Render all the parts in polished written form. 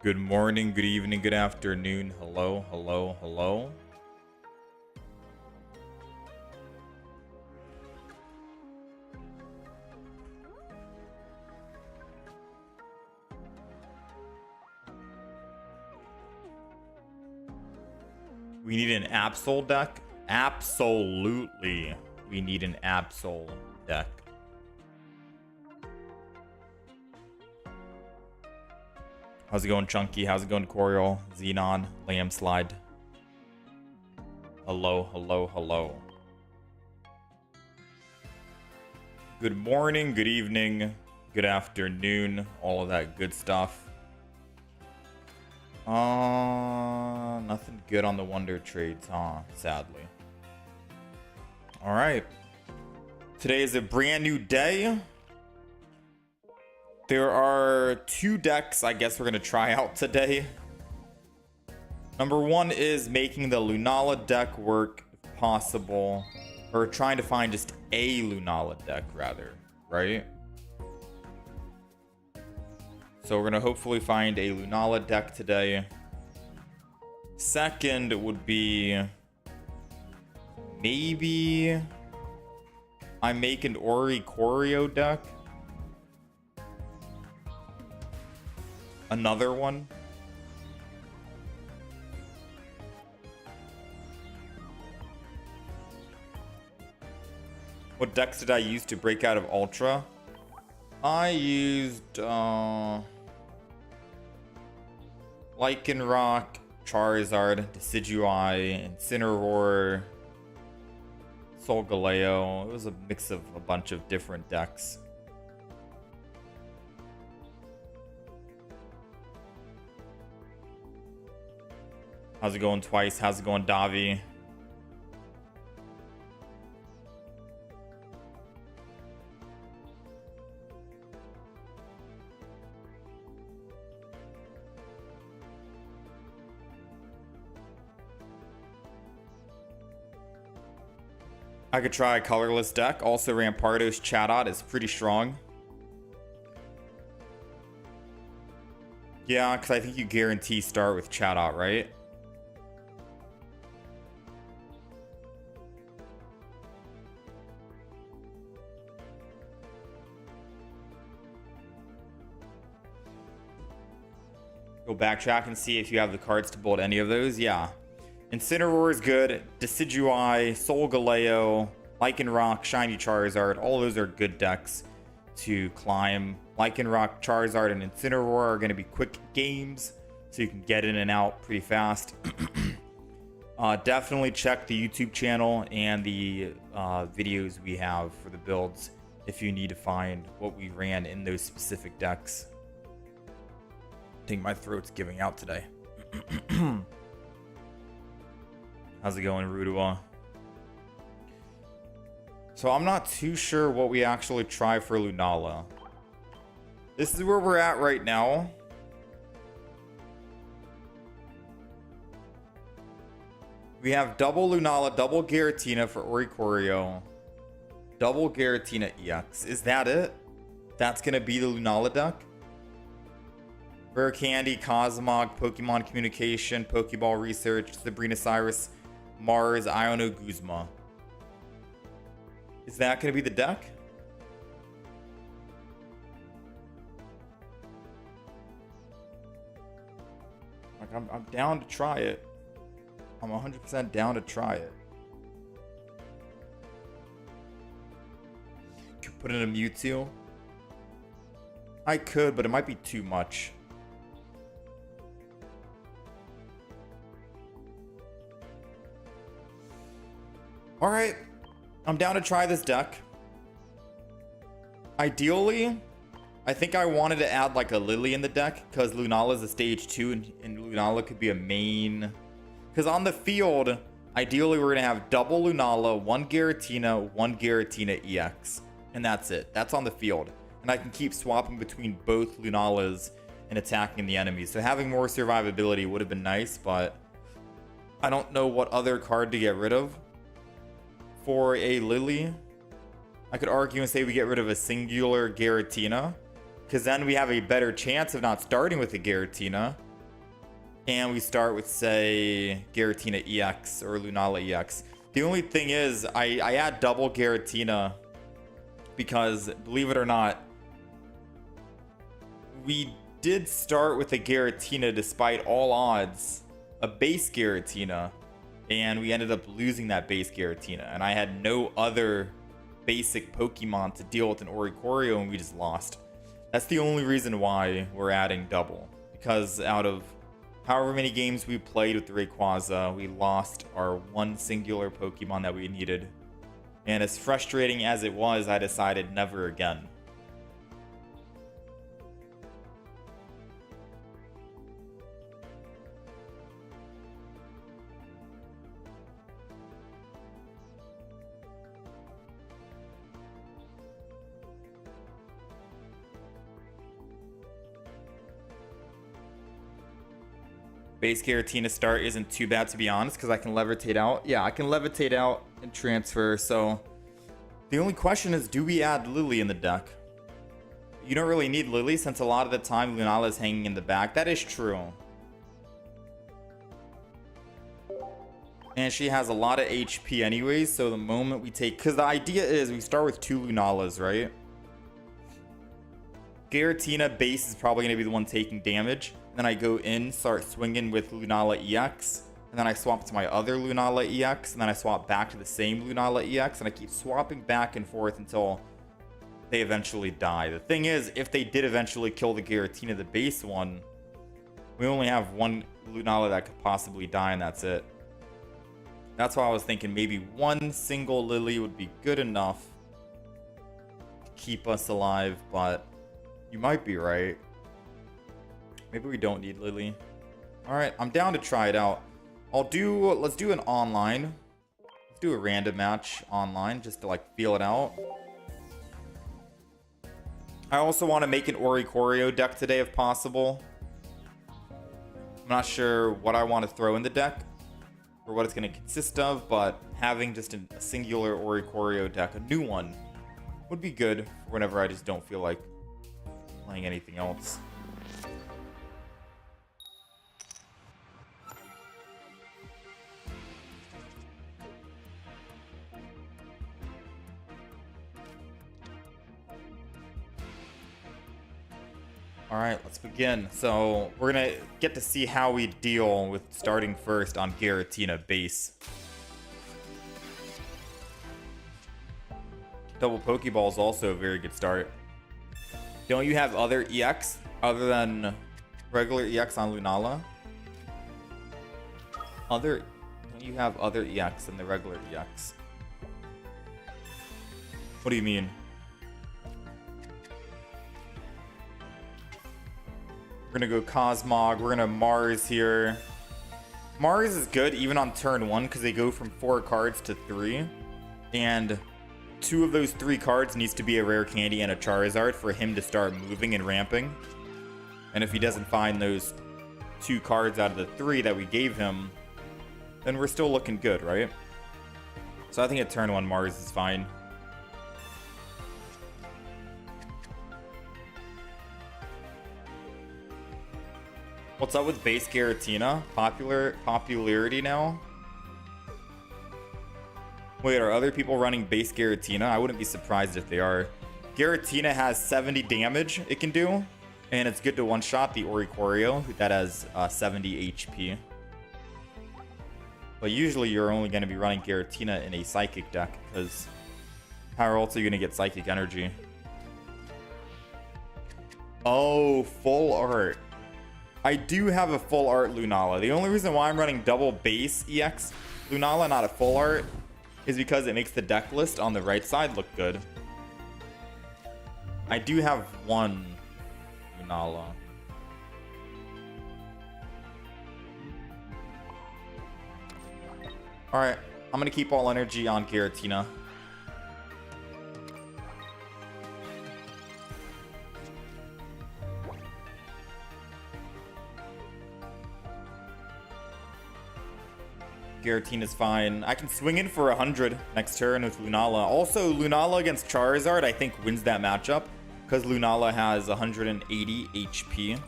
Good morning, good evening, good afternoon. Hello, hello, hello. We need an Absol deck? Absolutely. We need an Absol deck. How's it going, Chunky? How's it going, Coriol? Xenon, Landslide. Hello, hello, hello. Good morning, good evening, good afternoon, all of that good stuff. Nothing good on the Wonder Trades, huh? Sadly. All right. Today is a brand new day. There are two decks I guess we're going to try out today. Number one is making the Lunala deck work if possible. Or trying to find just a Lunala deck, rather. Right? So we're going to hopefully find a Lunala deck today. Second would be... maybe... I make an Oricorio deck. Another one. What decks did I use to break out of Ultra? I used Lycanroc, Charizard, Decidueye, Incineroar, Solgaleo. It was a mix of a bunch of different decks. How's it going, Twice? How's it going, Davi? I could try a colorless deck. Also, Rampardos Chatot is pretty strong. Yeah, because I think you guarantee start with Chatot, right? Go backtrack and see if you have the cards to build any of those. Yeah. Incineroar is good. Decidueye, Solgaleo, Lycanroc, Shiny Charizard. All those are good decks to climb. Lycanroc, Charizard, and Incineroar are going to be quick games, so you can get in and out pretty fast. Definitely check the YouTube channel and the videos we have for the builds if you need to find what we ran in those specific decks. I think my throat's giving out today. How's it going, Rudua? So I'm not too sure what we actually try for Lunala. This is where we're at right now. We have double Lunala, double Giratina for Oricorio, double Giratina EX. Is that it? That's going to be the Lunala deck? Rare Candy, Cosmog, Pokemon Communication, Pokeball Research, Sabrina Cyrus, Mars, Iono Guzma. Is that going to be the deck? Like, I'm down to try it. I'm 100% down to try it. Could put in a Mewtwo. I could, but it might be too much. Alright, I'm down to try this deck. Ideally, I think I wanted to add like a Lily in the deck because Lunala is a stage 2 and Lunala could be a main. Because on the field, ideally we're going to have double Lunala, one Giratina EX. And that's it. That's on the field. And I can keep swapping between both Lunalas and attacking the enemies. So having more survivability would have been nice, but I don't know what other card to get rid of for a Lily. I could argue and say we get rid of a singular Giratina, because then we have a better chance of not starting with a Giratina. and we start with, say, Giratina EX or Lunala EX. The only thing is, I add double Giratina because, believe it or not, we did start with a Giratina despite all odds, a base Giratina, and we ended up losing that base Giratina, and I had no other basic Pokemon to deal with an Oricorio, and we just lost. That's the only reason why we're adding double, because out of however many games we played with the Rayquaza, we lost our one singular Pokemon that we needed. And as frustrating as it was, I decided never again. Base Giratina start isn't too bad, to be honest, because I can levitate out. Yeah, I can levitate out and transfer. So the only question is, do we add Lily in the deck? You don't really need Lily since a lot of the time Lunala is hanging in the back. That is true. And she has a lot of HP anyways, so the moment we take... Because the idea is we start with 2 Lunalas, right? Giratina base is probably going to be the one taking damage. Then I go in, start swinging with Lunala EX, and then I swap to my other Lunala EX, and then I swap back to the same Lunala EX, and I keep swapping back and forth until they eventually die. The thing is, if they did eventually kill the Giratina, the base one, we only have one Lunala that could possibly die, and that's it. That's why I was thinking maybe one single Lily would be good enough to keep us alive, but you might be right. Maybe we don't need Lily. Alright, I'm down to try it out. Let's do an online. Let's do a random match online just to like feel it out. I also want to make an Oricorio deck today if possible. I'm not sure what I want to throw in the deck or what it's going to consist of, but having just a singular Oricorio deck, a new one, would be good for whenever I just don't feel like playing anything else. Alright, let's begin. So, we're gonna get to see how we deal with starting first on Giratina base. Double Pokeball is also a very good start. Don't you have other EX other than regular EX on Lunala? Don't you have other EX than the regular EX? What do you mean? We're gonna go Cosmog. We're gonna Mars here. Mars is good even on turn 1 because they go from 4 cards to 3. And 2 of those 3 cards needs to be a rare candy and a Charizard for him to start moving and ramping. And if he doesn't find those 2 cards out of the 3 that we gave him, then we're still looking good, right? So I think at turn 1 Mars is fine. What's up with base Giratina? Popularity now? Wait, are other people running base Giratina? I wouldn't be surprised if they are. Giratina has 70 damage it can do, and it's good to one-shot the Oricorio that has 70 HP. But usually you're only going to be running Giratina in a Psychic deck, because how else are you going to get Psychic Energy? Oh, full art. I do have a full art Lunala. The only reason why I'm running double base EX Lunala, not a full art, is because it makes the deck list on the right side look good. I do have one Lunala. Alright, I'm gonna keep all energy on Giratina. Giratina's fine. I can swing in for 100 next turn with Lunala. Also, Lunala against Charizard, I think, wins that matchup because Lunala has 180 HP.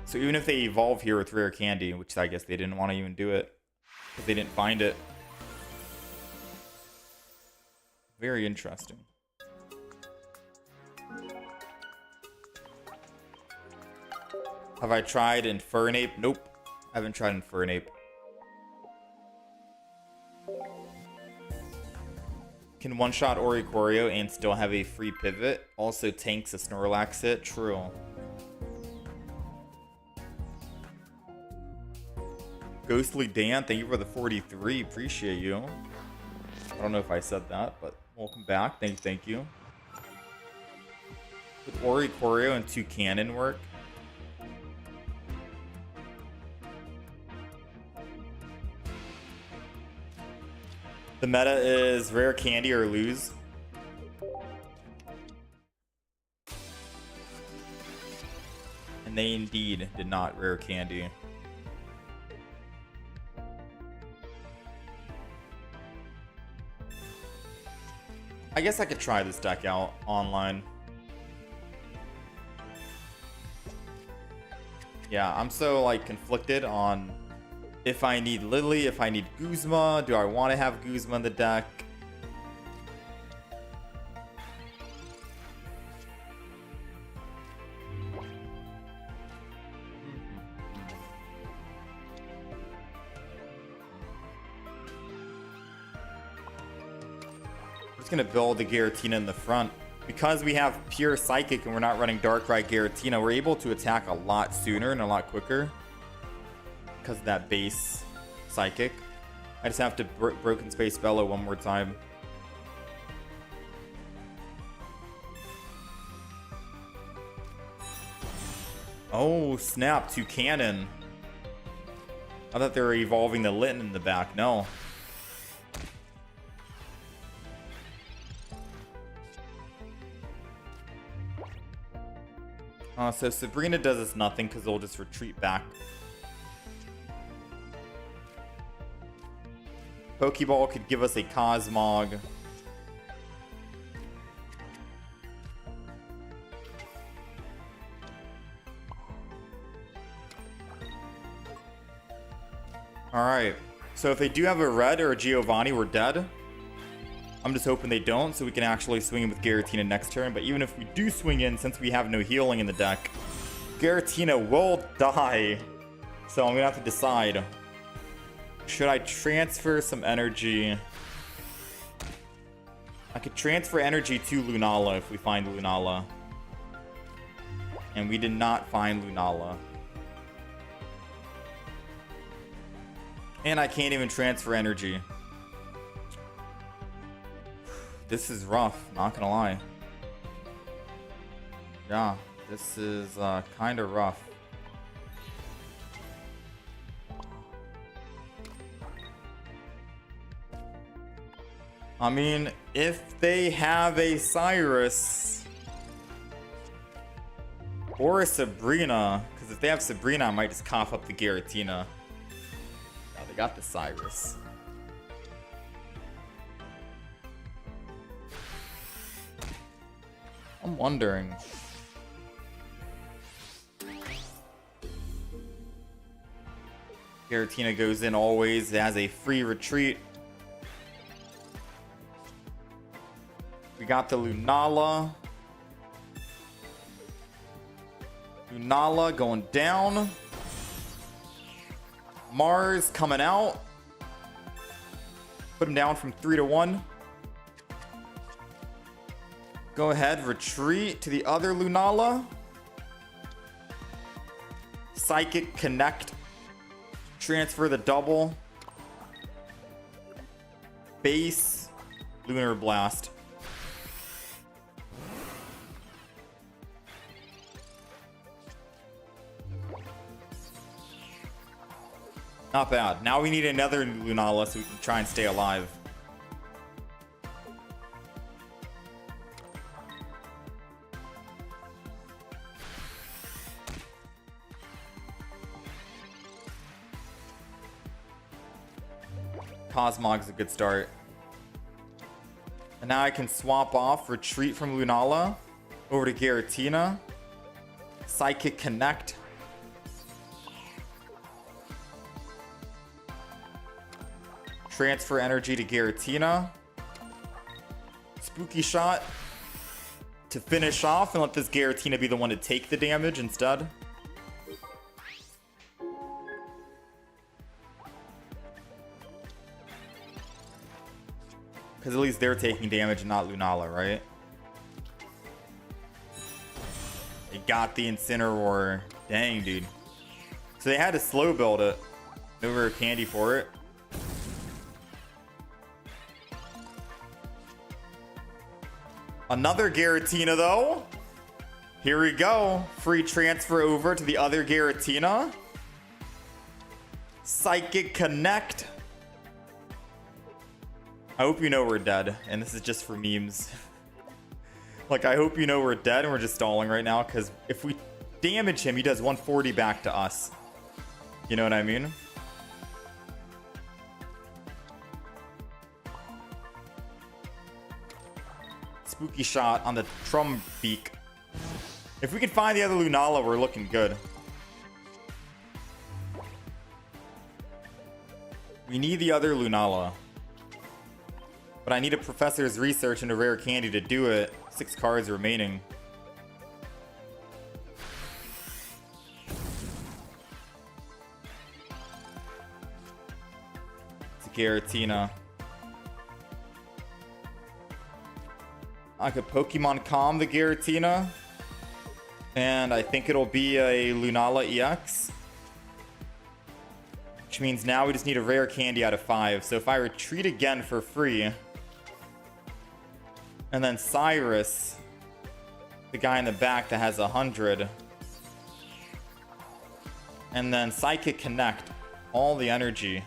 So even if they evolve here with Rare Candy, which I guess they didn't want to even do it because they didn't find it. Very interesting. Have I tried Infernape? Nope. I haven't tried Infernape. Can one-shot Oricorio and still have a free pivot. Also tanks a Snorlax hit. True. Ghostly Dan, thank you for the 43. Appreciate you. I don't know if I said that, but welcome back. Thank you. Would Oricorio and 2 cannon work? The meta is Rare Candy or lose. And they indeed did not Rare Candy. I guess I could try this deck out online. Yeah, I'm so like conflicted on if I need Lily, if I need Guzma. Do I want to have Guzma in the deck? I'm just going to build the Giratina in the front. Because we have pure Psychic and we're not running Darkrai Giratina, we're able to attack a lot sooner and a lot quicker. Because of that base Psychic. I just have to Broken Space Bellow one more time. Oh, snap. 2 cannon. I thought they were evolving the Litten in the back. No. So Sabrina does us nothing because they'll just retreat back. Pokeball could give us a Cosmog. Alright. So if they do have a Red or a Giovanni, we're dead. I'm just hoping they don't, so we can actually swing in with Giratina next turn. But even if we do swing in, since we have no healing in the deck, Giratina will die. So I'm going to have to decide. Should I transfer some energy? I could transfer energy to Lunala if we find Lunala. And we did not find Lunala. And I can't even transfer energy. This is rough, not gonna lie. Yeah, this is kind of rough. I mean, if they have a Cyrus or a Sabrina, because if they have Sabrina, I might just cough up the Giratina. Now they got the Cyrus. I'm wondering. Giratina goes in always. It has a free retreat. We got the Lunala. Lunala going down. Mars coming out. Put him down from 3 to 1. Go ahead, retreat to the other Lunala. Psychic Connect. Transfer the double. Base. Lunar Blast. Not bad. Now we need another Lunala so we can try and stay alive. Cosmog's a good start. And now I can swap off, retreat from Lunala over to Giratina. Psychic Connect. Transfer energy to Giratina. Spooky shot to finish off and let this Giratina be the one to take the damage instead. Because at least they're taking damage and not Lunala, right? They got the Incineroar. Dang, dude. So they had to slow build it. No rare candy for it. Another Giratina, though. Here we go. Free transfer over to the other Giratina. Psychic Connect. I hope you know we're dead. And this is just for memes. Like, I hope you know we're dead and we're just stalling right now. Because if we damage him, he does 140 back to us. You know what I mean? Spooky shot on the Trumbeak. If we can find the other Lunala, we're looking good. We need the other Lunala. But I need a professor's research into rare candy to do it. 6 cards remaining. It's a Giratina. I could Pokemon Calm the Giratina. And I think it'll be a Lunala EX. Which means now we just need a rare candy out of 5. So if I retreat again for free. And then Cyrus. The guy in the back that has 100. And then Psychic Connect. All the energy.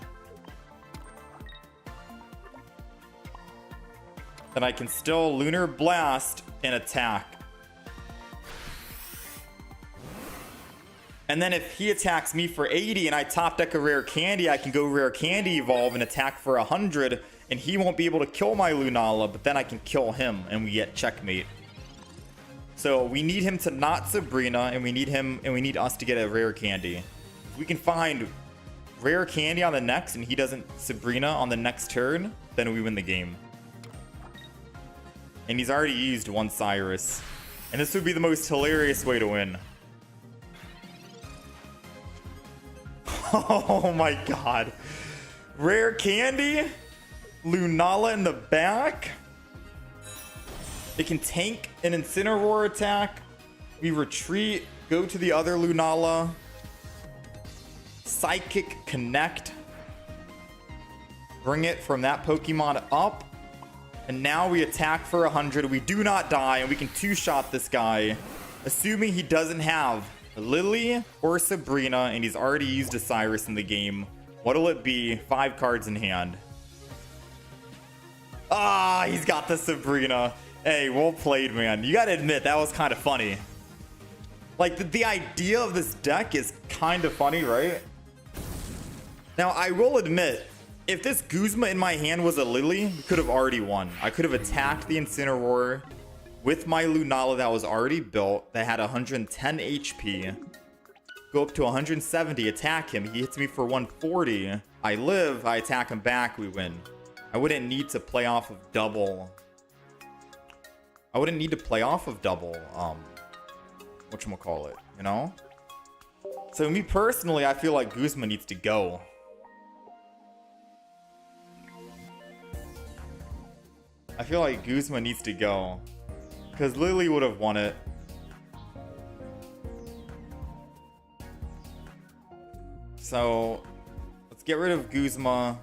Then I can still Lunar Blast and attack. And then if he attacks me for 80 and I top deck a rare candy, I can go rare candy evolve and attack for 100, and he won't be able to kill my Lunala, but then I can kill him and we get checkmate. So we need him to not Sabrina, and we need us to get a rare candy. If we can find rare candy on the next and he doesn't Sabrina on the next turn, then we win the game. And he's already used one Cyrus. And this would be the most hilarious way to win. Oh my god. Rare candy? Lunala in the back? It can tank an Incineroar attack. We retreat, go to the other Lunala. Psychic Connect. Bring it from that Pokemon up. And now we attack for 100. We do not die, and we can two-shot this guy. Assuming he doesn't have Lily or Sabrina, and he's already used a Cyrus in the game. What'll it be? 5 cards in hand. Ah, he's got the Sabrina. Hey, well played, man. You gotta admit, that was kind of funny. Like, the idea of this deck is kind of funny, right? Now, I will admit, if this Guzma in my hand was a Lily, we could have already won. I could have attacked the Incineroar with my Lunala that was already built, that had 110 HP. Go up to 170, attack him. He hits me for 140. I live, I attack him back, we win. I wouldn't need to play off of double. Whatchamacallit, you know? So me personally, I feel like Guzma needs to go. I feel like Guzma needs to go. Because Lily would have won it. So, let's get rid of Guzma.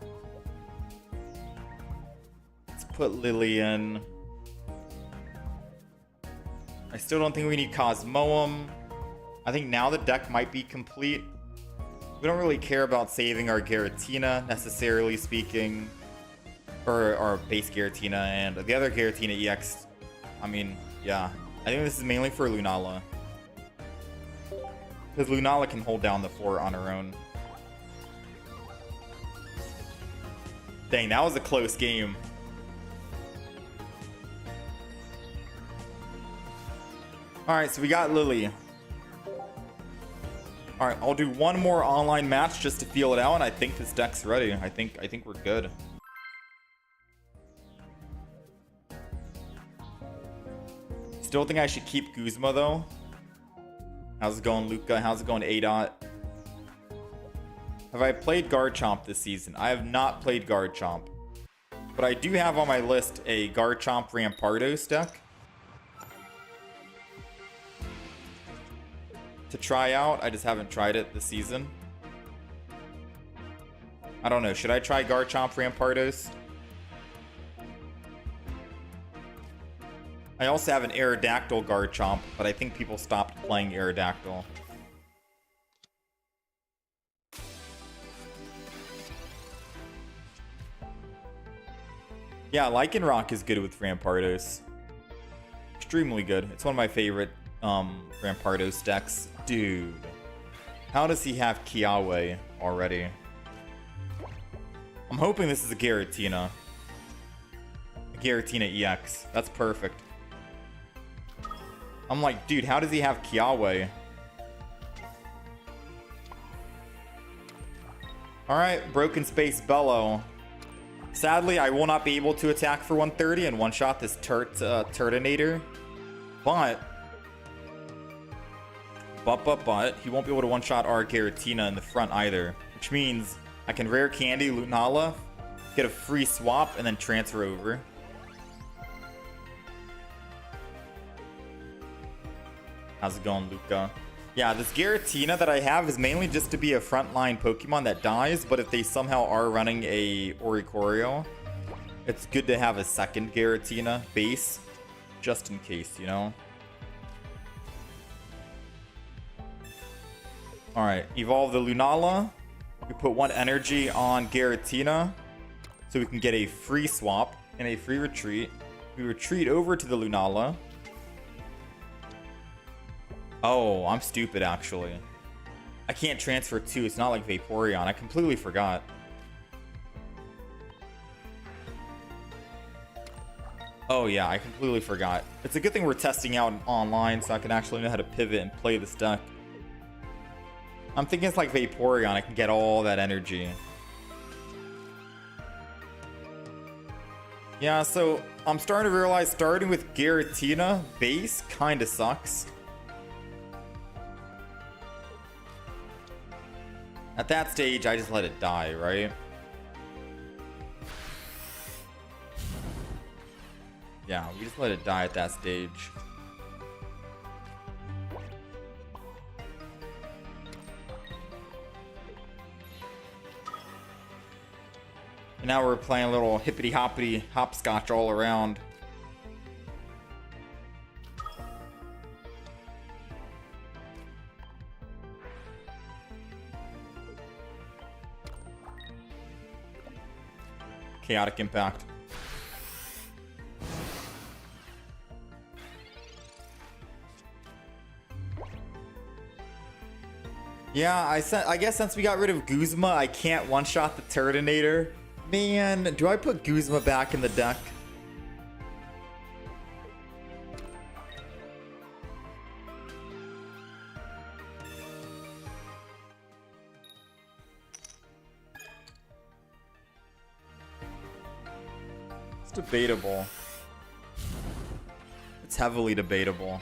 Let's put Lily in. I still don't think we need Cosmoem. I think now the deck might be complete. We don't really care about saving our Giratina, necessarily speaking. Or our base Giratina, and the other Giratina EX. I mean, yeah. I think this is mainly for Lunala. Because Lunala can hold down the fort on her own. Dang, that was a close game. Alright, so we got Lily. Alright, I'll do one more online match just to feel it out, and I think this deck's ready. I think we're good. Still think I should keep Guzma though. How's it going, Luca? How's it going, ADOT? Have I played Garchomp this season? I have not played Garchomp. But I do have on my list a Garchomp Rampardos deck to try out. I just haven't tried it this season. I don't know. Should I try Garchomp Rampardos? I also have an Aerodactyl Garchomp, but I think people stopped playing Aerodactyl. Yeah, Lycanroc is good with Rampardos. Extremely good. It's one of my favorite Rampardos decks. Dude. How does he have Kiawe already? I'm hoping this is a Giratina. A Giratina EX. That's perfect. I'm like, dude, how does he have Kiawe? Alright, Broken Space Bellow. Sadly, I will not be able to attack for 130 and one-shot this Turtonator. But, he won't be able to one-shot our Giratina in the front either. Which means I can Rare Candy Lunala, get a free swap, and then transfer over. How's it going, Luca? Yeah, this Giratina that I have is mainly just to be a frontline Pokemon that dies, but if they somehow are running a Oricorio, it's good to have a second Giratina base, just in case, you know? Alright, evolve the Lunala. We put 1 energy on Giratina, so we can get a free swap and a free retreat. We retreat over to the Lunala. Oh, I'm stupid, actually. I can't transfer 2. It's not like Vaporeon. I completely forgot. Oh, yeah, I completely forgot. It's a good thing we're testing out online so I can actually know how to pivot and play this deck. I'm thinking it's like Vaporeon. I can get all that energy. Yeah, so I'm starting to realize starting with Giratina base kind of sucks. At that stage, I just let it die, right? Yeah, we just let it die at that stage. And now we're playing a little hippity-hoppity hopscotch all around. Chaotic Impact. Yeah, I guess since we got rid of Guzma, I can't one-shot the Turtonator. Man, do I put Guzma back in the deck? It's debatable. It's heavily debatable.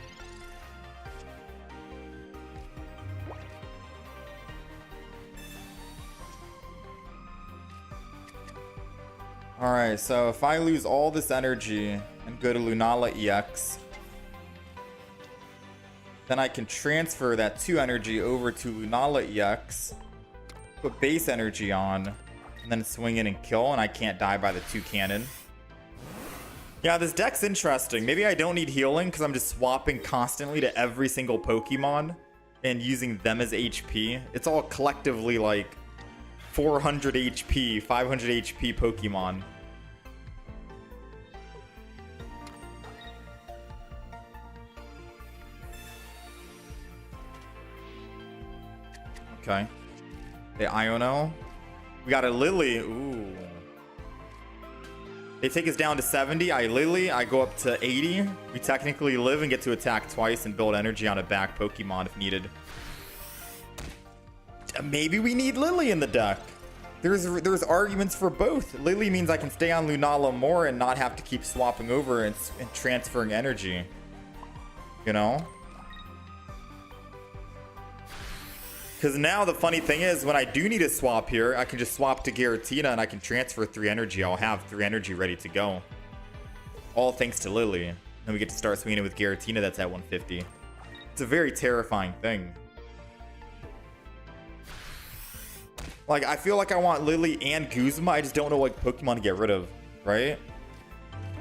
Alright, so if I lose all this energy and go to Lunala EX, then I can transfer that 2 energy over to Lunala EX, put base energy on, and then swing in and kill, and I can't die by the 2 cannon. Yeah, this deck's interesting. Maybe I don't need healing because I'm just swapping constantly to every single Pokemon and using them as HP. It's all collectively like 400 HP, 500 HP Pokemon. Okay. The Iono. We got a Lily. Ooh. They take us down to 70. I Lily. I go up to 80. We technically live and get to attack twice and build energy on a back Pokemon if needed. Maybe we need Lily in the deck. There's arguments for both. Lily means I can stay on Lunala more and not have to keep swapping over and transferring energy. You know? Because now the funny thing is, when I do need a swap here, I can just swap to Giratina and I can transfer 3 energy. I'll have 3 energy ready to go. All thanks to Lily. Then we get to start swinging with Giratina that's at 150. It's a very terrifying thing. Like, I feel like I want Lily and Guzma. I just don't know what Pokemon to get rid of, right?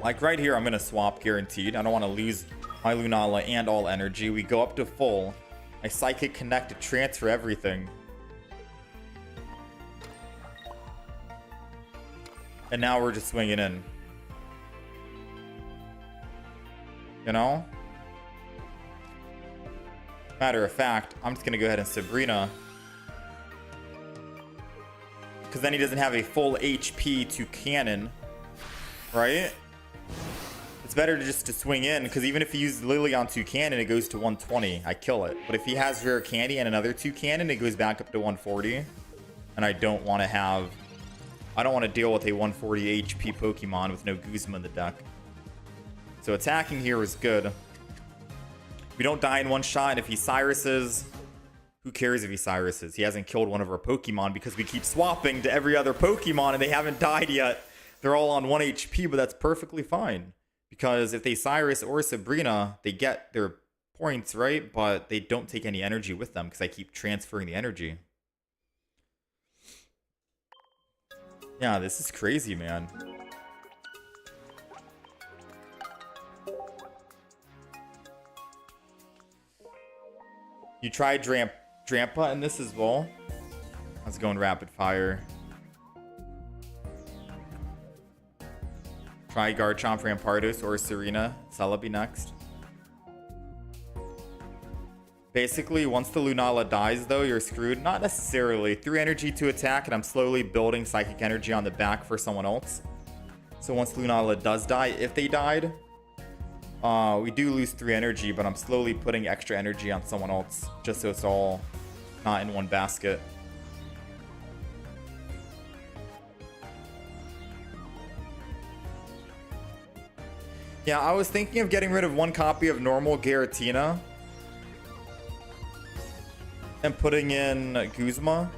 Like right here, I'm going to swap guaranteed. I don't want to lose my Lunala and all energy. We go up to full. I Psychic Connect to transfer everything. And now we're just swinging in. You know? Matter of fact, I'm just going to go ahead and Sabrina. Because then he doesn't have a full HP to cannon. Right? It's better to just to swing in, because even if he uses Lily on 2 cannon, it goes to 120. I kill it. But if he has Rare Candy and another 2 cannon, it goes back up to 140. And I don't want to have... I don't want to deal with a 140 HP Pokemon with no Guzma in the deck. So attacking here is good. We don't die in one shot, and if he Cyruses... Who cares if he Cyruses? He hasn't killed one of our Pokemon because we keep swapping to every other Pokemon and they haven't died yet. They're all on 1 HP, but that's perfectly fine. Because if they Cyrus or Sabrina, they get their points, right? But they don't take any energy with them because I keep transferring the energy. Yeah, this is crazy, man. You tried Drampa in this as well? Let's go in rapid fire. Try Garchomp, Rampardos, or Serena. Celebi next. Basically, once the Lunala dies, though, you're screwed. Not necessarily. 3 energy to attack, and I'm slowly building Psychic Energy on the back for someone else. So once Lunala does die, if they died, we do lose 3 energy, but I'm slowly putting extra energy on someone else, just so it's all not in one basket. Yeah, I was thinking of getting rid of 1 copy of normal Giratina and putting in Guzma.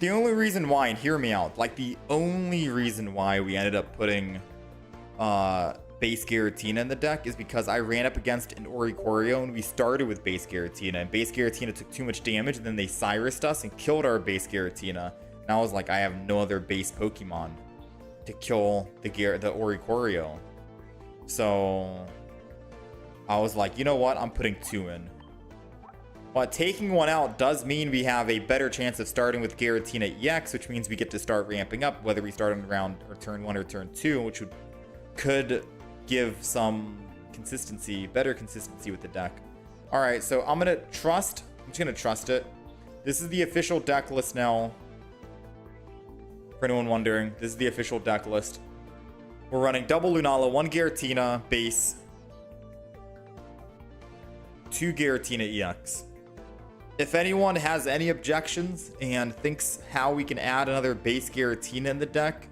The only reason why, and hear me out, like the only reason why we ended up putting base Giratina in the deck is because I ran up against an Oricorio and we started with base Giratina, and base Giratina took too much damage, and then they Cyrused us and killed our base Giratina. And I was like, I have no other base Pokemon to kill the Oricorio. So I was like, you know what? I'm putting 2 in. But taking 1 out does mean we have a better chance of starting with Giratina EX, which means we get to start ramping up, whether we start on round or turn 1 or turn 2, which could give some consistency, better consistency with the deck. All right, so I'm just gonna trust it. This is the official deck list now. For anyone wondering, this is the official deck list. We're running double Lunala, 1 Giratina base, 2 Giratina EX. If anyone has any objections and thinks how we can add another base Giratina in the deck,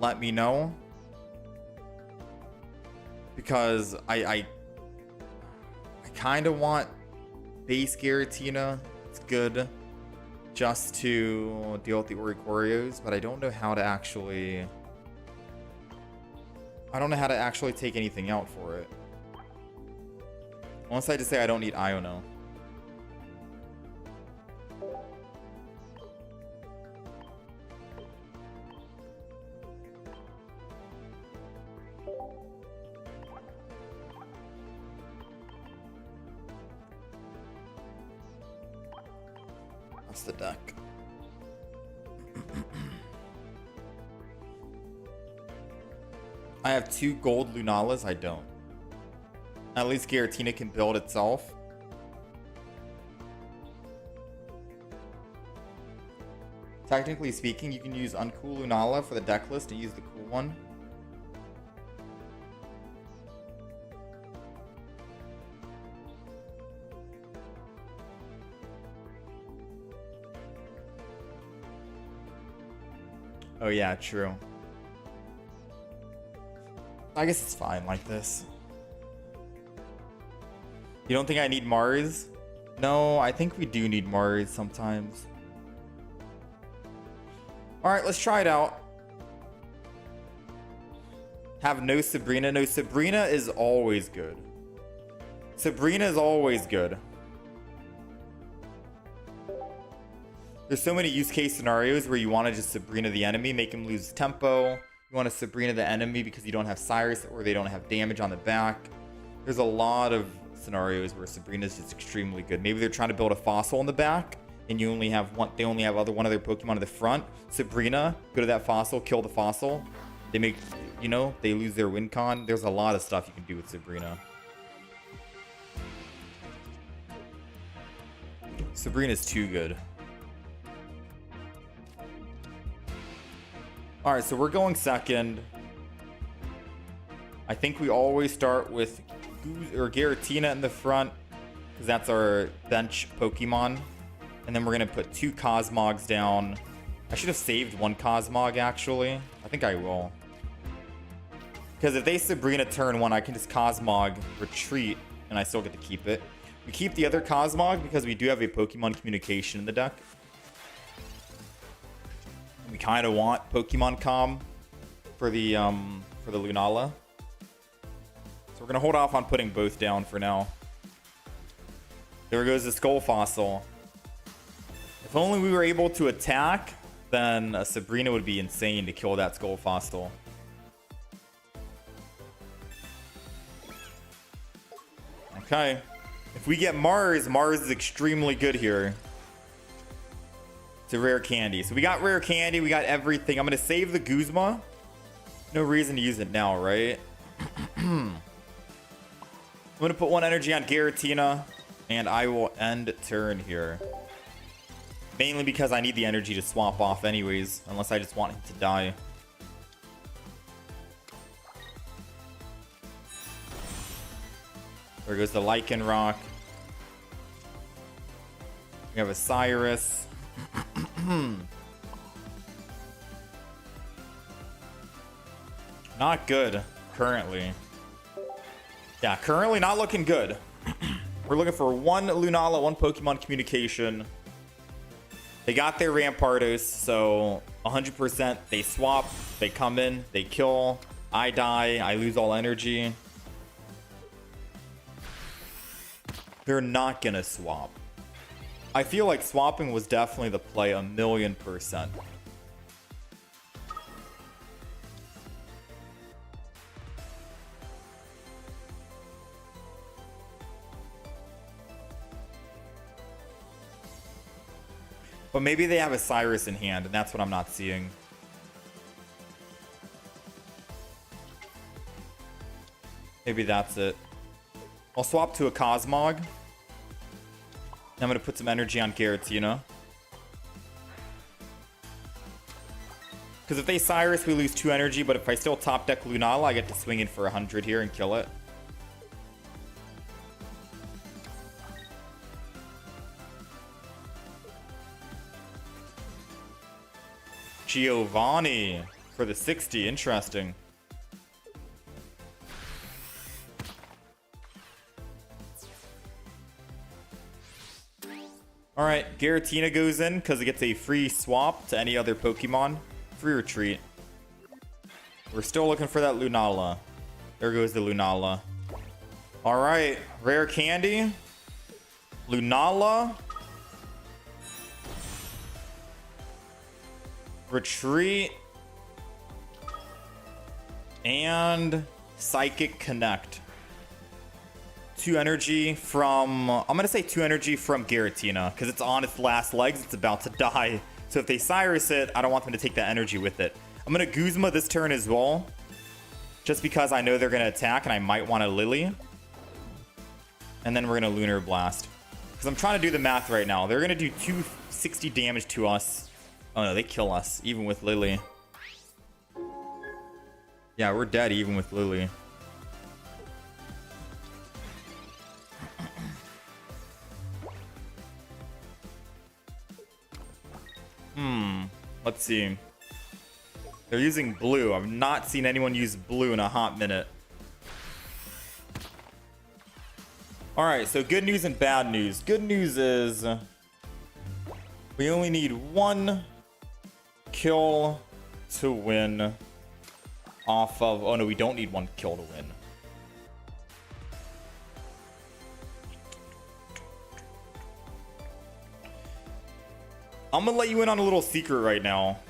let me know. Because I kind of want base Giratina. It's good just to deal with the Oricorios, but I don't know how to actually... I don't know how to actually take anything out for it. Unless I just say I don't need Iono. That's the deck. I have 2 gold Lunalas. I don't. At least Giratina can build itself. Technically speaking, you can use uncool Lunala for the deck list and use the cool one. Oh yeah, true. I guess it's fine like this. You don't think I need Mars? No, I think we do need Mars sometimes. Alright, let's try it out. Have no Sabrina. No, Sabrina is always good. Sabrina is always good. There's so many use case scenarios where you want to just Sabrina the enemy, make him lose tempo. You want to Sabrina the enemy because you don't have Cyrus or they don't have damage on the back. There's a lot of scenarios where Sabrina is just extremely good. Maybe they're trying to build a fossil in the back and you only have one, they only have one other Pokemon in the front. Sabrina, go to that fossil, kill the fossil. They make, you know, they lose their win con. There's a lot of stuff you can do with Sabrina. Sabrina's too good. All right, so we're going second. I think we always start with Giratina in the front because that's our bench Pokemon. And then we're going to put 2 Cosmogs down. I should have saved 1 Cosmog, actually. I think I will. Because if they Sabrina turn 1, I can just Cosmog retreat, and I still get to keep it. We keep the other Cosmog because we do have a Pokemon communication in the deck. We kind of want Pokemon Comm for the Lunala. So we're going to hold off on putting both down for now. There goes the Skull Fossil. If only we were able to attack, then a Sabrina would be insane to kill that Skull Fossil. Okay. If we get Mars, Mars is extremely good here. It's a rare candy. So we got rare candy. We got everything. I'm going to save the Guzma. No reason to use it now, right? I'm going to put 1 energy on Giratina. And I will end turn here. Mainly because I need the energy to swap off anyways. Unless I just want him to die. There goes the Lycan Rock. We have a Cyrus. Not good currently. Yeah, currently not looking good. We're looking for 1 Lunala, 1 Pokemon communication. They got their Rampardos, so 100% they swap, they come in, they kill, I die, I lose all energy. They're not gonna swap. I feel like swapping was definitely the play 1,000,000%. But maybe they have a Cyrus in hand, and that's what I'm not seeing. Maybe that's it. I'll swap to a Cosmog. I'm going to put some energy on Giratina. Because if they Cyrus, we lose 2 energy, but if I still top deck Lunala, I get to swing in for 100 here and kill it. Giovanni for the 60. Interesting. Alright, Giratina goes in because it gets a free swap to any other Pokemon. Free retreat. We're still looking for that Lunala. There goes the Lunala. Alright, rare candy. Lunala. Retreat. And Psychic Connect. 2 energy from... I'm going to say 2 energy from Giratina. Because it's on its last legs. It's about to die. So if they Cyrus it, I don't want them to take that energy with it. I'm going to Guzma this turn as well. Just because I know they're going to attack and I might want a Lily. And then we're going to Lunar Blast. Because I'm trying to do the math right now. They're going to do 260 damage to us. Oh no, they kill us. Even with Lily. Yeah, we're dead even with Lily. Let's see. They're using blue. I've not seen anyone use blue in a hot minute. Alright, so good news and bad news. Good news is we only need one kill to win off of... Oh no, we don't need one kill to win. I'm gonna let you in on a little secret right now.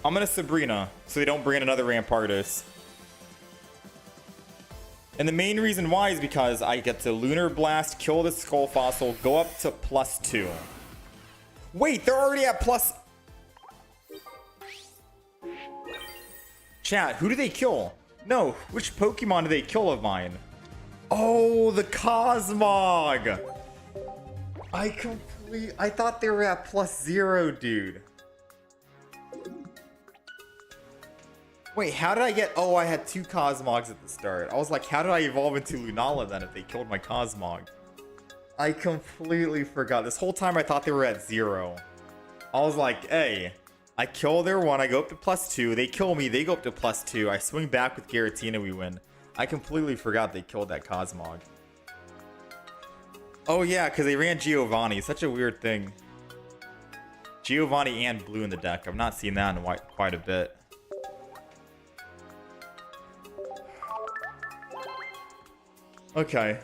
I'm gonna Sabrina, so they don't bring in another Rampardos. And the main reason why is because I get to Lunar Blast, kill the Skull Fossil, go up to +2. Wait, they're already at plus... Chat, who do they kill? No, which Pokemon do they kill of mine? Oh, the Cosmog! I thought they were at +0, dude. Wait, how did I get... Oh, I had 2 Cosmogs at the start. I was like, how did I evolve into Lunala then if they killed my Cosmog? I completely forgot. This whole time I thought they were at 0. I was like, hey, I kill their one, I go up to +2. They kill me, they go up to +2. I swing back with Giratina, we win. I completely forgot they killed that Cosmog. Oh yeah, because they ran Giovanni. Such a weird thing. Giovanni and blue in the deck. I've not seen that in quite a bit. Okay.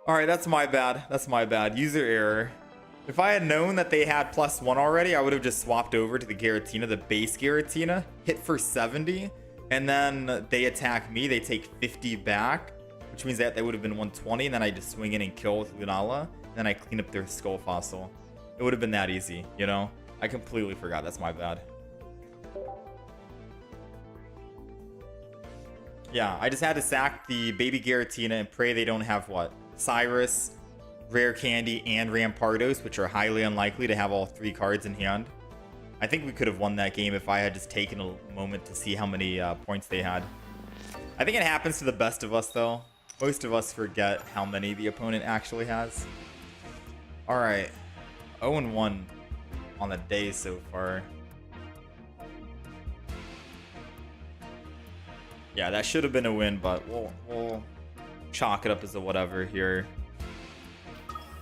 Alright, that's my bad. That's my bad. User error. If I had known that they had +1 already, I would have just swapped over to the Giratina, the base Giratina, hit for 70, and then they attack me. They take 50 back, which means that they would have been 120, and then I just swing in and kill with Lunala, and then I clean up their Skull Fossil. It would have been that easy, you know? I completely forgot. That's my bad. Yeah, I just had to sack the baby Giratina and pray they don't have what? Cyrus, Rare Candy, and Rampardos, which are highly unlikely to have all 3 cards in hand. I think we could have won that game if I had just taken a moment to see how many points they had. I think it happens to the best of us, though. Most of us forget how many the opponent actually has. Alright. 0-1 on the day so far. Yeah, that should have been a win, but we'll chalk it up as a whatever here.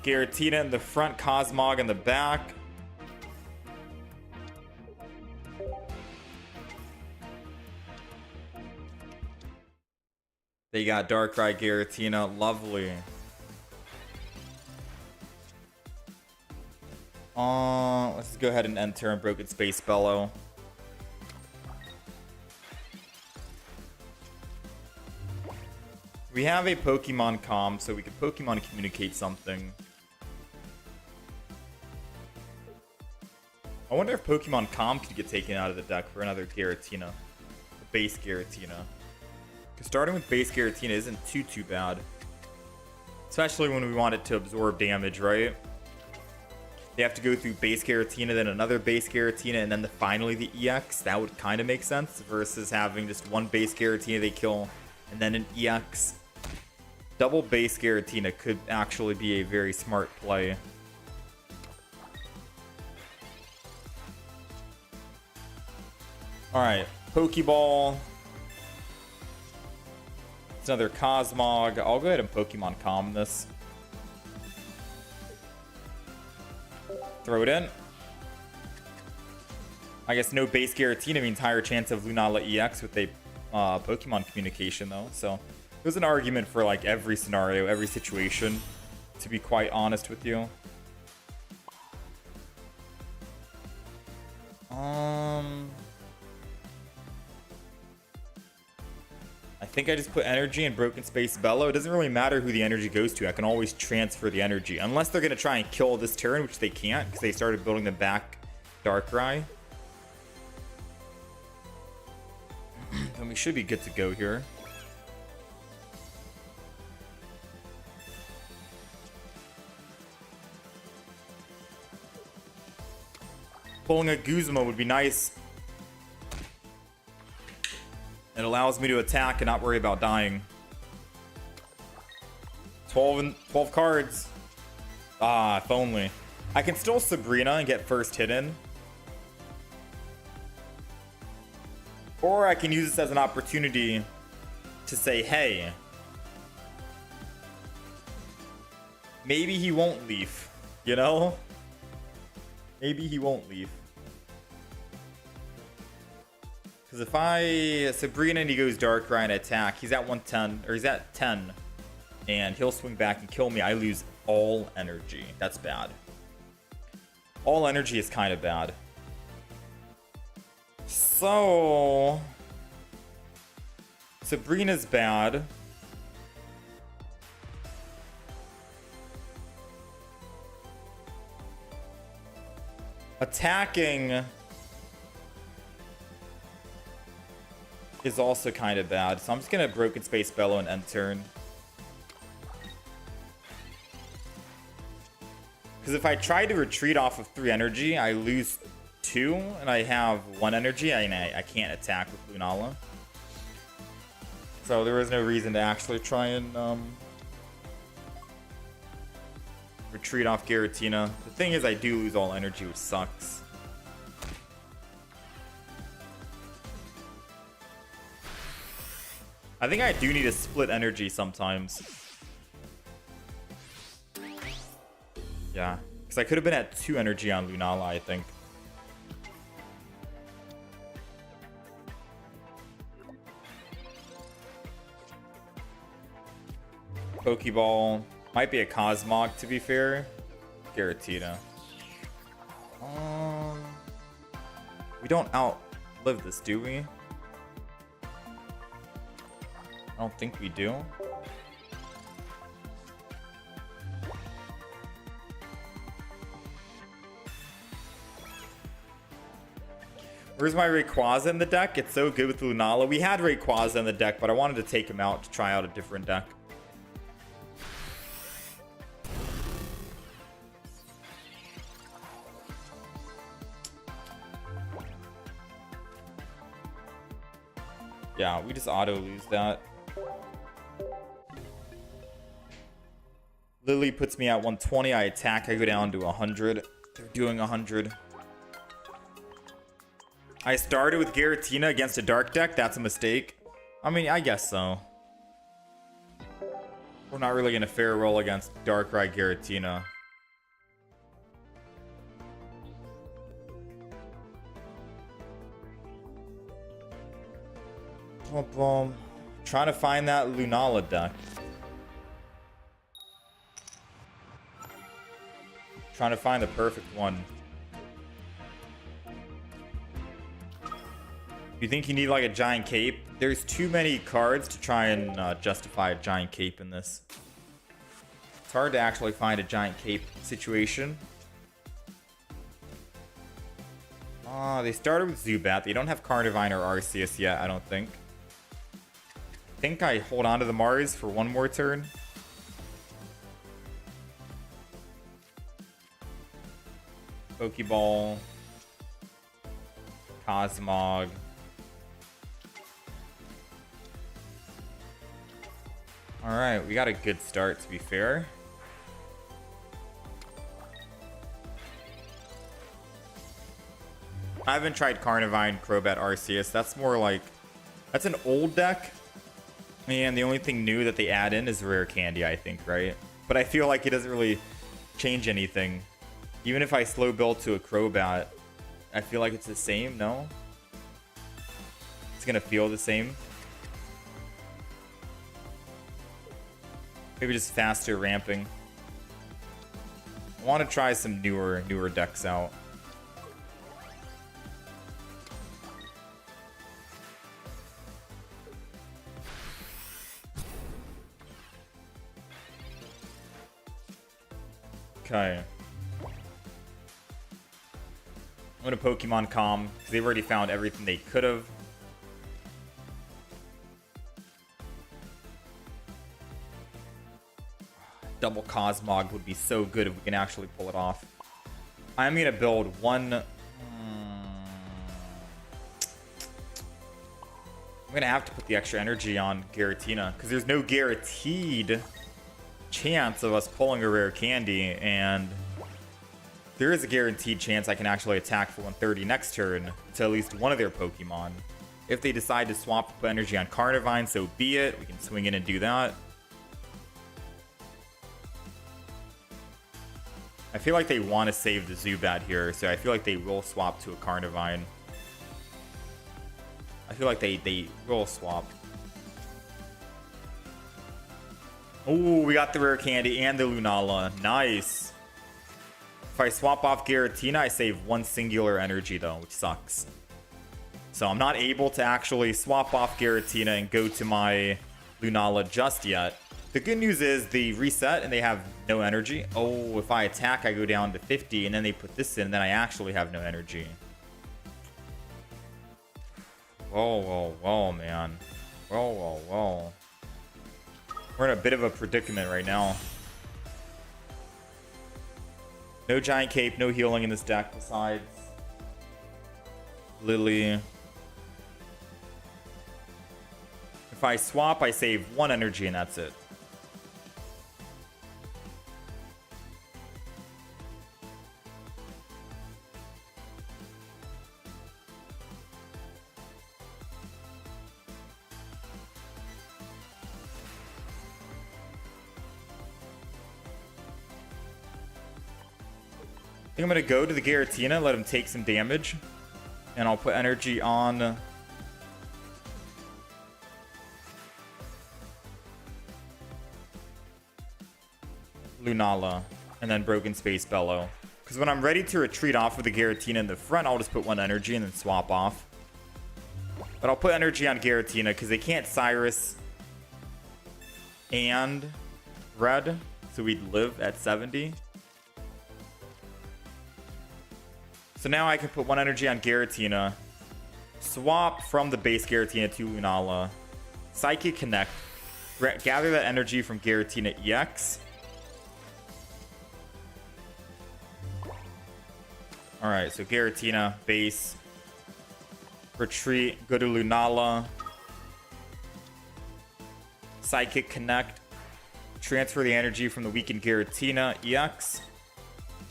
Giratina in the front, Cosmog in the back. They got Darkrai Giratina. Lovely. Let's go ahead and enter and Broken Space Bellow. We have a Pokemon Comm, so we could Pokemon communicate something. I wonder if Pokemon Comm could get taken out of the deck for another Giratina. A base Giratina. Because starting with base Giratina isn't too bad. Especially when we want it to absorb damage, right? They have to go through base Giratina, then another base Giratina, and then finally the EX. That would kind of make sense versus having just one base Giratina they kill and then an EX. Double base Giratina could actually be a very smart play. Alright, Pokeball. It's another Cosmog. I'll go ahead and Pokemon Calm this. Throw it in. I guess no base Giratina means higher chance of Lunala EX with a Pokemon communication, though. So there's an argument for like every scenario, every situation, to be quite honest with you. I think I just put energy in Broken Space Bellow. It doesn't really matter who the energy goes to. I can always transfer the energy. Unless they're going to try and kill this turn, which they can't because they started building the back Darkrai. Then we should be good to go here. Pulling a Guzma would be nice. It allows me to attack and not worry about dying. 12 cards. Ah, if only. I can still Sabrina and get first hit in. Or I can use this as an opportunity to say, hey, maybe he won't leave, you know? Maybe he won't leave. Because if I Sabrina and he goes Darkrai and attack, he's at 110, or he's at 10, and he'll swing back and kill me. I lose all energy. That's bad. All energy is kind of bad. So Sabrina's bad. Attacking is also kind of bad, so I'm just gonna Broken Space Bellow and end turn. Because if I try to retreat off of 3 energy, I lose 2, and I have 1 energy, and I can't attack with Lunala. So there was no reason to actually try and retreat off Giratina. The thing is, I do lose all energy, which sucks. I think I do need to split energy sometimes. Yeah, because I could have been at 2 energy on Lunala, I think. Pokeball. Might be a Cosmog, to be fair. Giratina. We don't outlive this, do we? I don't think we do. Where's my Rayquaza in the deck? It's so good with Lunala. We had Rayquaza in the deck, but I wanted to take him out to try out a different deck. Yeah, we just auto lose that. Lily puts me at 120. I attack. I go down to 100. They're doing 100. I started with Giratina against a dark deck. That's a mistake. I mean, I guess so. We're not really going to fair roll against Darkrai Giratina. Trying to find that Lunala deck. Trying to find the perfect one. You think you need like a giant cape? There's too many cards to try and justify a giant cape in this. It's hard to actually find a giant cape situation. They started with Zubat. They don't have Carnivine or Arceus yet, I don't think. I think I hold on to the Mars for one more turn. Pokeball. Cosmog. Alright, we got a good start, to be fair. I haven't tried Carnivine, Crobat, Arceus. That's more like... That's an old deck. And the only thing new that they add in is Rare Candy, I think, right? But I feel like it doesn't really change anything. Even if I slow build to a Crobat, I feel like it's the same, no? It's gonna feel the same. Maybe just faster ramping. I want to try some newer decks out. Okay. I'm gonna Pokemon Calm because they've already found everything they could have. Double Cosmog would be so good if we can actually pull it off. I'm gonna build one. I'm gonna have to put the extra energy on Giratina because there's no guaranteed chance of us pulling a rare candy, and there is a guaranteed chance I can actually attack for 130 next turn to at least one of their Pokemon. If they decide to swap to put energy on Carnivine, so be it. We can swing in and do that. I feel like they want to save the Zubat here, so I feel like they will swap to a Carnivine. I feel like they will swap. Oh, we got the rare candy and the Lunala. Nice. If I swap off Giratina, I save one singular energy though, which sucks. So I'm not able to actually swap off Giratina and go to my Lunala just yet. The good news is they reset and they have no energy. Oh, if I attack, I go down to 50 and then they put this in, then I actually have no energy. Whoa, whoa, whoa, man. Whoa, whoa, whoa. We're in a bit of a predicament right now. No Giant Cape, no healing in this deck besides Lily. If I swap, I save one energy and that's it. I think I'm going to go to the Giratina, let him take some damage. And I'll put energy on Lunala. And then Broken Space Bellow. Because when I'm ready to retreat off with the Giratina in the front, I'll just put one energy and then swap off. But I'll put energy on Giratina because they can't Cyrus and Red. So we'd live at 70. So now I can put one energy on Giratina, swap from the base Giratina to Lunala, Psychic Connect, gather that energy from Giratina EX. Alright, so Giratina, base, retreat, go to Lunala, Psychic Connect, transfer the energy from the weakened Giratina EX,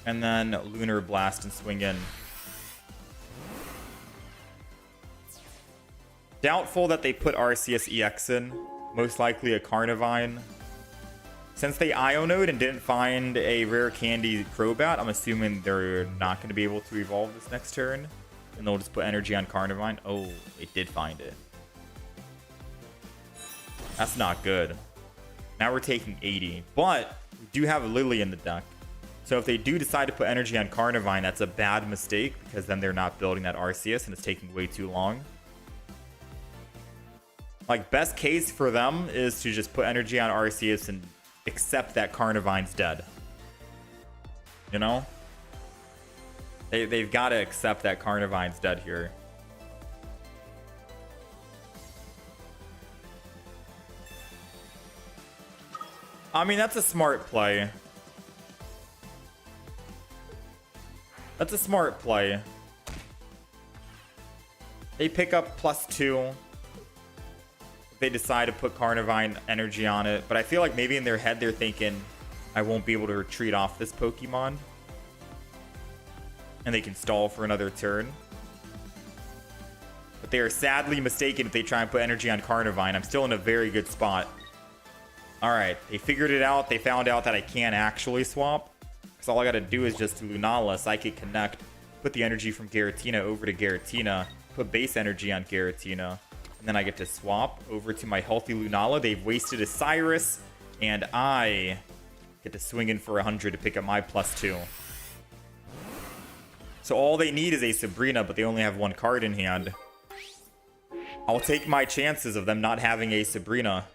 and then Lunar Blast and swing in. Doubtful that they put Arceus EX in. Most likely a Carnivine. Since they Ionode and didn't find a rare candy Crobat, I'm assuming they're not going to be able to evolve this next turn. And they'll just put energy on Carnivine. Oh, they did find it. That's not good. Now we're taking 80. But we do have a Lily in the deck. So if they do decide to put energy on Carnivine, that's a bad mistake. Because then they're not building that Arceus and it's taking way too long. Like, best case for them is to just put energy on Arceus and accept that Carnivine's dead. You know? They've got to accept that Carnivine's dead here. I mean, that's a smart play. That's a smart play. They pick up +2. They decide to put Carnivine energy on it, but I feel like maybe in their head they're thinking I won't be able to retreat off this Pokemon and they can stall for another turn, but they are sadly mistaken if they try and put energy on Carnivine. I'm still in a very good spot. Alright, they figured it out. They found out that I can't actually swap, because all I gotta do is just Lunala, Psychic Connect, put the energy from Giratina over to Giratina, put base energy on Giratina, and then I get to swap over to my healthy Lunala. They've wasted a Cyrus, and I get to swing in for 100 to pick up my +2. So all they need is a Sabrina, but they only have one card in hand. I'll take my chances of them not having a Sabrina.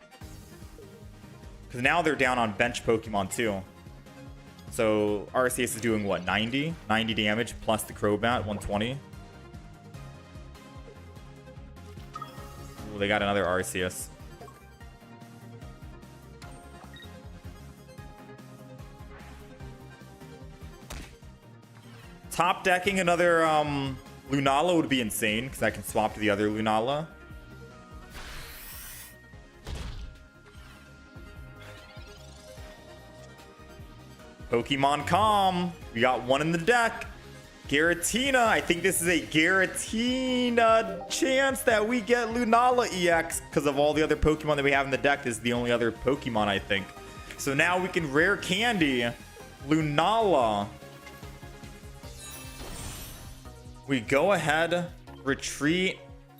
Because now they're down on bench Pokemon too. So Arceus is doing what, 90? 90 damage plus the Crobat, 120. Ooh, they got another Arceus. Top decking another Lunala would be insane, because I can swap to the other Lunala. Pokemon Calm. We got one in the deck. Giratina. I think this is a Giratina chance that we get Lunala EX because of all the other Pokemon that we have in the deck. This is the only other Pokemon, I think. So now we can rare candy Lunala. We go ahead, retreat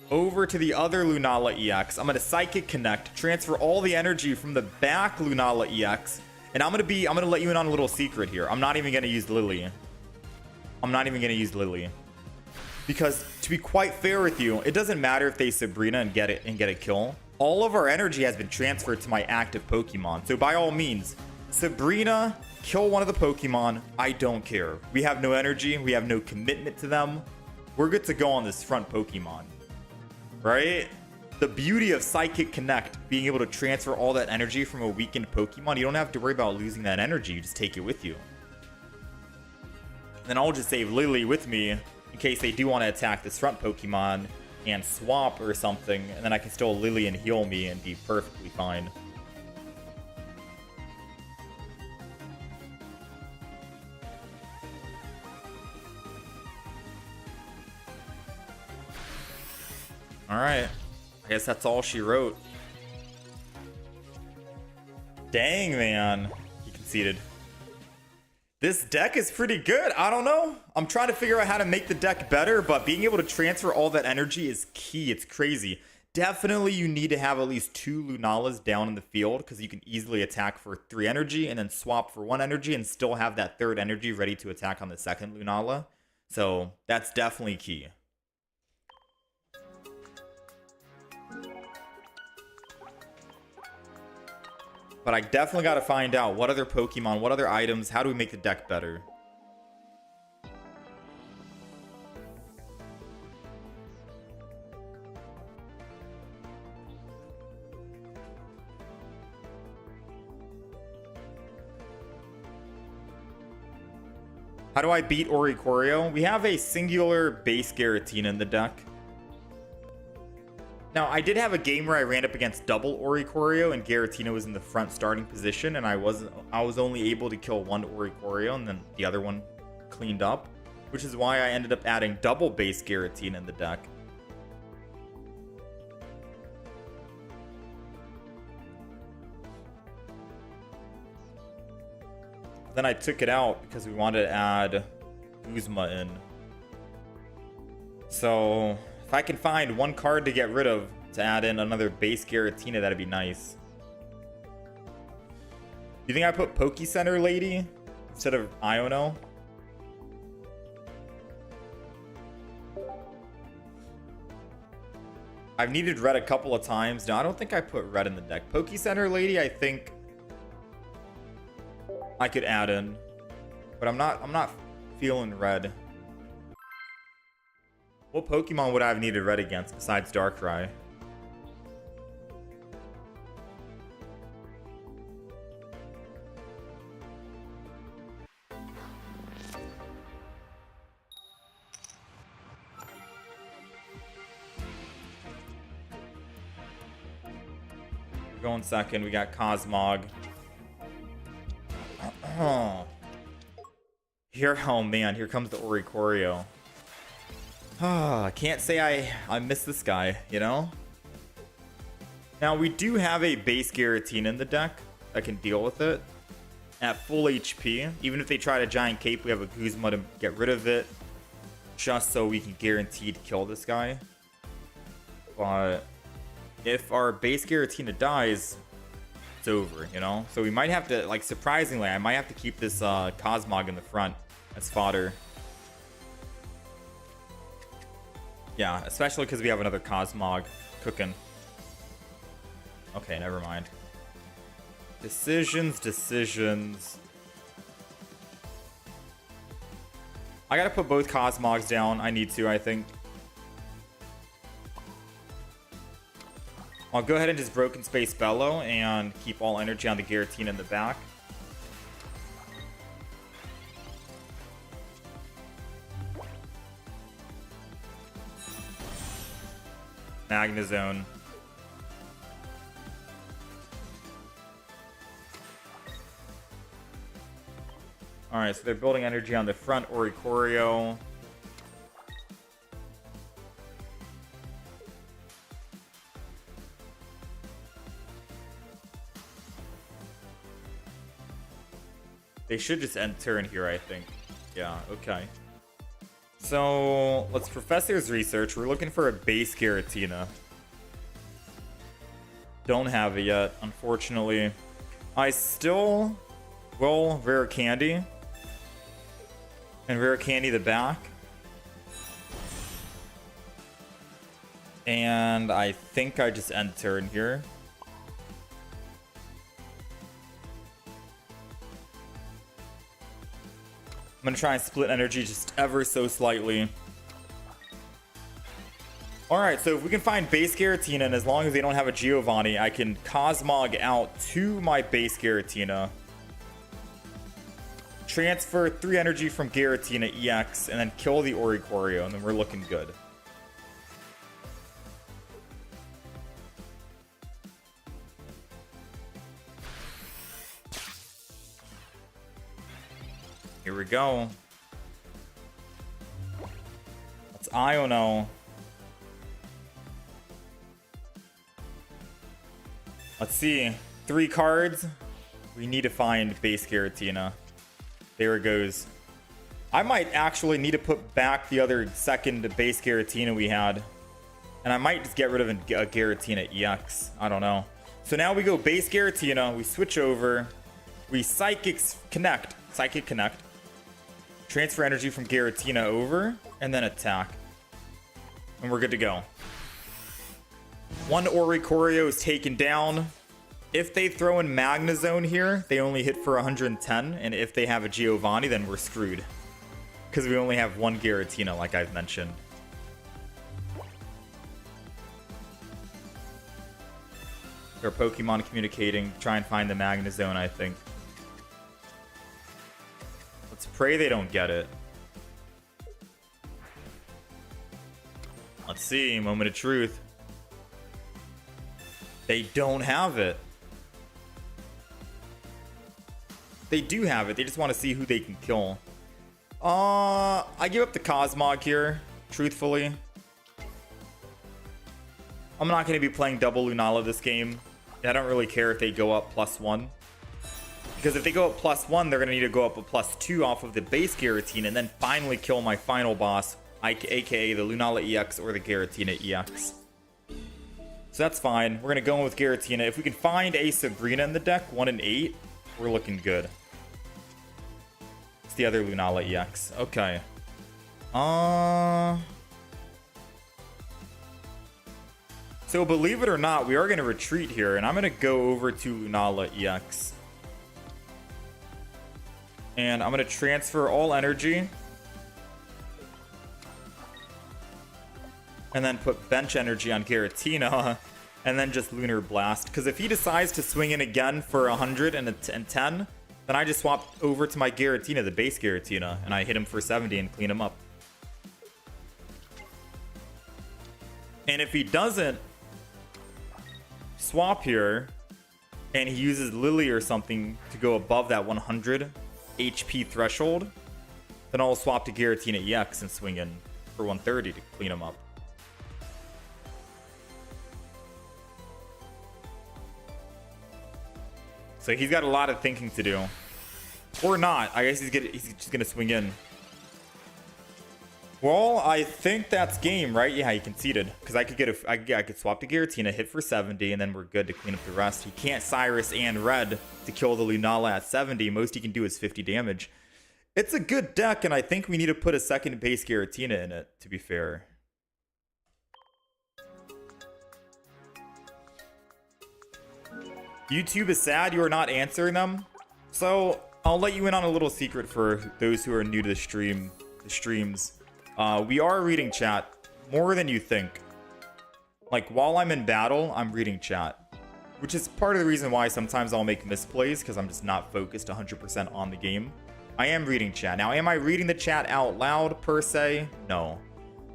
over to the other Lunala EX. I'm going to Psychic Connect, transfer all the energy from the back Lunala EX, and I'm going to let you in on a little secret here. I'm not even going to use Lily. Because to be quite fair with you, it doesn't matter if they Sabrina and get a kill. All of our energy has been transferred to my active Pokemon. So by all means, Sabrina, kill one of the Pokemon. I don't care. We have no energy. We have no commitment to them. We're good to go on this front Pokemon. Right? The beauty of Psychic Connect, being able to transfer all that energy from a weakened Pokemon, you don't have to worry about losing that energy. You just take it with you. And then I'll just save Lily with me in case they do want to attack this front Pokemon and swap or something, and then I can still Lily and heal me and be perfectly fine. Alright, I guess that's all she wrote. Dang, man. He conceded. This deck is pretty good. I don't know. I'm trying to figure out how to make the deck better, but being able to transfer all that energy is key. It's crazy. Definitely you need to have at least 2 Lunalas down in the field because you can easily attack for 3 energy and then swap for 1 energy and still have that 3rd energy ready to attack on the 2nd Lunala. So that's definitely key. But I definitely got to find out what other Pokemon, what other items, how do we make the deck better? How do I beat Oricorio? We have a singular base Giratina in the deck. Now, I did have a game where I ran up against double Oricorio and Giratina was in the front starting position, and I was only able to kill one Oricorio and then the other one cleaned up, which is why I ended up adding double base Giratina in the deck. Then I took it out because we wanted to add Guzma in. So if I can find one card to get rid of to add in another base Giratina, that'd be nice. You think I put Poke Center Lady instead of Iono? I've needed red a couple of times. No, I don't think I put red in the deck. Poke Center Lady, I think I could add in, but I'm not feeling red. What Pokemon would I have needed red against besides Darkrai? Going second, we got Cosmog. Oh man, here comes the Oricorio. I can't say I miss this guy, you know? Now, we do have a base Giratina in the deck that can deal with it at full HP. Even if they try to Giant Cape, we have a Guzma to get rid of it, just so we can guaranteed kill this guy. But if our base Giratina dies, it's over, you know? So we might have to, like, surprisingly, I might have to keep this Cosmog in the front as fodder. Yeah, especially because we have another Cosmog cooking. Okay, never mind. Decisions. I gotta put both Cosmogs down. I need to, I think. I'll go ahead and just Broken Space Bellow and keep all energy on the Giratina in the back. Magnezone. Alright, so they're building energy on the front Oricorio. They should just end turn here, I think. Yeah, okay. So, let's Professor's Research. We're looking for a base Giratina. Don't have it yet, unfortunately. I still will Rare Candy. And Rare Candy the back. And I think I just end turn here. I'm going to try and split energy just ever so slightly. Alright, so if we can find base Giratina, and as long as they don't have a Giovanni, I can Cosmog out to my base Giratina. Transfer 3 energy from Giratina EX, and then kill the Oricorio, and then we're looking good. Here we go. That's Iono. Let's see. 3 cards. We need to find base Giratina. There it goes. I might actually need to put back the other second base Giratina we had. And I might just get rid of a Giratina EX. I don't know. So now we go base Giratina. We switch over. We Psychic Connect. Transfer energy from Giratina over. And then attack. And we're good to go. 1 Oricorio is taken down. If they throw in Magnezone here, they only hit for 110. And if they have a Giovanni, then we're screwed. Because we only have 1 Giratina, like I've mentioned. Their Pokemon communicating. Try and find the Magnezone, I think. Let's pray they don't get it. Let's see. Moment of truth. They don't have it. They do have it. They just want to see who they can kill. I give up the Cosmog here, truthfully. I'm not going to be playing double Lunala this game. I don't really care if they go up +1. Because if they go up +1, they're going to need to go up a +2 off of the base Giratina and then finally kill my final boss, aka the Lunala EX or the Giratina EX. So that's fine. We're going to go in with Giratina. If we can find a Sabrina in the deck, 1 in 8, we're looking good. It's the other Lunala EX. Okay. So believe it or not, we are going to retreat here, and I'm going to go over to Lunala EX. And I'm going to transfer all energy. And then put bench energy on Giratina. And then just Lunar Blast. Because if he decides to swing in again for 110, then I just swap over to my Giratina, the base Giratina. And I hit him for 70 and clean him up. And if he doesn't swap here, and he uses Lily or something to go above that 100 HP threshold, then I'll swap to Giratina EX and swing in for 130 to clean him up. So he's got a lot of thinking to do. Or not. I guess he's just gonna swing in. Well, I think that's game, right? Yeah, he conceded. Because I could swap to Giratina, hit for 70, and then we're good to clean up the rest. He can't Cyrus and Red to kill the Lunala at 70. Most he can do is 50 damage. It's a good deck, and I think we need to put a second base Giratina in it, to be fair. YouTube is sad you are not answering them. So I'll let you in on a little secret for those who are new to the streams. We are reading chat more than you think. Like while I'm in battle, I'm reading chat, which is part of the reason why sometimes I'll make misplays because I'm just not focused 100% on the game. I am reading chat. Now, am I reading the chat out loud per se? No.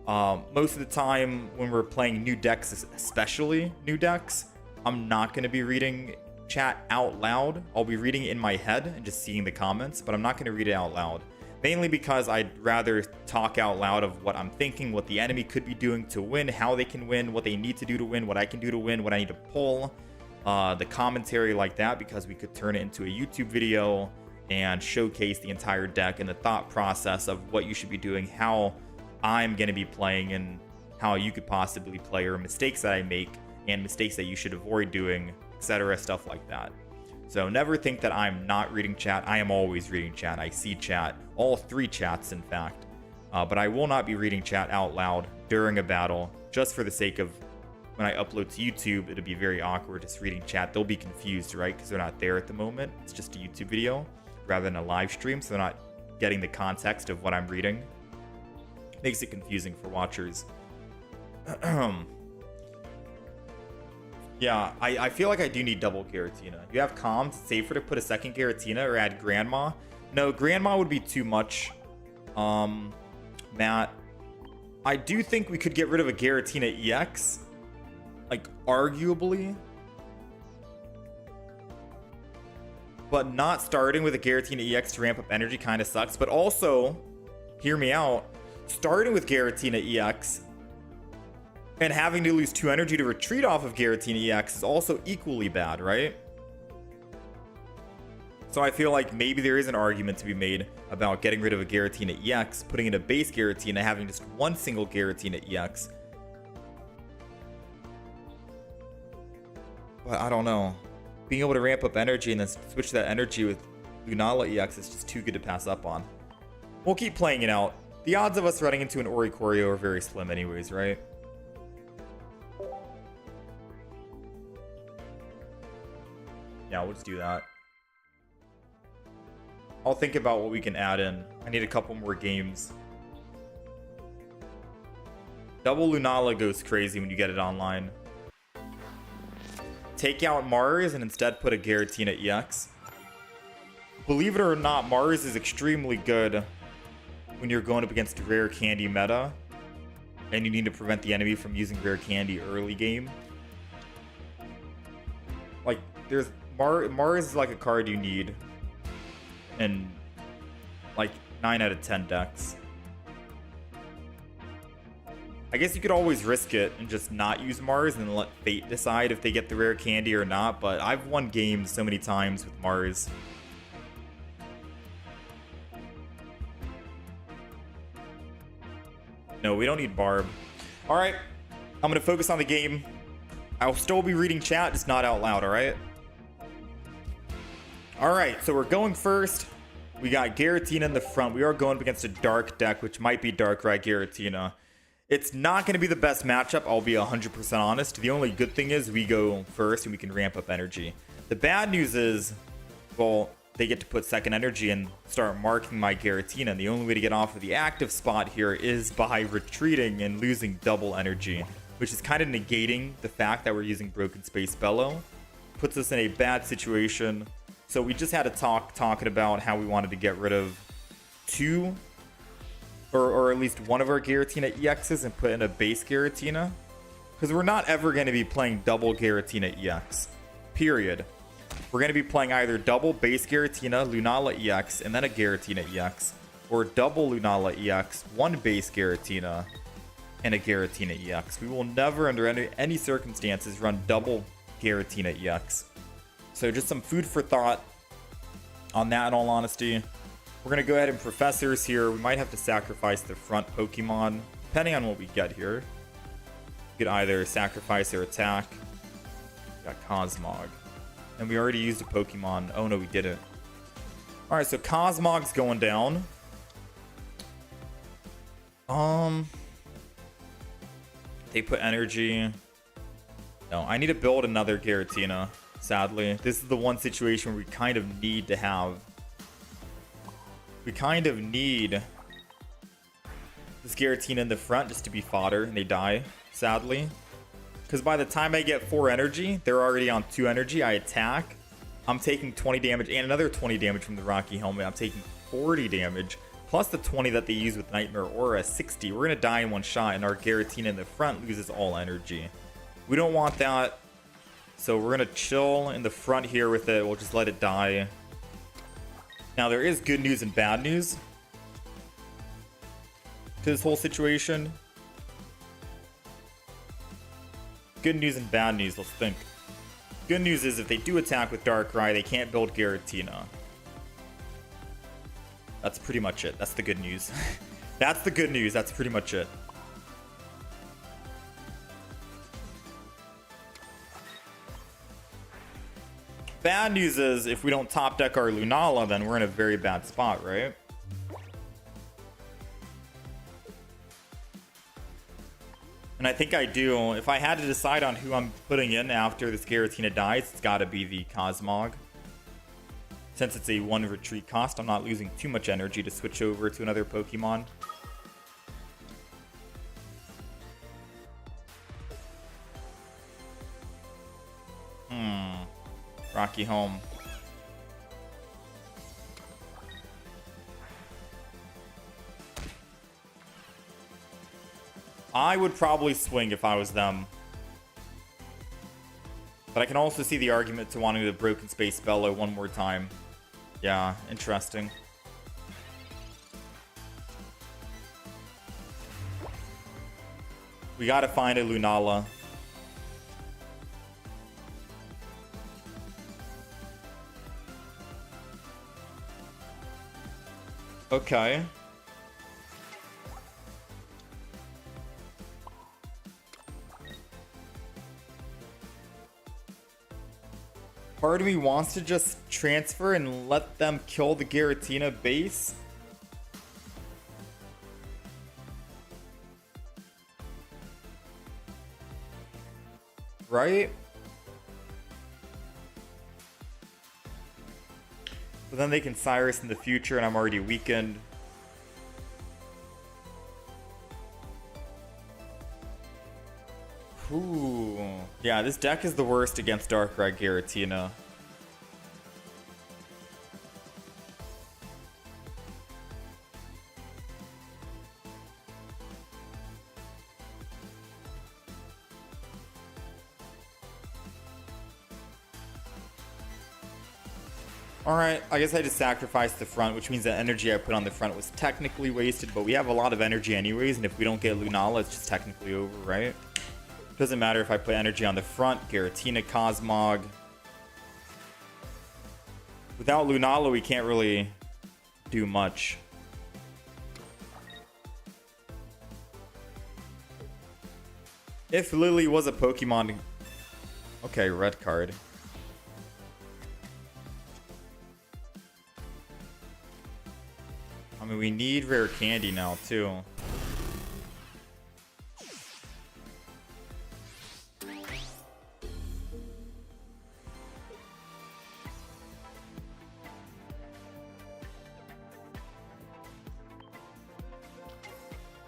Most of the time when we're playing new decks, especially new decks, I'm not going to be reading chat out loud. I'll be reading it in my head and just seeing the comments, but I'm not going to read it out loud. Mainly because I'd rather talk out loud of what I'm thinking, what the enemy could be doing to win, how they can win, what they need to do to win, what I can do to win, what I need to pull, the commentary like that, because we could turn it into a YouTube video and showcase the entire deck and the thought process of what you should be doing, how I'm going to be playing, and how you could possibly play, or mistakes that I make and mistakes that you should avoid doing, etc. Stuff like that. So never think that I'm not reading chat. I am always reading chat. I see chat, all 3 chats in fact. But I will not be reading chat out loud during a battle, just for the sake of when I upload to YouTube, it'll be very awkward just reading chat. They'll be confused, right? Because they're not there at the moment. It's just a YouTube video rather than a live stream, so they're not getting the context of what I'm reading. Makes it confusing for watchers. Yeah, I feel like I do need double Giratina. You have comms, it's safer to put a second Giratina or add Grandma. No, Grandma would be too much. Matt, I do think we could get rid of a Giratina EX. Like, arguably. But not starting with a Giratina EX to ramp up energy kind of sucks. But also, hear me out, starting with Giratina EX and having to lose 2 energy to retreat off of Giratina EX is also equally bad, right? So I feel like maybe there is an argument to be made about getting rid of a Giratina EX, putting in a base Giratina, having just one single Giratina EX. But I don't know. Being able to ramp up energy and then switch that energy with Lunala EX is just too good to pass up on. We'll keep playing it out. The odds of us running into an Oricorio are very slim anyways, right? Yeah, we'll just do that. I'll think about what we can add in. I need a couple more games. Double Lunala goes crazy when you get it online. Take out Mars and instead put a Giratina EX. Believe it or not, Mars is extremely good when you're going up against rare candy meta and you need to prevent the enemy from using rare candy early game. Like, there's Mars is like a card you need in like 9 out of 10 decks. I guess you could always risk it and just not use Mars and let fate decide if they get the rare candy or not, but I've won games so many times with Mars. No, we don't need Barb. Alright, I'm gonna focus on the game. I'll still be reading chat, just not out loud, alright? Alright, so we're going first. We got Giratina in the front. We are going up against a dark deck, which might be Darkrai Giratina. It's not going to be the best matchup, I'll be 100% honest. The only good thing is we go first and we can ramp up energy. The bad news is, well, they get to put second energy and start marking my Giratina. And the only way to get off of the active spot here is by retreating and losing double energy, which is kind of negating the fact that we're using Broken Space Bellow. Puts us in a bad situation. So we just had a talking about how we wanted to get rid of 2 or at least one of our Giratina EXs and put in a base Giratina, because we're not ever going to be playing double Giratina EX, period. We're going to be playing either double base Giratina, Lunala EX, and then a Giratina EX, or double Lunala EX, one base Giratina, and a Giratina EX. We will never, under any circumstances, run double Giratina EX. So just some food for thought on that, in all honesty. We're going to go ahead and Professors here. We might have to sacrifice the front Pokemon, depending on what we get here. We could either sacrifice or attack. We got Cosmog. And we already used a Pokemon. Oh no, we didn't. Alright, so Cosmog's going down. They put energy. No, I need to build another Giratina, sadly. This is the one situation where we kind of need to have. We kind of need this Giratina in the front just to be fodder, and they die, sadly. Because by the time I get 4 energy, they're already on 2 energy. I attack. I'm taking 20 damage and another 20 damage from the Rocky Helmet. I'm taking 40 damage, plus the 20 that they use with Nightmare Aura, 60. We're going to die in one shot, and our Giratina in the front loses all energy. We don't want that. So we're going to chill in the front here with it. We'll just let it die. Now, there is good news and bad news to this whole situation. Good news and bad news, let's think. Good news is if they do attack with Darkrai, they can't build Giratina. That's pretty much it. That's the good news. That's the good news. That's pretty much it. Bad news is if we don't top deck our Lunala, then we're in a very bad spot, right? And I think I do. If I had to decide on who I'm putting in after this Giratina dies, it's got to be the Cosmog. Since it's a 1 retreat cost, I'm not losing too much energy to switch over to another Pokemon. Rocky Home. I would probably swing if I was them. But I can also see the argument to wanting the Broken Space Bellow one more time. Yeah, interesting. We gotta find a Lunala. Okay. Part of me wants to just transfer and let them kill the Giratina base. Right? But then they can Cyrus in the future and I'm already weakened. Ooh. Yeah, this deck is the worst against Darkrai Giratina. Alright, I guess I just sacrificed the front, which means that energy I put on the front was technically wasted, but we have a lot of energy anyways, and if we don't get Lunala, it's just technically over, right? Doesn't matter if I put energy on the front, Giratina, Cosmog. Without Lunala, we can't really do much. If Lily was a Pokemon... Okay, red card. I mean, we need rare candy now, too.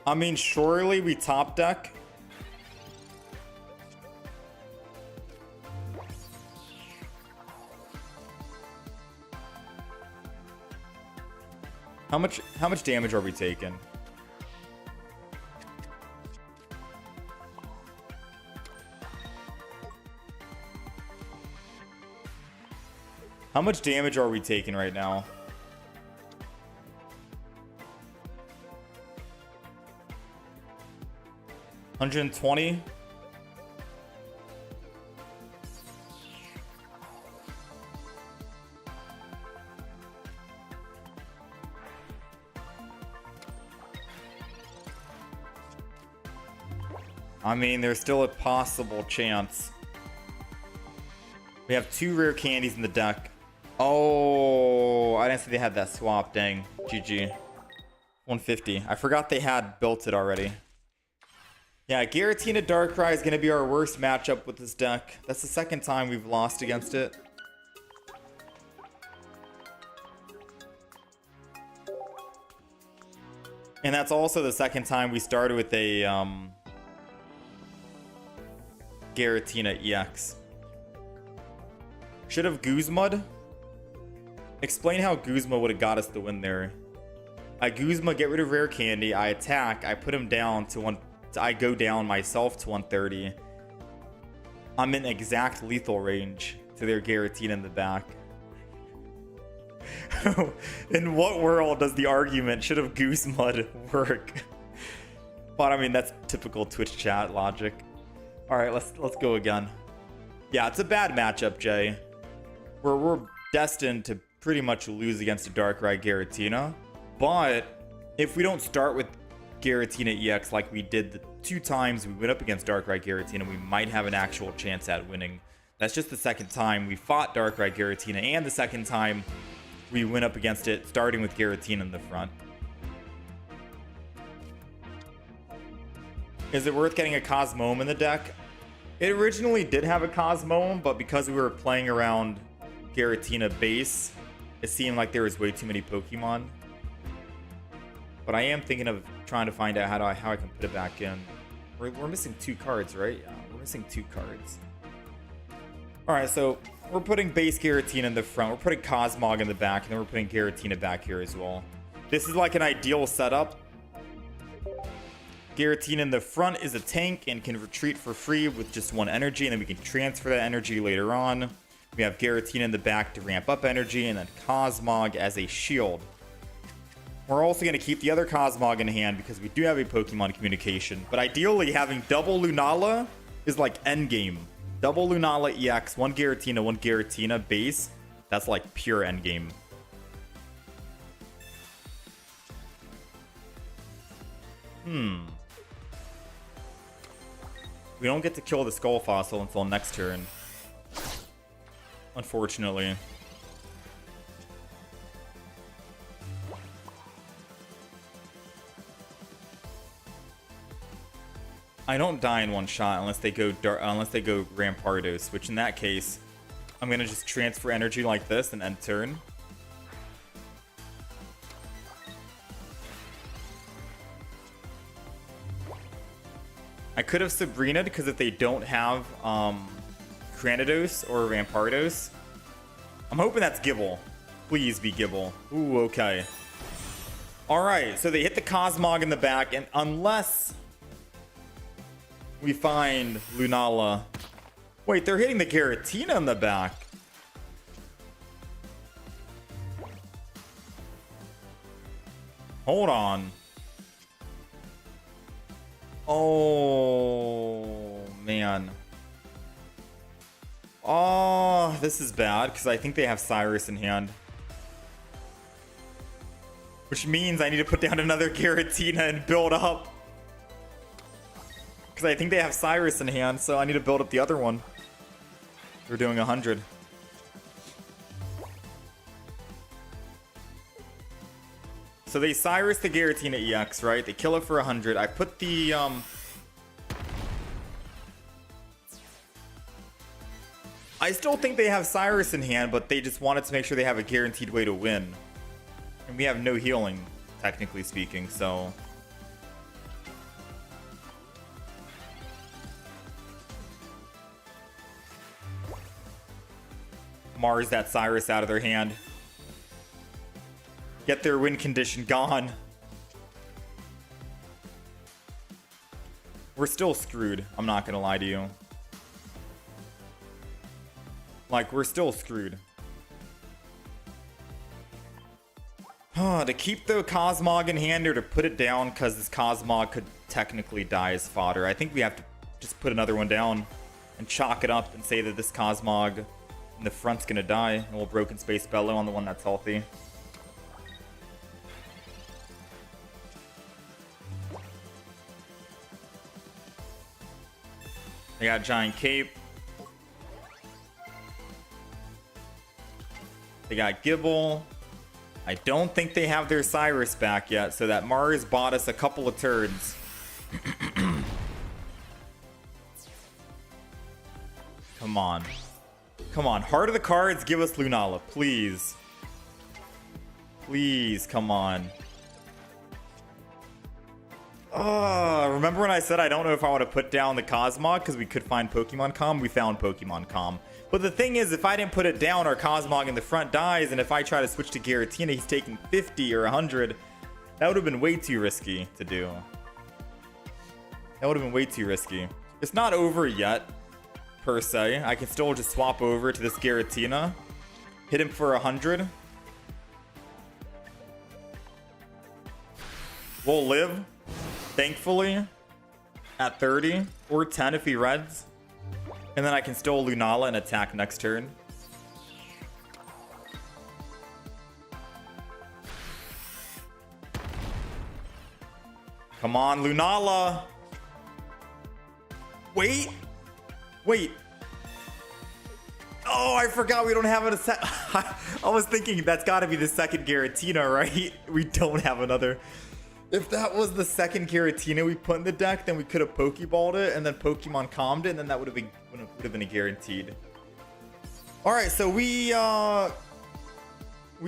I mean, surely we top deck. How much damage are we taking? How much damage are we taking right now? $120? I mean, there's still a possible chance. We have 2 rare candies in the deck. Oh, I didn't see they had that swap. Dang. GG. 150. I forgot they had built it already. Yeah, Giratina Darkrai is going to be our worst matchup with this deck. That's the second time we've lost against it. And that's also the second time we started with a Giratina EX. Should have Guzma'd. Explain how Guzma would have got us the win there. I Guzma, get rid of rare candy. I attack. I put him down to one. I go down myself to 130. I'm in exact lethal range to their Giratina in the back. In what world does the argument should have Guzma'd work? But I mean, that's typical Twitch chat logic. All right, let's go again. Yeah, it's a bad matchup, Jay. We're destined to pretty much lose against a Darkrai Giratina. But if we don't start with Giratina EX like we did the 2 times we went up against Darkrai Giratina, we might have an actual chance at winning. That's just the second time we fought Darkrai Giratina, and the second time we went up against it starting with Giratina in the front. Is it worth getting a Cosmoem in the deck? It originally did have a Cosmoem, but because we were playing around Giratina base, it seemed like there was way too many Pokemon. But I am thinking of trying to find out how I can put it back in. We're missing 2 cards, right? Yeah, we're missing 2 cards. Alright, so we're putting base Giratina in the front. We're putting Cosmog in the back, and then we're putting Giratina back here as well. This is like an ideal setup. Giratina in the front is a tank and can retreat for free with just 1 energy, and then we can transfer that energy later on. We have Giratina in the back to ramp up energy, and then Cosmog as a shield. We're also going to keep the other Cosmog in hand because we do have a Pokemon communication. But ideally, having double Lunala is like endgame. Double Lunala EX, 1 Giratina base. That's like pure endgame. We don't get to kill the Skull Fossil until next turn. Unfortunately. I don't die in 1 shot unless they go Rampardos, which in that case, I'm gonna just transfer energy like this and end turn. I could have Sabrina'd because if they don't have Granados or Rampardos, I'm hoping that's Gibble. Please be Gibble. Ooh, okay. Alright, so they hit the Cosmog in the back, and unless we find Lunala. Wait, they're hitting the Giratina in the back. Hold on. Oh, man. Oh, this is bad because I think they have Cyrus in hand. Which means I need to put down another Giratina and build up. Because I think they have Cyrus in hand, so I need to build up the other one. We're doing 100. So they Cyrus the Giratina EX, right? They kill it for 100. I put the I still think they have Cyrus in hand, but they just wanted to make sure they have a guaranteed way to win. And we have no healing, technically speaking, so Mars that Cyrus out of their hand. Get their win condition gone. We're still screwed. I'm not gonna lie to you. Like, we're still screwed. To keep the Cosmog in hand or to put it down because this Cosmog could technically die as fodder. I think we have to just put another one down and chalk it up and say that this Cosmog in the front's gonna die, and we'll Broken Space Bellow on the one that's healthy. They got Giant Cape. They got Gibble. I don't think they have their Cyrus back yet, so that Mars bought us a couple of turns. Come on. Come on. Heart of the cards, give us Lunala, please. Please, come on. Remember when I said I don't know if I want to put down the Cosmog because we could find Pokemon Com? We found Pokemon Com. But the thing is, if I didn't put it down, our Cosmog in the front dies, and if I try to switch to Giratina, he's taking 50 or 100. That would have been way too risky to do. That would have been way too risky. It's not over yet, per se. I can still just swap over to this Giratina. Hit him for 100. We'll live, thankfully, at 30 or 10 if he reds. And then I can still Lunala and attack next turn. Come on, Lunala. Wait. Oh, I forgot we don't have it a set. I was thinking that's got to be the second Giratina, right? We don't have another. If that was the second Giratina we put in the deck, then we could have Pokeballed it and then Pokemon calmed it, and then that would have been a guaranteed. All right, so we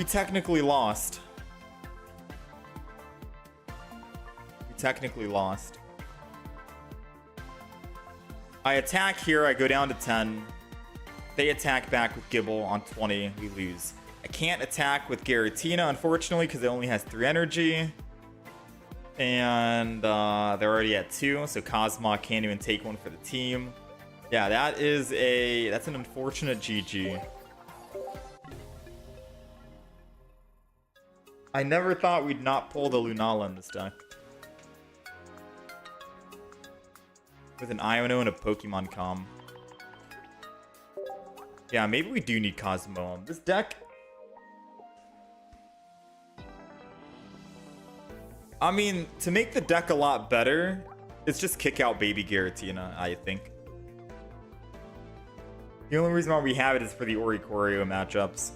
technically lost. I attack here, I go down to 10. They attack back with Gibble on 20, we lose. I can't attack with Giratina, unfortunately, because it only has 3 energy. And they're already at 2, so Cosmog can't even take one for the team. Yeah, that's an unfortunate GG. I never thought we'd not pull the Lunala in this deck. With an Iono and a Pokemon Com. Yeah, maybe we do need Cosmo. This deck... I mean, to make the deck a lot better, it's just kick out Baby Giratina, I think. The only reason why we have it is for the Oricorio matchups.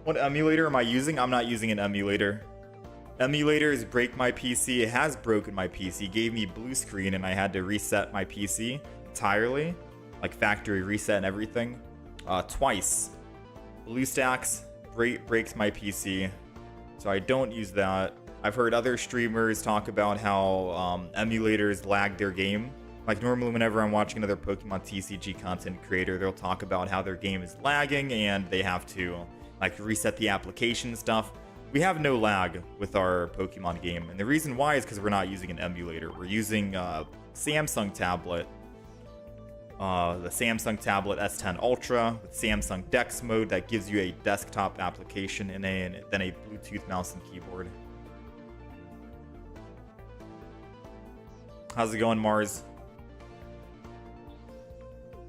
What emulator am I using? I'm not using an emulator. Emulators break my PC. It has broken my PC. It gave me blue screen and I had to reset my PC entirely. Like factory reset and everything. Twice. BlueStacks breaks my PC. So I don't use that. I've heard other streamers talk about how emulators lag their game. Like normally whenever I'm watching another Pokemon TCG content creator, they'll talk about how their game is lagging and they have to like reset the application and stuff. We have no lag with our Pokemon game. And the reason why is because we're not using an emulator. We're using a Samsung tablet. The Samsung tablet S10 Ultra with Samsung Dex mode that gives you a desktop application and then a Bluetooth mouse and keyboard. How's it going, Mars?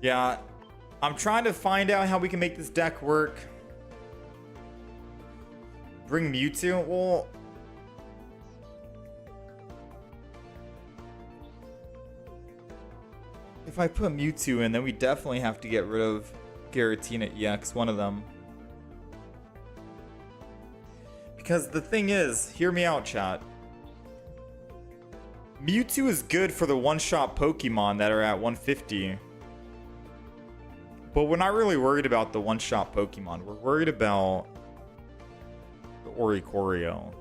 Yeah, I'm trying to find out how we can make this deck work. Bring Mewtwo? Well... if I put Mewtwo in, then we definitely have to get rid of Giratina EX, one of them. Because the thing is, hear me out, chat. Mewtwo is good for the one-shot Pokemon that are at 150. But we're not really worried about the one-shot Pokemon. We're worried about the Oricorio.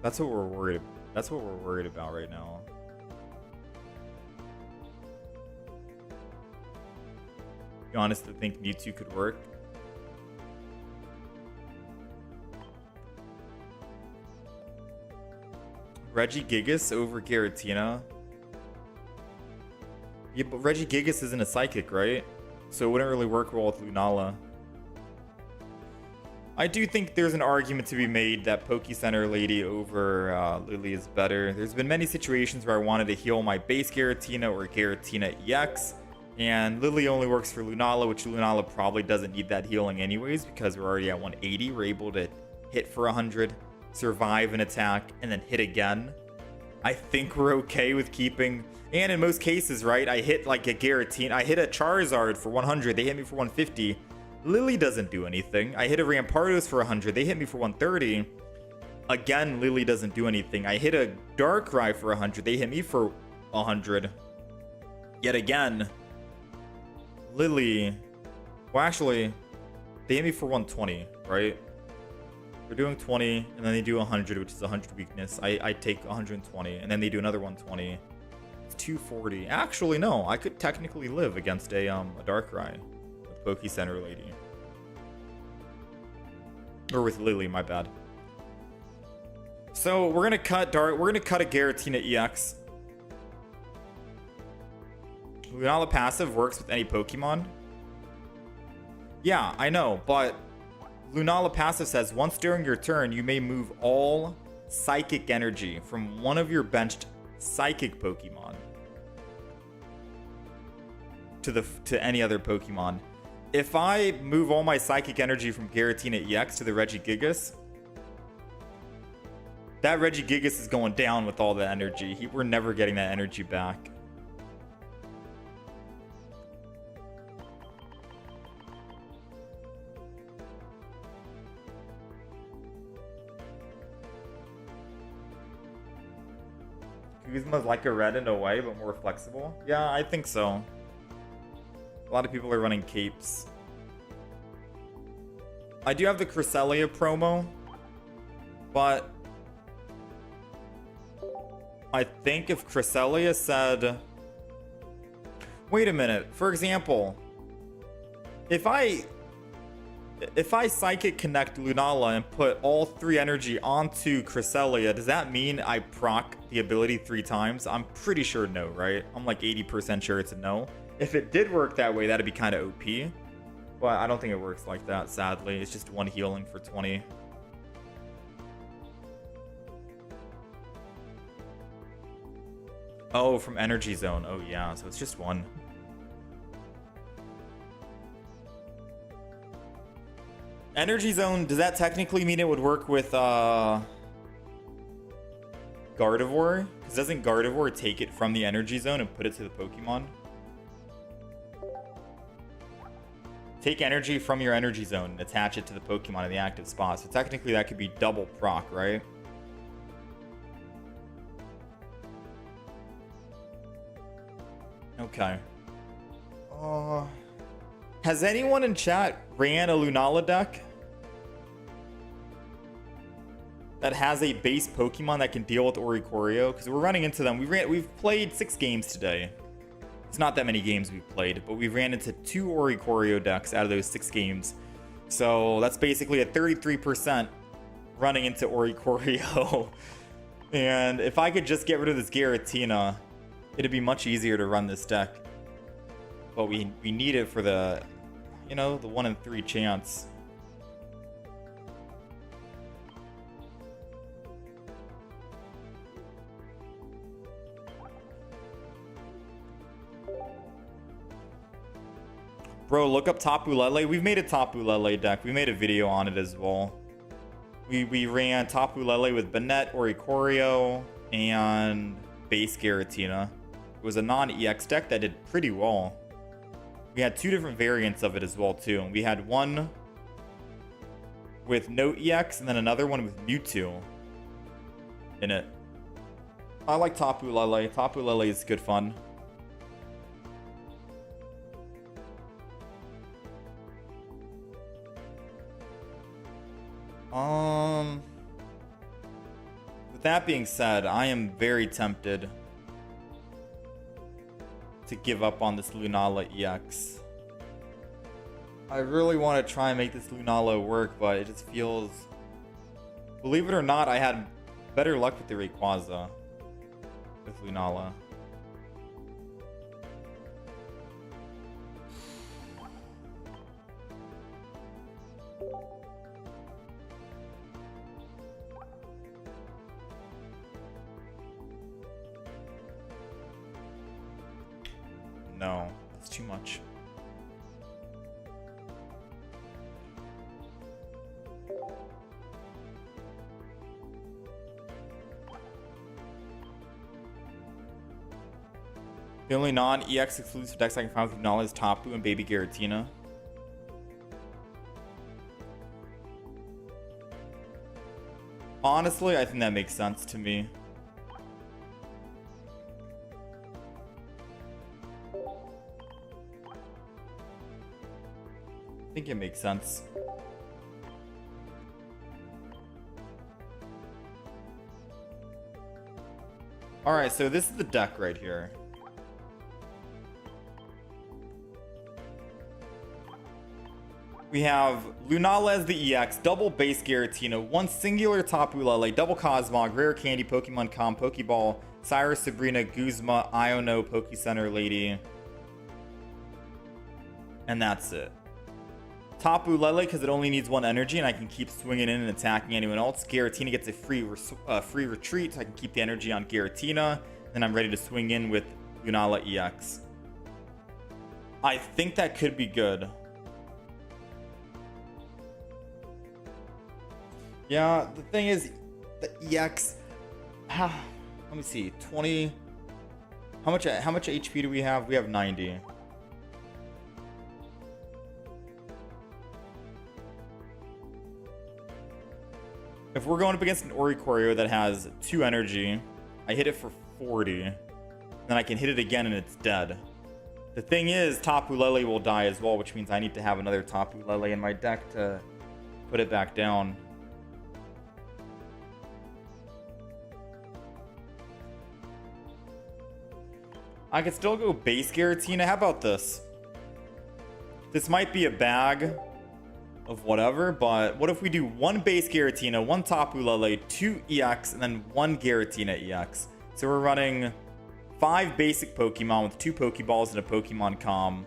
That's what we're worried about right now. You honestly think Mewtwo could work? Regigigas over Giratina? Yeah, but Regigigas isn't a psychic, right? So it wouldn't really work well with Lunala. I do think there's an argument to be made that Pokecenter Lady over Lily is better. There's been many situations where I wanted to heal my base Giratina or Giratina EX, and Lily only works for Lunala, which Lunala probably doesn't need that healing anyways because we're already at 180. We're able to hit for 100, survive an attack, and then hit again. I think we're okay with keeping... and in most cases, right, I hit like a Giratina, I hit a Charizard for 100, they hit me for 150. Lily doesn't do anything. I hit a Rampardos for 100. They hit me for 130. Again, Lily doesn't do anything. I hit a Darkrai for 100. They hit me for 100. Yet again, Lily... well, actually, they hit me for 120, right? They're doing 20, and then they do 100, which is 100 weakness. I take 120, and then they do another 120. It's 240. Actually, no. I could technically live against a Darkrai. Pokecenter Lady. Or with Lily, my bad. So we're gonna cut a Giratina EX. Lunala passive works with any Pokemon. Yeah, I know, but Lunala passive says once during your turn you may move all psychic energy from one of your benched psychic Pokemon to any other Pokemon. If I move all my psychic energy from Giratina EX to the Regigigas, that Regigigas is going down with all the energy. We're never getting that energy back. Guzma's like a red in a way, but more flexible. Yeah, I think so. A lot of people are running capes. I do have the Cresselia promo, but I think if Cresselia said, wait a minute, for example, if I Psychic Connect Lunala and put all 3 energy onto Cresselia, does that mean I proc the ability 3 times? I'm pretty sure no, right? I'm like 80% sure it's a no. If it did work that way, that'd be kind of OP. But I don't think it works like that, sadly. It's just 1 healing for 20. Oh, from Energy Zone. Oh, yeah. So it's just 1. Energy Zone, does that technically mean it would work with Gardevoir? Because doesn't Gardevoir take it from the Energy Zone and put it to the Pokemon? Take energy from your Energy Zone and attach it to the Pokemon in the active spot. So technically that could be double proc, right? Okay. Has anyone in chat ran a Lunala deck that has a base Pokemon that can deal with Oricorio? Because we're running into them. We've played 6 games today. It's not that many games we've played, but we ran into 2 Oricorio decks out of those 6 games. So that's basically a 33% running into Oricorio. And if I could just get rid of this Giratina, it'd be much easier to run this deck. But we need it for the, you know, the 1 in 3 chance. Bro, look up Tapu Lele. We've made a Tapu Lele deck. We made a video on it as well. We ran Tapu Lele with Banette, Oricorio, and base Giratina. It was a non-EX deck that did pretty well. We had 2 different variants of it as well, too. We had one with no EX and then another one with Mewtwo in it. I like Tapu Lele. Tapu Lele is good fun. With that being said, I am very tempted to give up on this Lunala EX. I really want to try and make this Lunala work, but it just feels... Believe it or not, I had better luck with the Rayquaza with Lunala. No, that's too much. The only non-EX exclusive decks I can find with Lunala is Tapu and Baby Giratina. Honestly, I think that makes sense to me. I think it makes sense. Alright, so this is the deck right here. We have Lunala as the EX, double base Giratina, 1 singular Tapu Lele, double Cosmog, rare candy, Pokemon Com, Pokeball, Cyrus, Sabrina, Guzma, Iono, Pokecenter Lady. And that's it. Tapu Lele because it only needs 1 energy and I can keep swinging in and attacking anyone else. Giratina gets a free retreat, so I can keep the energy on Giratina. Then I'm ready to swing in with Lunala EX. I think that could be good. Yeah, the thing is, the EX. Let me see. 20. How much HP do we have? We have 90. If we're going up against an Oricorio that has 2 energy, I hit it for 40. Then I can hit it again and it's dead. The thing is, Tapu Lele will die as well, which means I need to have another Tapu Lele in my deck to put it back down. I could still go base Giratina. How about this? This might be a bag of whatever, but what if we do 1 base Giratina, 1 Tapu Lele, 2 EX, and then 1 Giratina EX? So we're running 5 basic Pokemon with 2 Pokeballs and a Pokemon Com.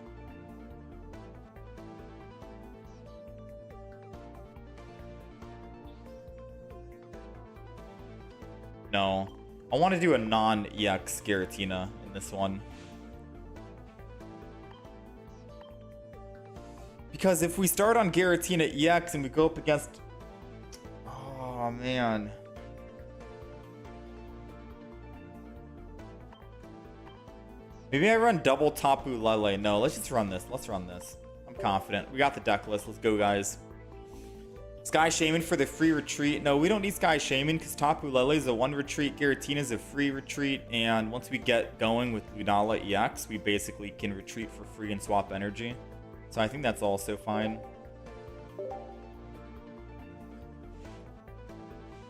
No. I want to do a non-EX Giratina in this one. Because if we start on Giratina EX and we go up against... Oh, man. Maybe I run double Tapu Lele. No, let's just run this. Let's run this. I'm confident. We got the deck list. Let's go, guys. Sky Shaman for the free retreat. No, we don't need Sky Shaman because Tapu Lele is a 1 retreat. Giratina is a free retreat. And once we get going with Lunala EX, we basically can retreat for free and swap energy. So I think that's also fine.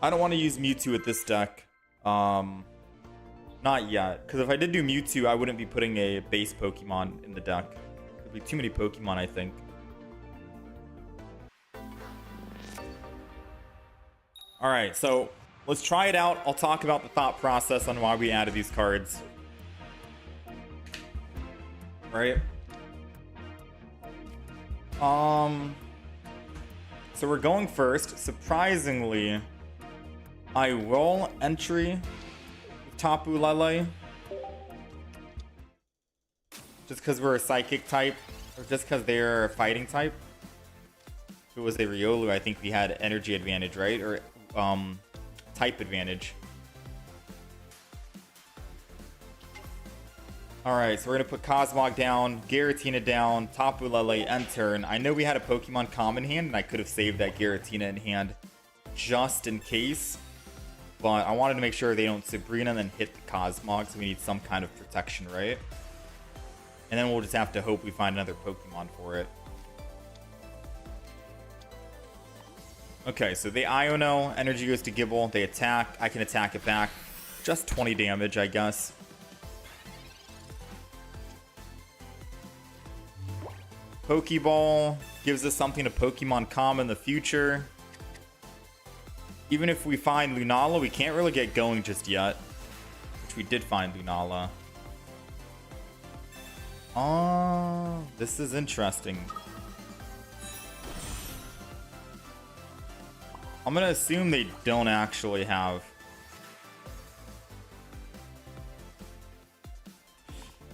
I don't want to use Mewtwo with this deck. Not yet. Because if I did do Mewtwo, I wouldn't be putting a base Pokemon in the deck. There'd be too many Pokemon, I think. Alright, so let's try it out. I'll talk about the thought process on why we added these cards. Right? So we're going first. Surprisingly, I will entry Tapu Lele. Just because we're a psychic type, or just because they're a fighting type. If it was a Riolu, I think we had energy advantage, right? Or type advantage. Alright, so we're going to put Cosmog down, Giratina down, Tapu Lele, end turn. I know we had a Pokemon Com in hand, and I could have saved that Giratina in hand just in case. But I wanted to make sure they don't Sabrina and then hit the Cosmog, so we need some kind of protection, right? And then we'll just have to hope we find another Pokemon for it. Okay, so they Iono, energy goes to Gible, they attack, I can attack it back. Just 20 damage, I guess. Pokeball gives us something to Pokemon Com in the future. Even if we find Lunala, we can't really get going just yet. Which we did find Lunala. Oh, this is interesting. I'm gonna assume they don't actually have...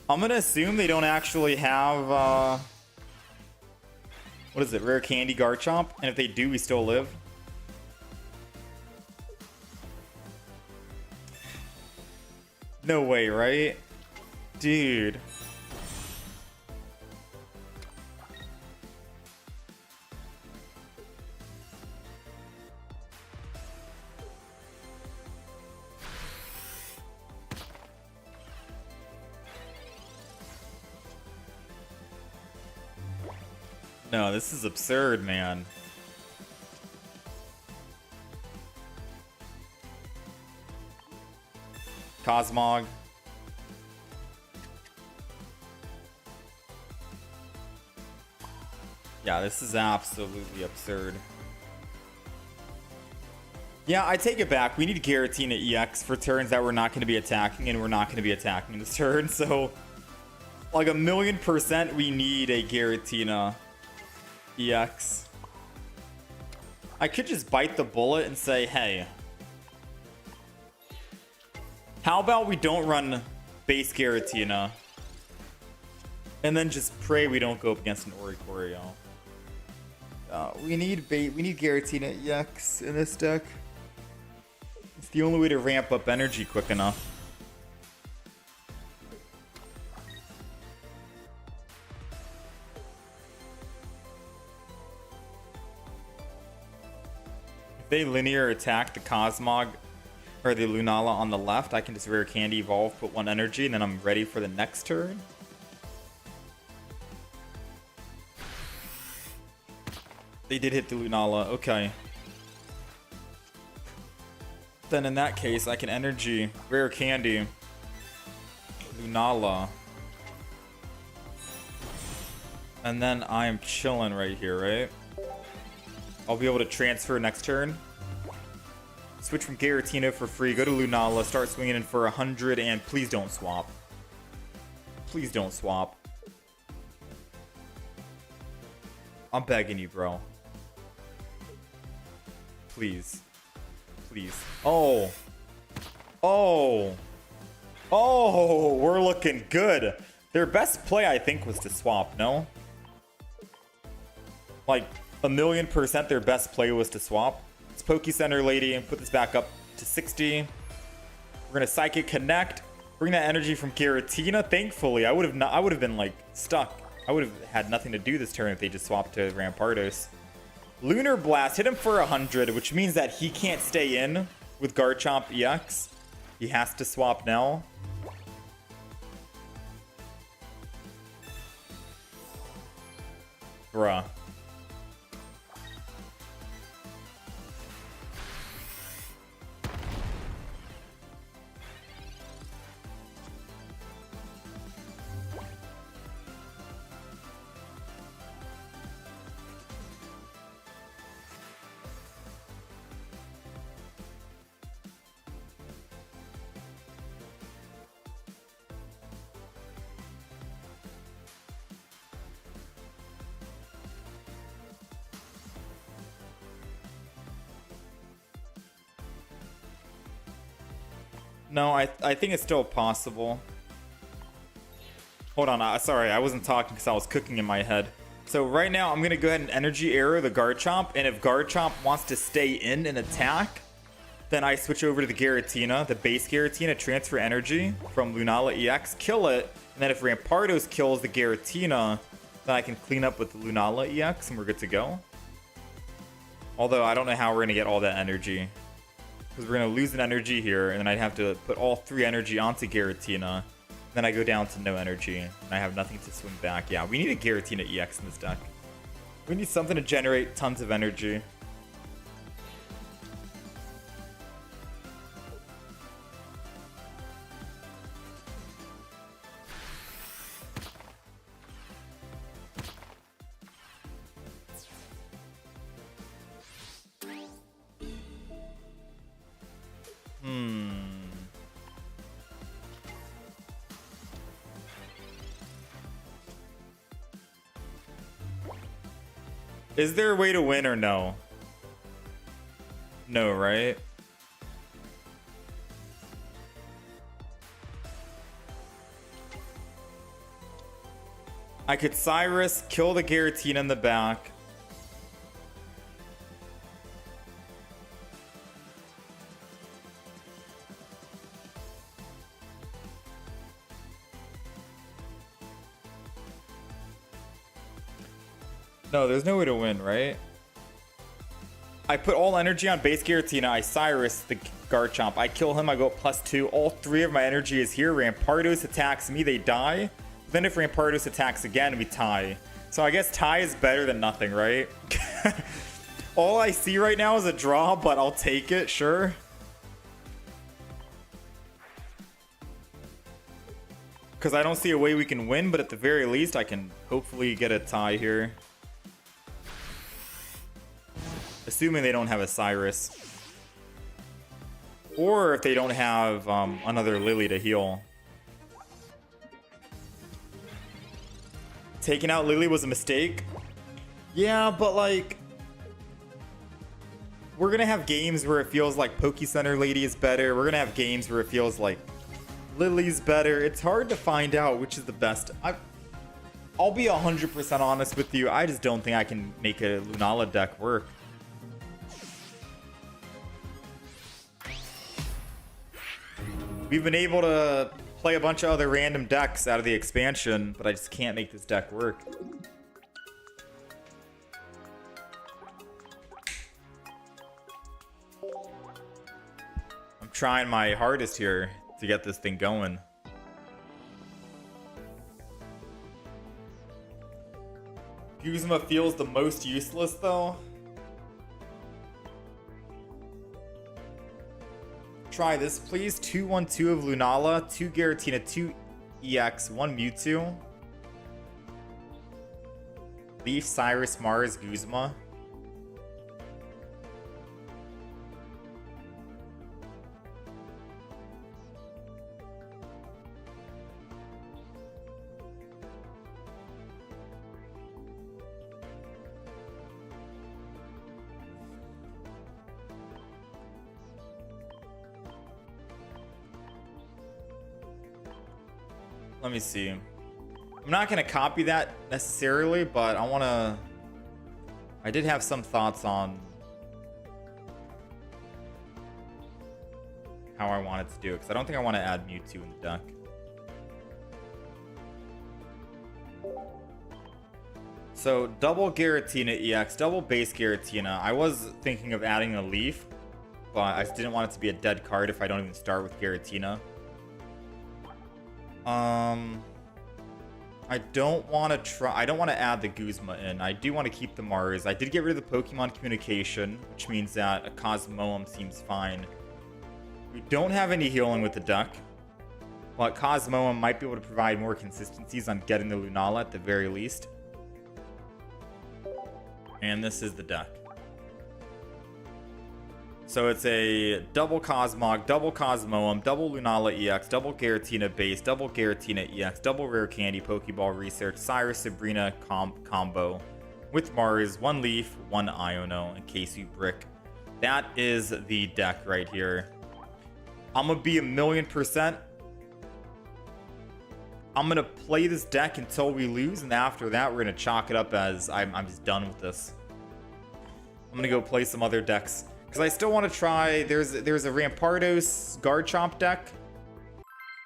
I'm gonna assume they don't actually have, what is it? Rare Candy Garchomp? And if they do, we still live? No way, right? Dude. No, this is absurd, man. Cosmog. Yeah, this is absolutely absurd. Yeah, I take it back. We need Giratina EX for turns that we're not going to be attacking, and we're not going to be attacking this turn. So, like 1,000,000% we need a Giratina EX. I could just bite the bullet and say, hey, how about we don't run base Giratina and then just pray we don't go up against an Oricorio. We need Giratina EX in this deck. It's the only way to ramp up energy quick enough. If they linear attack the Cosmog or the Lunala on the left, I can just Rare Candy Evolve, put 1 energy, and then I'm ready for the next turn. They did hit the Lunala, okay. Then in that case, I can energy, Rare Candy, Lunala. And then I'm chilling right here, right? I'll be able to transfer next turn. Switch from Giratina for free, go to Lunala, start swinging in for 100, and please don't swap. Please don't swap. I'm begging you, bro. Please. Please. Oh. Oh. Oh, we're looking good. Their best play, I think, was to swap, no? Like, 1,000,000% their best play was to swap. It's Poke Center Lady, and put this back up to 60. We're gonna Psychic Connect. Bring that energy from Giratina. Thankfully, I would have been, like, stuck. I would have had nothing to do this turn if they just swapped to Rampardos. Lunar Blast hit him for 100, which means that he can't stay in with Garchomp EX. He has to swap now. Bruh. No, I think it's still possible. Hold on, sorry, I wasn't talking because I was cooking in my head. So right now, I'm going to go ahead and Energy Arrow the Garchomp, and if Garchomp wants to stay in and attack, then I switch over to the Giratina, the base Giratina, transfer energy from Lunala EX, kill it, and then if Rampardos kills the Giratina, then I can clean up with the Lunala EX, and we're good to go. Although, I don't know how we're going to get all that energy. Because we're going to lose an energy here, and then I'd have to put all 3 energy onto Giratina. Then I go down to no energy, and I have nothing to swing back. Yeah, we need a Giratina EX in this deck. We need something to generate tons of energy. Is there a way to win or no? No, right? I could Cyrus, kill the Giratina in the back. No, there's no way to win, right? I put all energy on base Giratina. I Cyrus the Garchomp. I kill him. I go up +2. All 3 of my energy is here. Rampardos attacks me. They die. Then if Rampardos attacks again, we tie. So I guess tie is better than nothing, right? All I see right now is a draw, but I'll take it, sure. Because I don't see a way we can win, but at the very least, I can hopefully get a tie here. Assuming they don't have a Cyrus. Or if they don't have another Lily to heal. Taking out Lily was a mistake. Yeah, but like... We're going to have games where it feels like Poke Center Lady is better. We're going to have games where it feels like Lily's better. It's hard to find out which is the best. I'll be 100% honest with you. I just don't think I can make a Lunala deck work. We've been able to play a bunch of other random decks out of the expansion, but I just can't make this deck work. I'm trying my hardest here to get this thing going. Guzma feels the most useless though. Try this, please. 2/1/2 of Lunala, 2 Giratina, 2 EX, 1 Mewtwo. Leaf, Cyrus, Mars, Guzma. Let me see. I'm not going to copy that necessarily, but I did have some thoughts on how I wanted to do it, because I don't think I want to add Mewtwo in the deck. So double Giratina EX, double base Giratina. I was thinking of adding a Leaf, but I just didn't want it to be a dead card if I don't even start with Giratina. I don't want to add the Guzma in. I do want to keep the Mars. I did get rid of the Pokemon communication, which means that a Cosmoem seems fine. We don't have any healing with the deck, but Cosmoem might be able to provide more consistencies on getting the Lunala at the very least. And this is the deck. So it's a double Cosmog, double Cosmoem, double Lunala EX, double Giratina base, double Giratina EX, double Rare Candy, Pokeball Research, Cyrus, Sabrina combo with Mars, 1 Leaf, 1 Iono, and Keisu Brick. That is the deck right here. I'm going to be 1,000,000%. I'm going to play this deck until we lose, and after that, we're going to chalk it up as I'm just done with this. I'm going to go play some other decks. Because I still want to try, there's a Rampardos Garchomp deck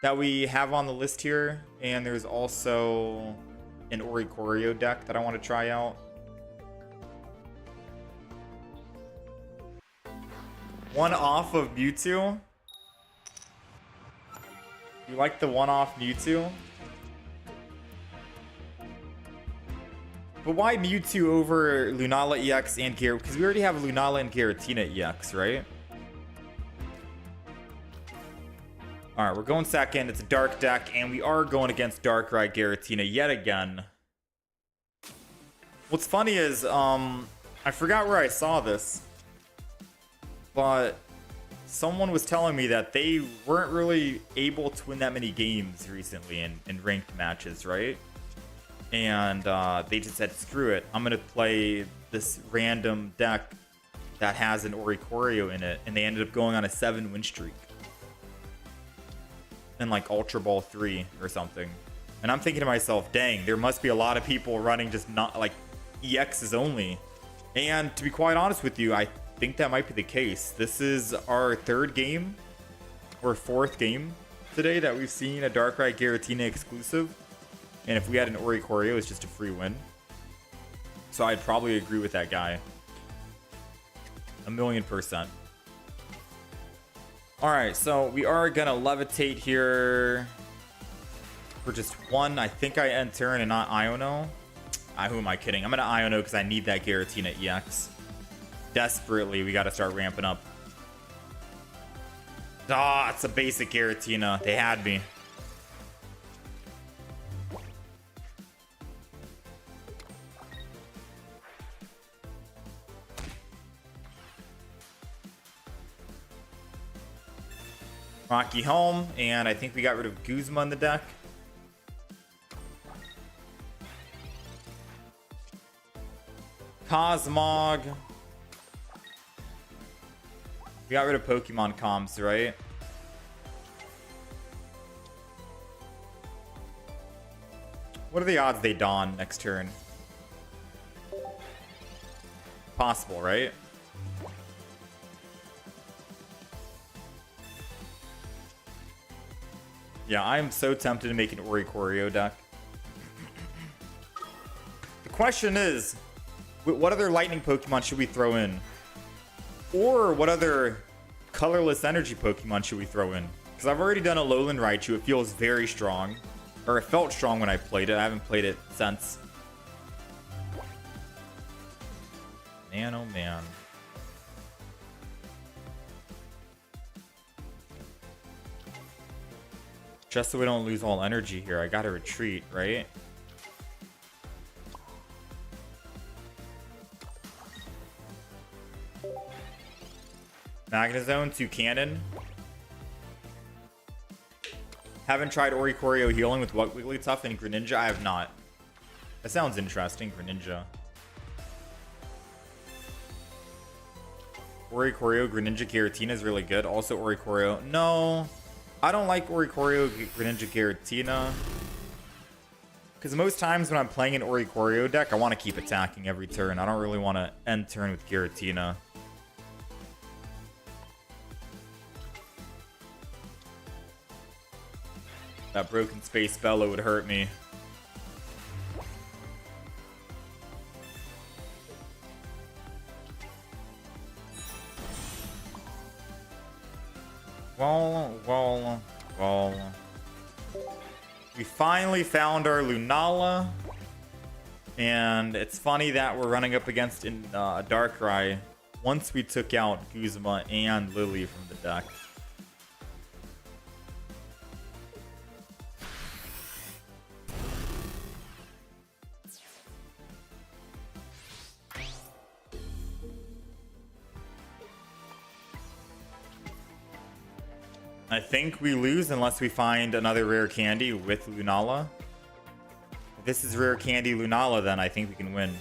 that we have on the list here. And there's also an Oricorio deck that I want to try out. One off of Mewtwo. You like the one-off Mewtwo? But why Mewtwo over Lunala EX and Gyaratina? Because we already have Lunala and Giratina EX, right? Alright, we're going second. It's a dark deck, and we are going against Darkrai Giratina yet again. What's funny is, I forgot where I saw this, but someone was telling me that they weren't really able to win that many games recently in ranked matches, right? And they just said, screw it, I'm going to play this random deck that has an Oricorio in it. And they ended up going on a 7-win streak. In like Ultra Ball 3 or something. And I'm thinking to myself, dang, there must be a lot of people running just not like EXs only. And to be quite honest with you, I think that might be the case. This is our 3rd game or 4th game today that we've seen a Darkrai Giratina exclusive. And if we had an Oricorio, it's just a free win. So I'd probably agree with that guy. 1,000,000%. Alright, so we are going to levitate here for just 1. I think I end turn and not Iono. Who am I kidding? I'm going to Iono because I need that Giratina EX. Desperately, we got to start ramping up. Ah, it's a basic Giratina. They had me. Rocky home, and I think we got rid of Guzma in the deck. Cosmog. We got rid of Pokemon comms, right? What are the odds they Dawn next turn? Possible, right? Yeah, I am so tempted to make an Oricorio deck. The question is, what other lightning Pokemon should we throw in? Or what other colorless energy Pokemon should we throw in? Because I've already done a Alolan Raichu. It feels very strong. Or it felt strong when I played it. I haven't played it since. Man, oh man. Just so we don't lose all energy here, I gotta retreat, right? Magnezone to Cannon. Haven't tried Oricorio healing with Wigglytuff and Greninja. I have not. That sounds interesting, Greninja. Oricorio, Greninja, Giratina is really good. Also Oricorio. No, I don't like Oricorio, Greninja, Giratina. Because most times when I'm playing an Oricorio deck, I want to keep attacking every turn. I don't really want to end turn with Giratina. That broken space bellow would hurt me. Well. We finally found our Lunala. And it's funny that we're running up against a Darkrai once we took out Guzma and Lily from the deck. I think we lose unless we find another rare candy with Lunala. If this is rare candy Lunala, then I think we can win.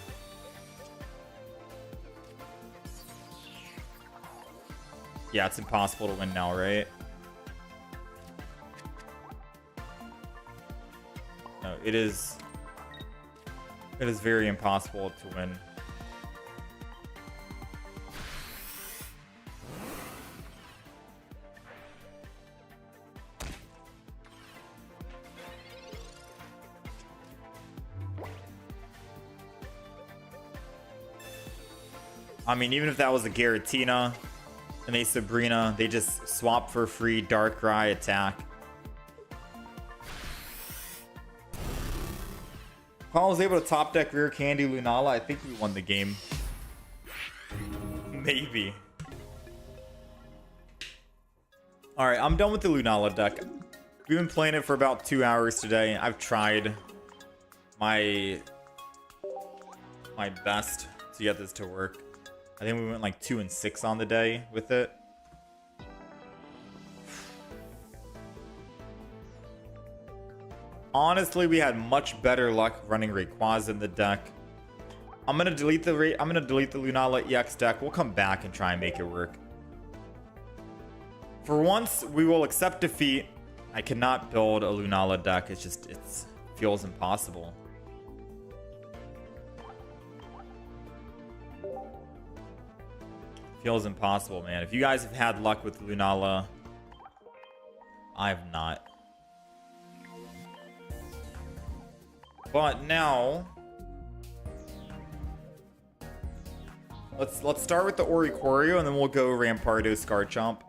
Yeah, it's impossible to win now, right? No, it is very impossible to win. I mean, even if that was a Giratina and a Sabrina, they just swap for free Darkrai attack. If I was able to top deck Rare Candy Lunala, I think we won the game. Maybe. Alright, I'm done with the Lunala deck. We've been playing it for about 2 hours today. I've tried my best to get this to work. I think we went like 2 and 6 on the day with it. Honestly, we had much better luck running Rayquaza in the deck. I'm gonna delete the Lunala EX deck. We'll come back and try and make it work. For once, we will accept defeat. I cannot build a Lunala deck. It feels impossible. Feels impossible, man. If you guys have had luck with Lunala, I have not. But now, let's start with the Oricorio, and then we'll go Rampardo, Scarchomp.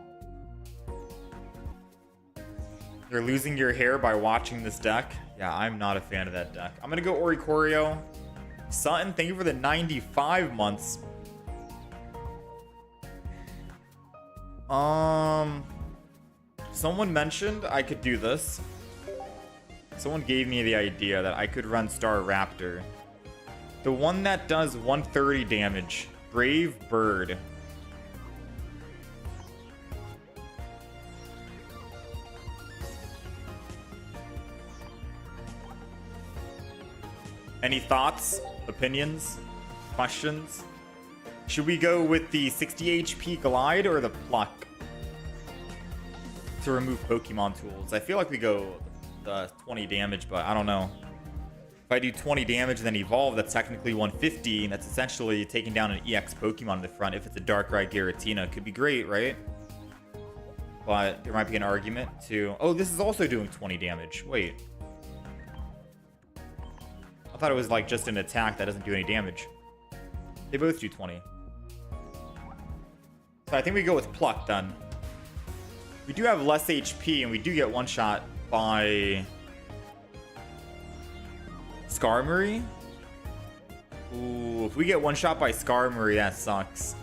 You're losing your hair by watching this deck. Yeah, I'm not a fan of that deck. I'm gonna go Oricorio. Sutton, thank you for the 95 months. Someone mentioned I could do this. Someone gave me the idea that I could run Star Raptor. The one that does 130 damage. Brave Bird. Any thoughts, opinions, questions? Should we go with the 60 HP Glide or the Pluck to remove Pokemon tools? I feel like we go the 20 damage, but I don't know. If I do 20 damage and then evolve, that's technically 150, and that's essentially taking down an EX Pokemon in the front. If it's a Darkrai Giratina, it could be great, right? But there might be an argument to... Oh, this is also doing 20 damage. Wait. I thought it was like just an attack that doesn't do any damage. They both do 20. So I think we go with Pluck then. We do have less HP, and we do get one shot by Skarmory. Ooh, if we get one shot by Skarmory, that sucks.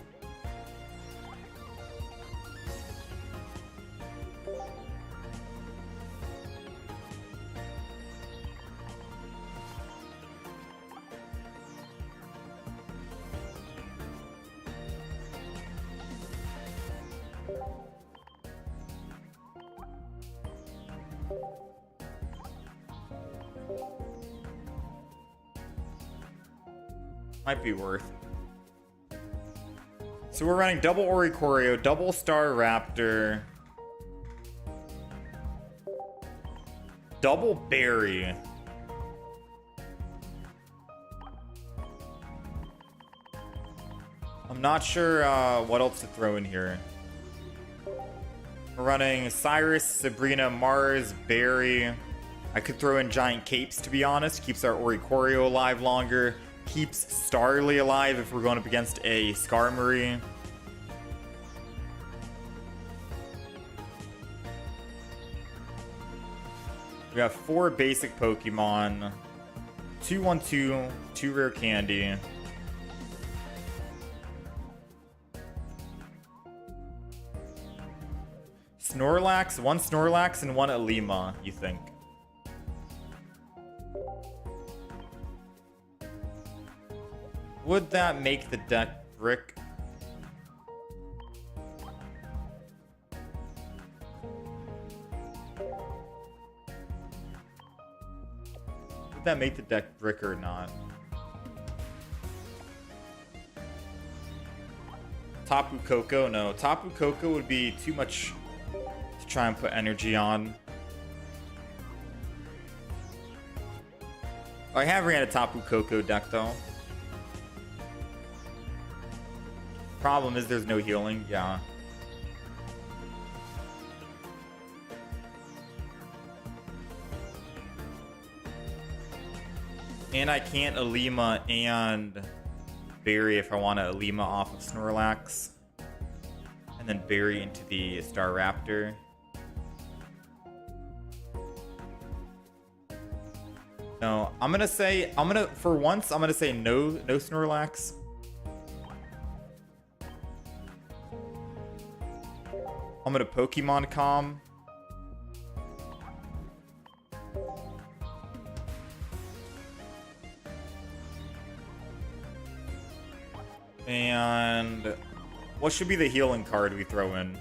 Might be worth. So we're running double Oricorio, double Star Raptor, double Berry. I'm not sure what else to throw in here. We're running Cyrus, Sabrina, Mars, Berry. I could throw in Giant Capes, to be honest. Keeps our Oricorio alive longer. Keeps Starly alive if we're going up against a Skarmory. We have 4 basic Pokemon. 2-1-2, 2 rare candy. Snorlax, 1 Snorlax and 1 Alima, you think? Would that make the deck brick? Would that make the deck brick or not? Tapu Koko? No. Tapu Koko would be too much to try and put energy on. I have ran a Tapu Koko deck though. Problem is there's no healing. Yeah. And I can't Alima and Berry if I want to Alima off of Snorlax. And then Berry into the Star Raptor. No, for once, I'm gonna say no Snorlax. I'm gonna Pokemon Calm. And what should be the healing card we throw in?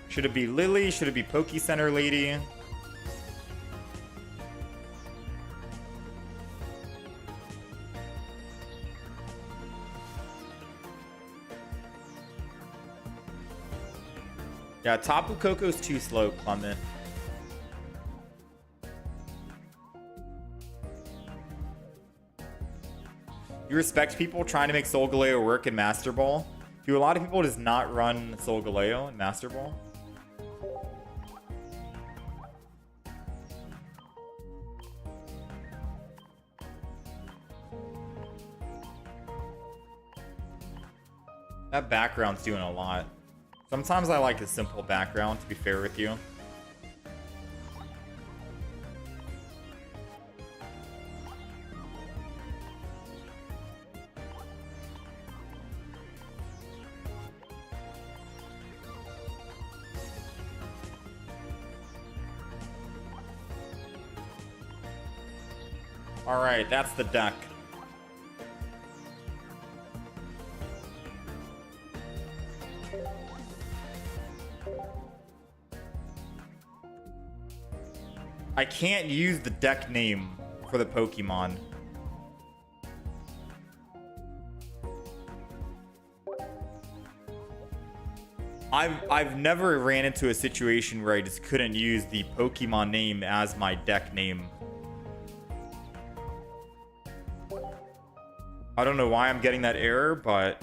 Should it be Lily? Should it be Poke Center Lady? Yeah, Tapu Koko's too slow, Clement. You respect people trying to make Solgaleo work in Master Ball? Do a lot of people just not run Solgaleo in Master Ball? That background's doing a lot. Sometimes I like a simple background, to be fair with you. Alright, that's the deck. I can't use the deck name for the Pokemon. I've never ran into a situation where I just couldn't use the Pokemon name as my deck name. I don't know why I'm getting that error, but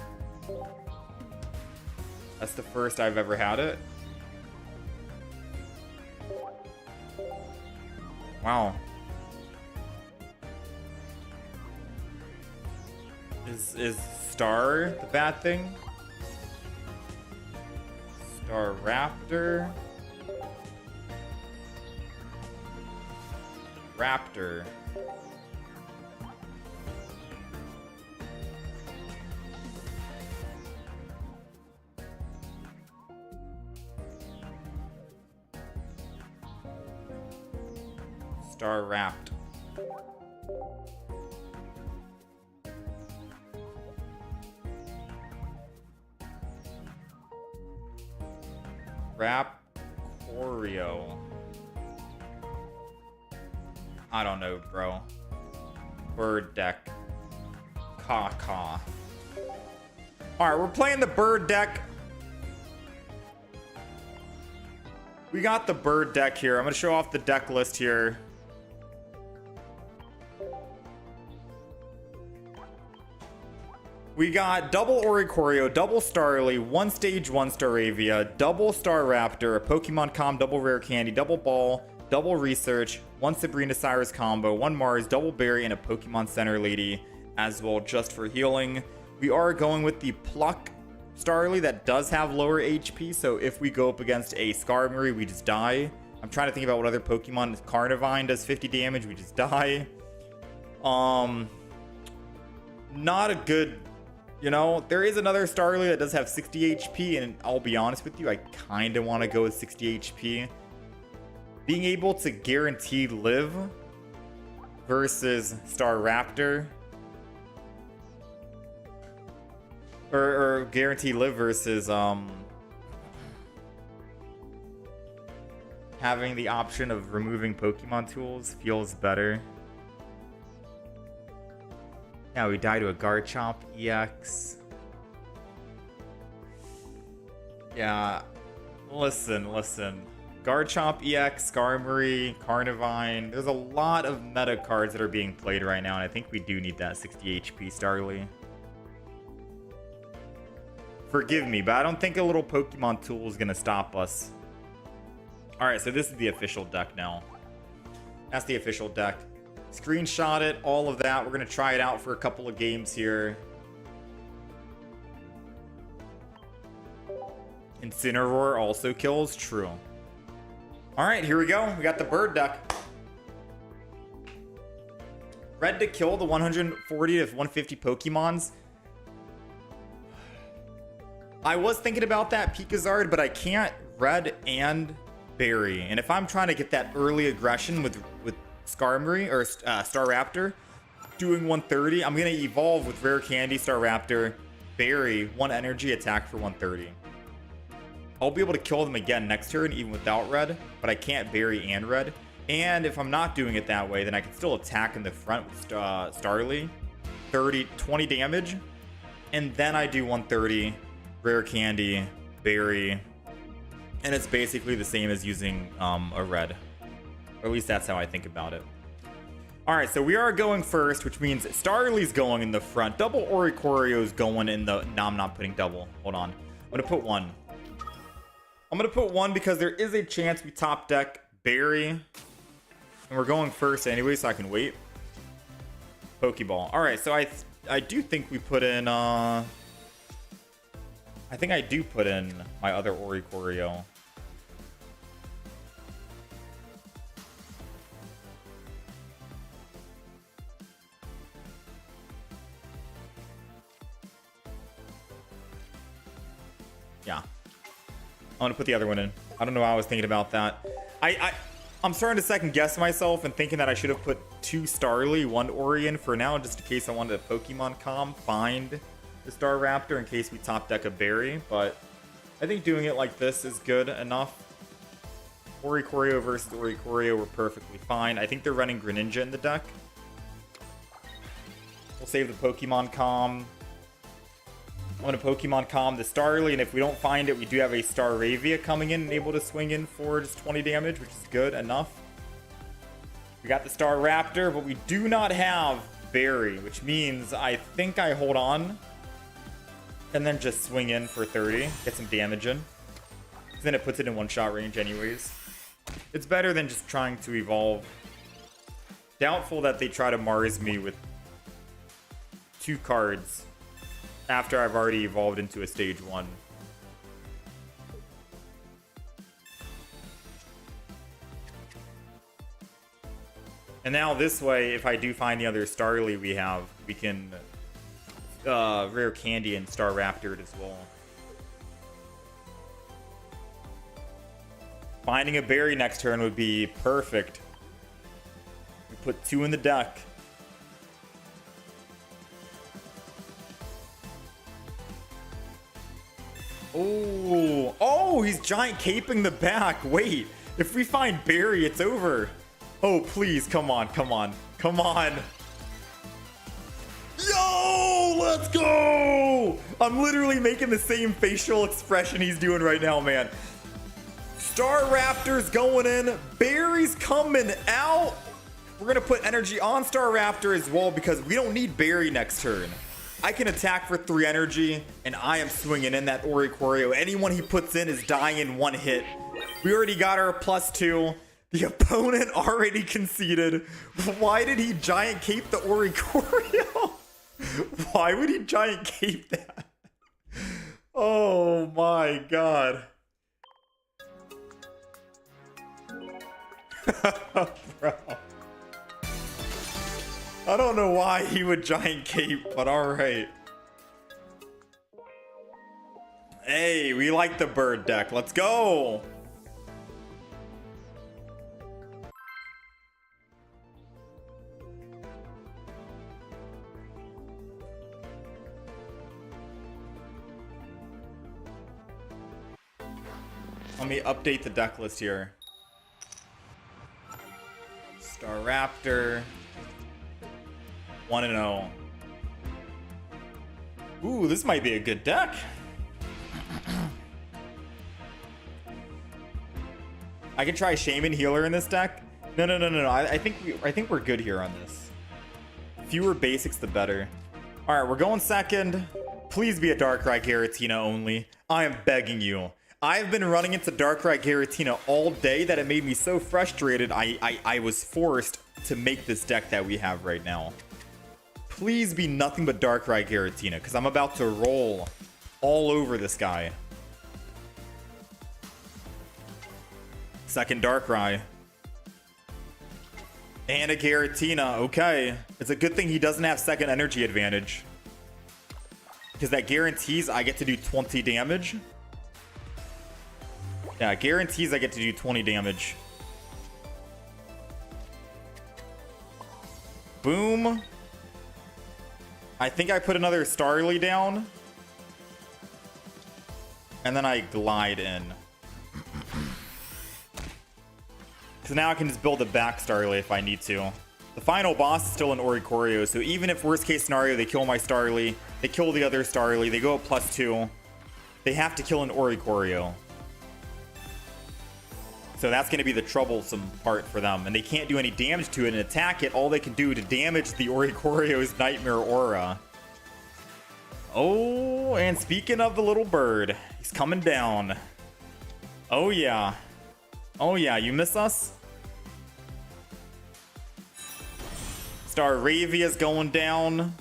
that's the first I've ever had it. Wow. Is Star the bad thing? Star Raptor. Raptor. Star Rapt. Rapcorio. I don't know, bro. Bird deck. Caw. Alright, we're playing the bird deck. We got the bird deck here. I'm going to show off the deck list here. We got double Oricorio, double Starly, one stage 1 Staravia, double Star Raptor, a Pokemon Com, double Rare Candy, double Ball, double Research, one Sabrina Cyrus combo, one Mars, double Berry, and a Pokemon Center Lady as well, just for healing. We are going with the Pluck Starly that does have lower HP, so if we go up against a Skarmory, we just die. I'm trying to think about what other Pokemon. Carnivine does 50 damage, we just die. Not a good... You know, there is another Starly that does have 60 HP, and I'll be honest with you, I kind of want to go with 60 HP. Being able to guarantee live versus Star Raptor, or guarantee live versus having the option of removing Pokemon tools feels better. Now we die to a Garchomp EX. Yeah, listen. Garchomp EX, Skarmory, Carnivine. There's a lot of meta cards that are being played right now, and I think we do need that 60 HP Starly. Forgive me, but I don't think a little Pokemon tool is going to stop us. Alright, so this is the official deck now. That's the official deck. Screenshot it, all of that. We're going to try it out for a couple of games here. Incineroar also kills. True. Alright, here we go. We got the bird deck. Red to kill the 140 to 150 Pokemons. I was thinking about that Picazard, but I can't red and berry. And if I'm trying to get that early aggression with Skarmory or Star Raptor doing 130, I'm going to evolve with Rare Candy, Star Raptor, Berry, 1 energy attack for 130. I'll be able to kill them again next turn even without red, but I can't Berry and red. And if I'm not doing it that way, then I can still attack in the front with Starly, 20 damage, and then I do 130, Rare Candy, Berry, and it's basically the same as using a red. Or at least that's how I think about it. Alright, so we are going first, which means Starly's going in the front. Double Oricorio's going in the... No, I'm not putting double. Hold on. I'm going to put 1. I'm going to put 1 because there is a chance we top deck Berry. And we're going first anyway, so I can wait. Pokeball. Alright, so I do think we put in... I think I do put in my other Oricorio. Yeah. I'm gonna put the other one in. I don't know why I was thinking about that. I'm starting to second guess myself and thinking that I should have put 2 Starly, 1 Orion for now, just in case I wanted a Pokemon Com find the Star Raptor in case we top deck a Berry, but I think doing it like this is good enough. Oricorio versus Oricorio were perfectly fine. I think they're running Greninja in the deck. We'll save the Pokemon Com. I'm gonna Pokemon Calm the Starly, and if we don't find it, we do have a Staravia coming in and able to swing in for just 20 damage, which is good enough. We got the Staraptor, but we do not have Berry, which means I think I hold on and then just swing in for 30, get some damage in. Then it puts it in one-shot range anyways. It's better than just trying to evolve. Doubtful that they try to Mars me with 2 cards after I've already evolved into a stage 1. And now this way, if I do find the other Starly we have, we can rare candy and Staraptor it as well. Finding a berry next turn would be perfect. We put 2 in the deck. Oh, he's giant caping the back. Wait, if we find berry, it's over. Oh, please, come on. Yo, let's go! I'm literally making the same facial expression he's doing right now, man. Staraptor's going in. Berry's coming out. We're going to put energy on Staraptor as well because we don't need Berry next turn. I can attack for 3 energy, and I am swinging in that Oricorio. Anyone he puts in is dying in 1 hit. We already got our +2. The opponent already conceded. Why did he giant cape the Oricorio? Why would he giant cape that? Oh my god. Bro. I don't know why he would giant cape, but alright. Hey, we like the bird deck. Let's go! Let me update the deck list here. Staraptor. 1-0. Ooh, this might be a good deck. I can try Shaman Healer in this deck. No. I think we're good here on this. Fewer basics, the better. All right, we're going second. Please be a Darkrai Giratina only. I am begging you. I've been running into Darkrai Giratina all day that it made me so frustrated. I was forced to make this deck that we have right now. Please be nothing but Darkrai Giratina, because I'm about to roll all over this guy. Second Darkrai. And a Giratina. Okay. It's a good thing he doesn't have second energy advantage, because that guarantees I get to do 20 damage. Yeah, it guarantees I get to do 20 damage. Boom. I think I put another Starly down. And then I glide in. So now I can just build a back Starly if I need to. The final boss is still an Oricorio, so even if worst case scenario they kill my Starly, they kill the other Starly, they go up +2, they have to kill an Oricorio. So that's going to be the troublesome part for them. And they can't do any damage to it and attack it. All they can do to damage the Oricorio's Nightmare Aura. Oh, and speaking of the little bird, he's coming down. Oh, yeah. Oh, yeah. You miss us? Staravia's going down.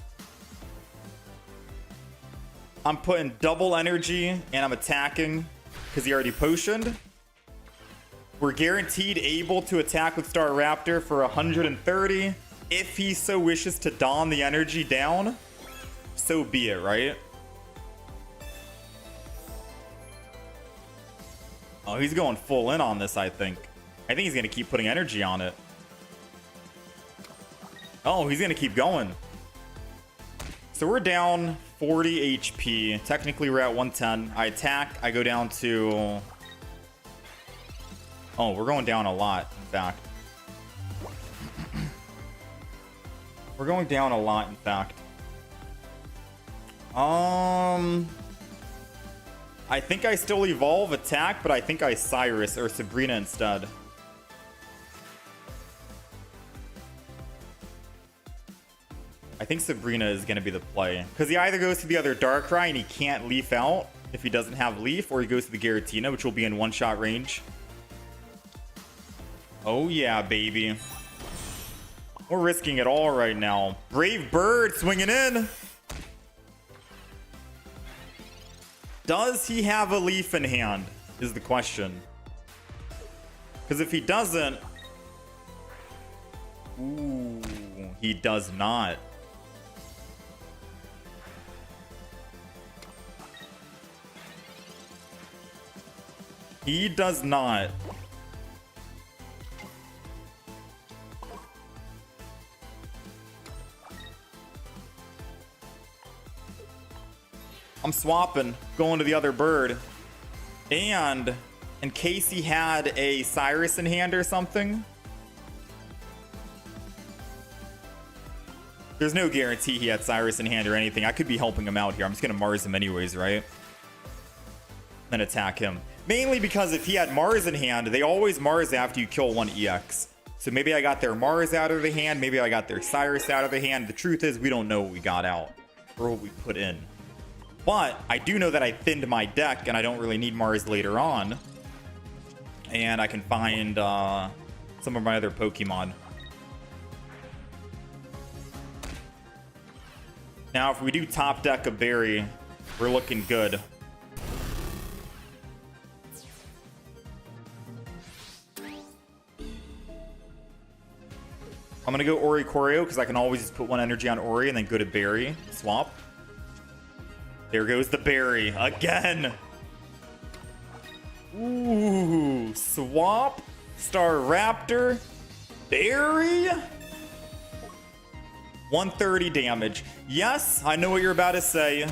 I'm putting double energy and I'm attacking because he already potioned. We're guaranteed able to attack with Staraptor for 130. If he so wishes to don the energy down, so be it, right? Oh, he's going full in on this, I think. I think he's going to keep putting energy on it. Oh, he's going to keep going. So we're down 40 HP. Technically, we're at 110. I attack. I go down to... Oh, we're going down a lot, in fact. We're going down a lot, in fact. I think I still evolve attack, but I think I Cyrus or Sabrina instead. I think Sabrina is going to be the play. Because he either goes to the other Darkrai and he can't Leaf out if he doesn't have Leaf, or he goes to the Giratina, which will be in one-shot range. Oh yeah, baby. We're risking it all right now. Brave Bird swinging in. Does he have a Leaf in hand is the question. Because if he doesn't... Ooh, he does not. He does not. I'm swapping, going to the other bird. And in case he had a Cyrus in hand or something, there's no guarantee he had Cyrus in hand or anything. I could be helping him out here. I'm just going to Mars him anyways, right? Then attack him. Mainly because if he had Mars in hand, they always Mars after you kill one EX. So maybe I got their Mars out of the hand. Maybe I got their Cyrus out of the hand. The truth is we don't know what we got out or what we put in. But I do know that I thinned my deck and I don't really need Mars later on. And I can find some of my other Pokemon. Now, if we do top deck a Berry, we're looking good. I'm going to go Oricorio because I can always just put one energy on Ori and then go to Berry. Swap. There goes the Berry again. Ooh, swap. Staraptor. Berry. 130 damage. Yes, I know what you're about to say.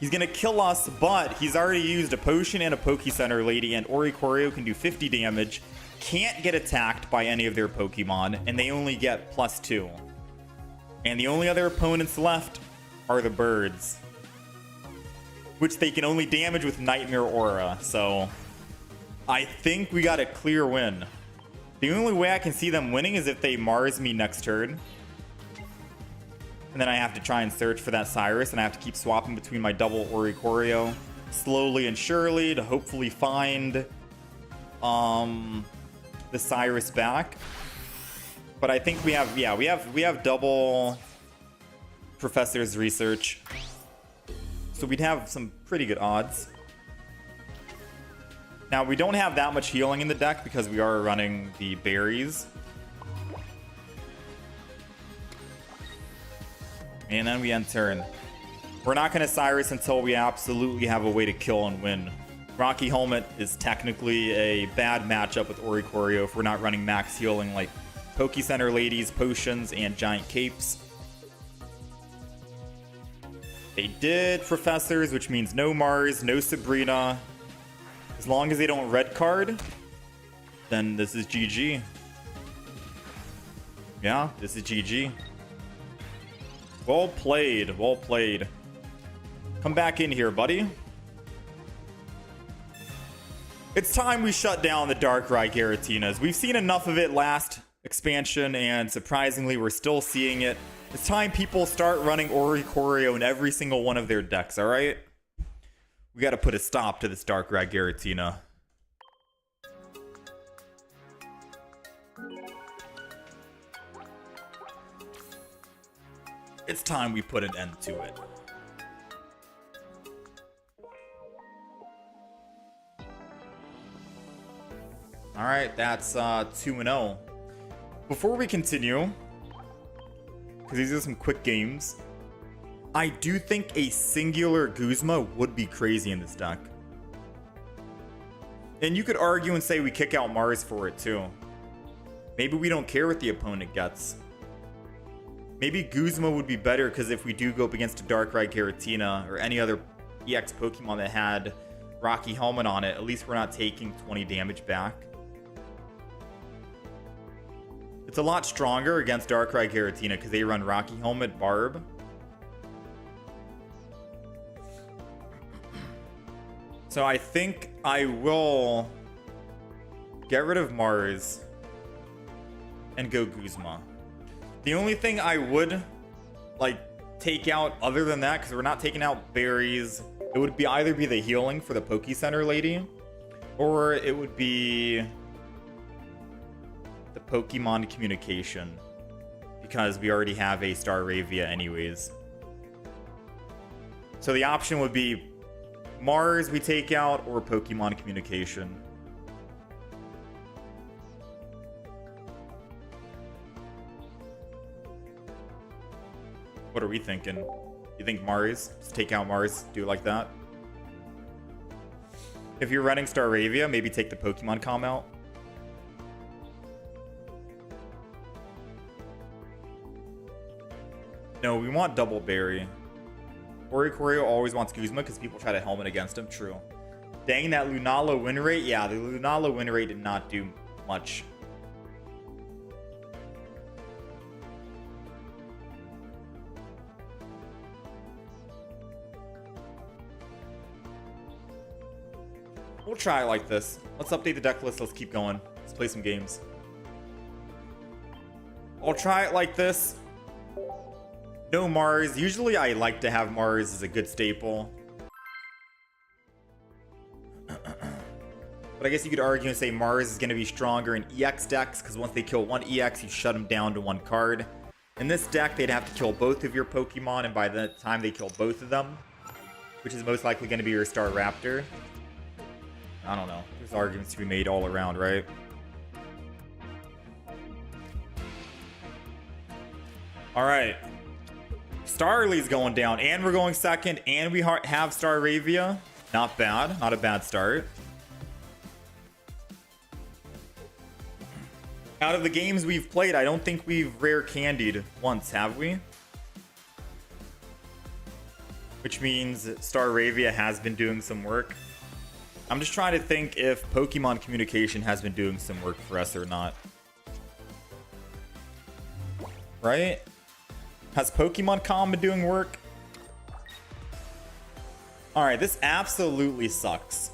He's going to kill us, but he's already used a potion and a Pokécenter Lady, and Oricorio can do 50 damage. Can't get attacked by any of their Pokemon, and they only get +2. And the only other opponents left are the birds, which they can only damage with Nightmare Aura. So I think we got a clear win. The only way I can see them winning is if they Mars me next turn. And then I have to try and search for that Cyrus, and I have to keep swapping between my double Oricorio slowly and surely to hopefully find the Cyrus back. But I think we have, yeah, we have double Professor's Research. So we'd have some pretty good odds. Now, we don't have that much healing in the deck because we are running the berries. And then we end turn. We're not going to Cyrus until we absolutely have a way to kill and win. Rocky Helmet is technically a bad matchup with Oricorio if we're not running max healing like Pokécenter Ladies, Potions, and Giant Capes. They did Professors, which means no Mars, no Sabrina. As long as they don't red card, then this is GG. Yeah, this is GG. Well played, well played. Come back in here, buddy. It's time we shut down the Darkrai Giratinas. We've seen enough of it last expansion, and surprisingly, we're still seeing it. It's time people start running Oricorio in every single one of their decks, alright? We gotta put a stop to this Darkrai Giratina. It's time we put an end to it. Alright, that's 2-0. Before we continue, because these are some quick games, I do think a singular Guzma would be crazy in this deck. And you could argue and say we kick out Mars for it too. Maybe we don't care what the opponent gets. Maybe Guzma would be better because if we do go up against a Darkrai Giratina or any other EX Pokemon that had Rocky Helmet on it, at least we're not taking 20 damage back. It's a lot stronger against Darkrai Giratina because they run Rocky Helmet, Barb. So I think I will get rid of Mars and go Guzma. The only thing I would like take out other than that, because we're not taking out berries, it would be either be the healing for the Poke Center lady, or it would be the Pokemon communication, because we already have a Staravia anyways. So the option would be Mars we take out, or Pokemon communication. What are we thinking? You think Mars? Just take out Mars, do it like that? If you're running Staravia, maybe take the Pokemon comm out. No, we want Double Berry. Oricorio always wants Guzma because people try to helmet against him. True. Dang, that Lunala win rate? Yeah, the Lunala win rate did not do much. We'll try it like this. Let's update the deck list. Let's keep going. Let's play some games. I'll try it like this. No Mars. Usually I like to have Mars as a good staple. But I guess you could argue and say Mars is going to be stronger in EX decks, because once they kill one EX, you shut them down to one card. In this deck, they'd have to kill both of your Pokemon, and by the time they kill both of them, which is most likely going to be your Star Raptor. I don't know. There's arguments to be made all around, right? All right. Starly's going down, and we're going second, and we have Staravia. Not bad. Not a bad start. Out of the games we've played, I don't think we've rare candied once, have we? Which means Staravia has been doing some work. I'm just trying to think if Pokemon communication has been doing some work for us or not. Right? Has Pokemon comm been doing work? Alright, this absolutely sucks.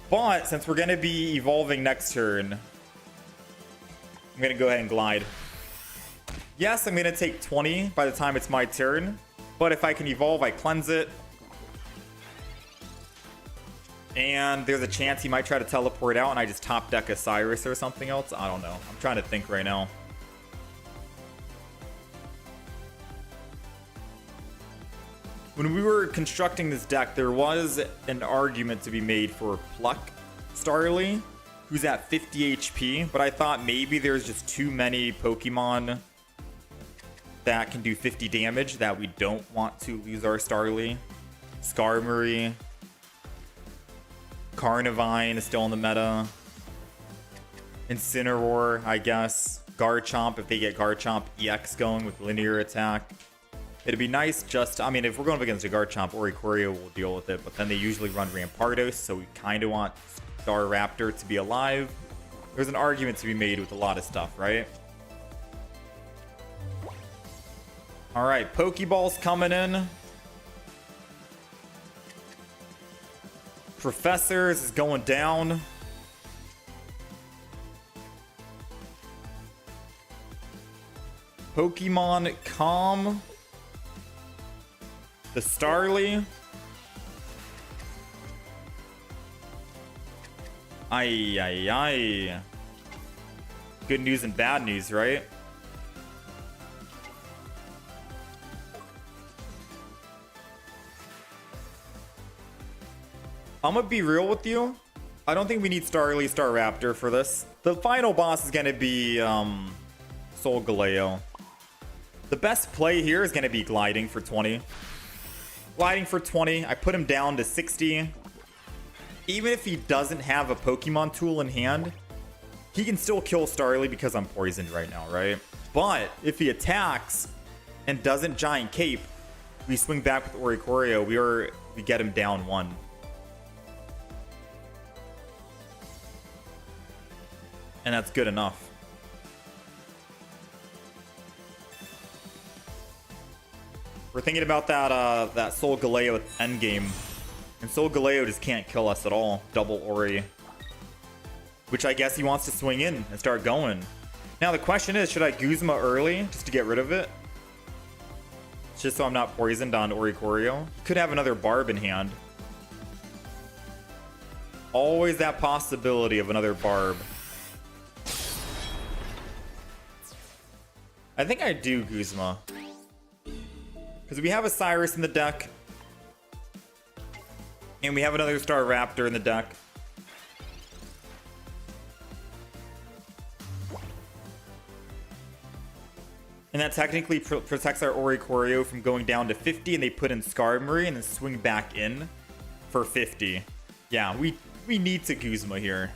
But since we're going to be evolving next turn, I'm going to go ahead and glide. Yes, I'm going to take 20 by the time it's my turn. But if I can evolve, I cleanse it. And there's a chance he might try to teleport out and I just top deck a Cyrus or something else. I don't know. I'm trying to think right now. When we were constructing this deck, there was an argument to be made for Pluck Starly, who's at 50 HP. But I thought maybe there's just too many Pokemon that can do 50 damage that we don't want to lose our Starly. Skarmory. Carnivine is still in the meta. Incineroar, I guess. Garchomp, if they get Garchomp EX going with linear attack. It'd be nice just, I mean, if we're going up against a Garchomp, Oricorio will deal with it, but then they usually run Rampardos, so we kind of want Staraptor to be alive. There's an argument to be made with a lot of stuff, right? Alright, Pokeballs coming in. Professors is going down. Pokemon Calm. The Starly. Ay, ay, ay. Good news and bad news, right? I'm gonna be real with you. I don't think we need Starly Staraptor for this. The final boss is gonna be Solgaleo. The best play here is gonna be gliding for 20. Gliding for 20. I put him down to 60. Even if he doesn't have a Pokemon tool in hand, he can still kill Starly because I'm poisoned right now, right? But if he attacks and doesn't Giant Cape, we swing back with Oricorio. We get him down 1. And that's good enough. We're thinking about that that Soul Galeo endgame. And Soul Galeo just can't kill us at all. Double Ori. Which I guess he wants to swing in and start going. Now the question is, should I Guzma early just to get rid of it? Just so I'm not poisoned on Oricorio. Could have another Barb in hand. Always that possibility of another Barb. I think I do Guzma. Because we have a Cyrus in the deck. And we have another Star Raptor in the deck. And that technically protects our Oricorio from going down to 50, and they put in Skarmory and then swing back in for 50. Yeah, we need to Guzma here.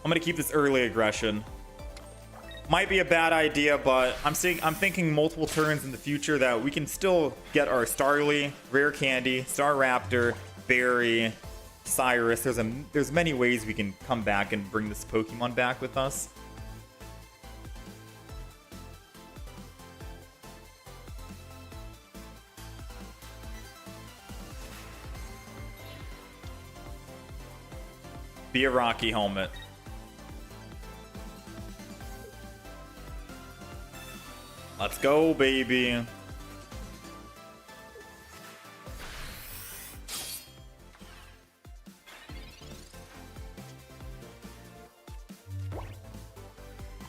I'm gonna keep this early aggression. Might be a bad idea, but I'm thinking multiple turns in the future that we can still get our Starly, Rare Candy, Star Raptor, Berry, Cyrus. There's many ways we can come back and bring this Pokemon back with us. Be a Rocky Helmet. Let's go, baby.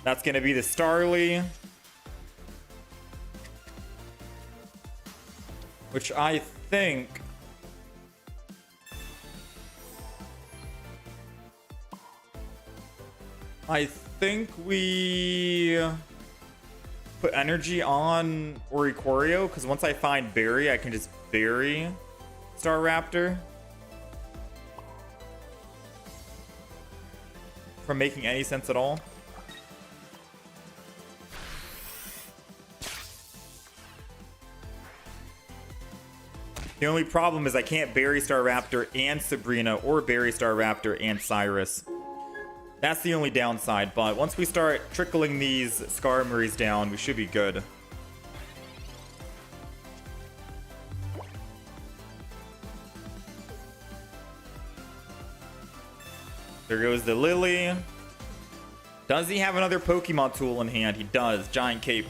That's gonna be the Starly. Which I think... we put energy on Oricorio, because once I find Berry, I can just bury Star Raptor from making any sense at all. The only problem is I can't bury Star Raptor and Sabrina, or bury Star Raptor and Cyrus. That's the only downside, but once we start trickling these Skarmories down, we should be good. There goes the Lily. Does he have another Pokemon tool in hand? He does. Giant Cape.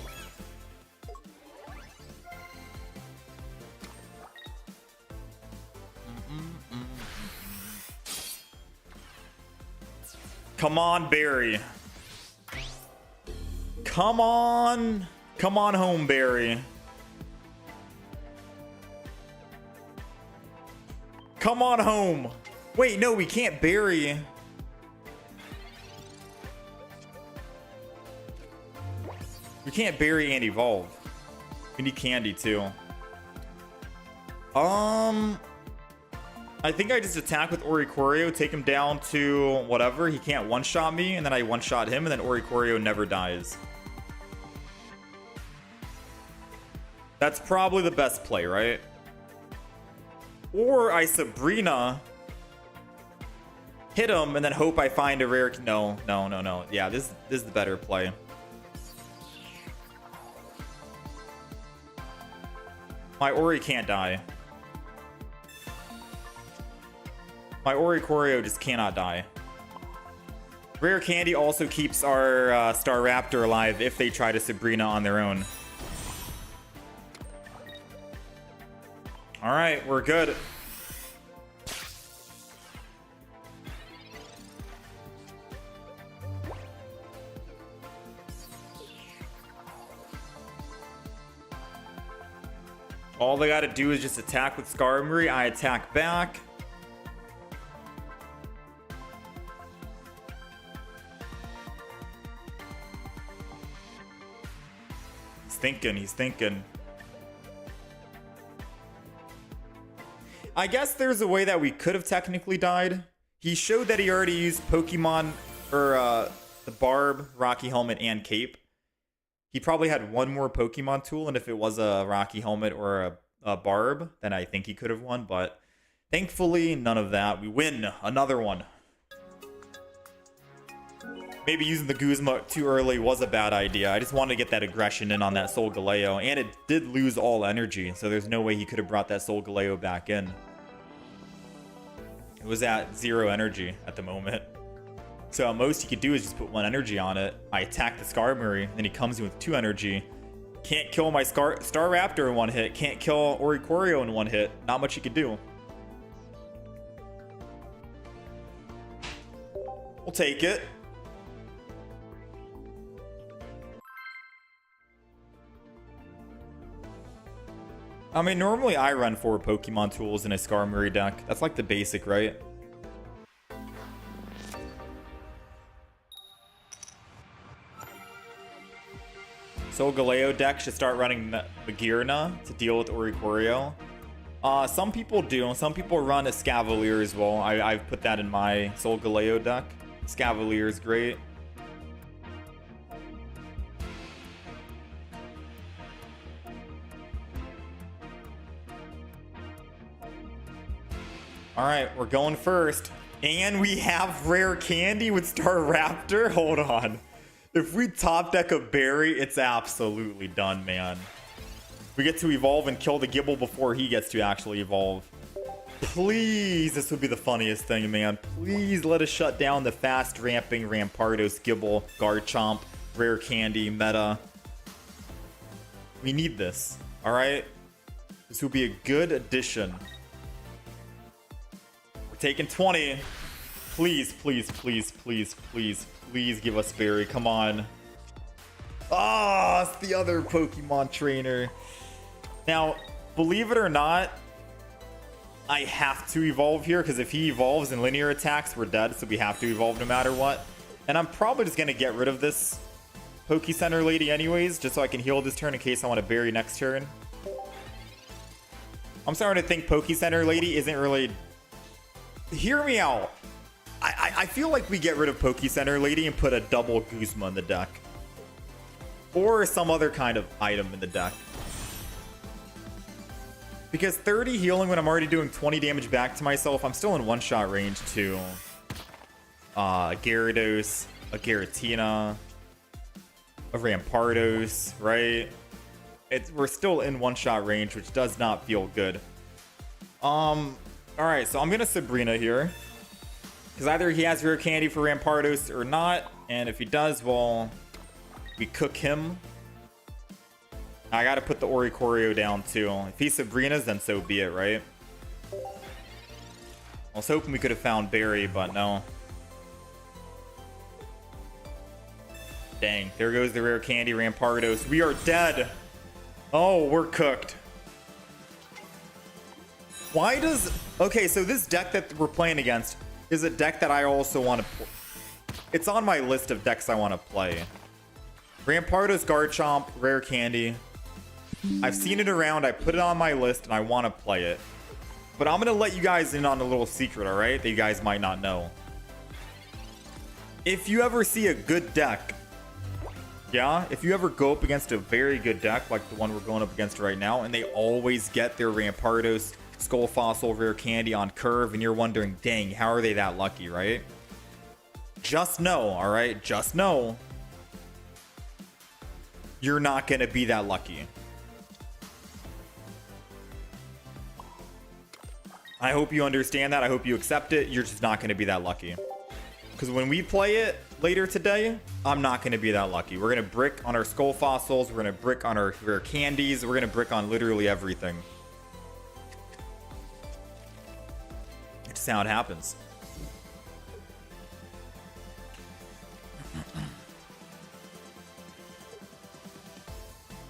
Come on, Barry. Come on. Come on home, Barry. Come on home. Wait, no, we can't bury. We can't bury and evolve. We need candy too. I think I just attack with Oricorio, take him down to whatever. He can't one-shot me, and then I one-shot him, and then Oricorio never dies. That's probably the best play, right? Or I Sabrina, hit him, and then hope I find a rare... No. Yeah, this is the better play. My Ori can't die. My Oricorio just cannot die. Rare Candy also keeps our Star Raptor alive if they try to Sabrina on their own. Alright, we're good. All they gotta do is just attack with Skarmory. I attack back. He's thinking. I guess there's a way that we could have technically died. He showed that he already used Pokemon, or the Barb, Rocky Helmet, and Cape. He probably had one more Pokemon tool, and if it was a Rocky Helmet or a Barb, then I think he could have won, but thankfully, none of that. We win another one. Maybe using the Guzma too early was a bad idea. I just wanted to get that aggression in on that Solgaleo, and it did lose all energy, so there's no way he could have brought that Solgaleo back in. It was at 0 energy at the moment. So most he could do is just put 1 energy on it. I attack the Skarmory, then he comes in with 2 energy. Can't kill my Star Raptor in 1 hit. Can't kill Oricorio in 1 hit. Not much he could do. We'll take it. I mean, normally I run 4 Pokemon tools in a Skarmory deck. That's like the basic, right? Solgaleo deck should start running Magearna to deal with Oricorio. Some people do. Some people run a Scavalier as well. I've put that in my Solgaleo deck. Scavalier is great. Alright, we're going first. And we have rare candy with Star Raptor? Hold on. If we top deck a berry, it's absolutely done, man. We get to evolve and kill the Gibble before he gets to actually evolve. Please, this would be the funniest thing, man. Please let us shut down the fast ramping Rampardos, Gibble, Garchomp, rare candy, meta. We need this, alright? This would be a good addition. We're taking 20. Please, please, please, please, please, please give us Berry. Come on. Ah, it's the other Pokemon trainer. Now, believe it or not, I have to evolve here because if he evolves in linear attacks, we're dead. So we have to evolve no matter what. And I'm probably just going to get rid of this Poke Center lady anyways, just so I can heal this turn in case I want to Berry next turn. I'm starting to think Poke Center lady isn't really... Hear me out. I feel like we get rid of Poke Center lady and put a double Guzma in the deck. Or some other kind of item in the deck. Because 30 healing when I'm already doing 20 damage back to myself, I'm still in one-shot range to a Gyarados, a Giratina, a Rampardos, right? We're still in one-shot range, which does not feel good. Alright, so I'm gonna Sabrina here. Because either he has rare candy for Rampardos or not, and if he does, well, we cook him. I gotta put the Oricorio down too. If he Sabrina's, then so be it, right? I was hoping we could have found Berry, but no. Dang, there goes the rare candy Rampardos. We are dead. Oh, we're cooked. Why does... Okay, so this deck that we're playing against is a deck that I also want to... It's on my list of decks I want to play. Rampardos, Garchomp, rare candy. I've seen it around, I put it on my list, and I want to play it. But I'm going to let you guys in on a little secret, alright? That you guys might not know. If you ever see a good deck, yeah? If you ever go up against a very good deck, like the one we're going up against right now, and they always get their Rampardos, Skull Fossil, rare candy on curve, and you're wondering, dang, how are they that lucky, right? Just know, alright? Just know. You're not going to be that lucky. I hope you understand that. I hope you accept it. You're just not going to be that lucky. Because when we play it later today, I'm not going to be that lucky. We're going to brick on our Skull Fossils. We're going to brick on our rare candies. We're going to brick on literally everything. It's just how it happens.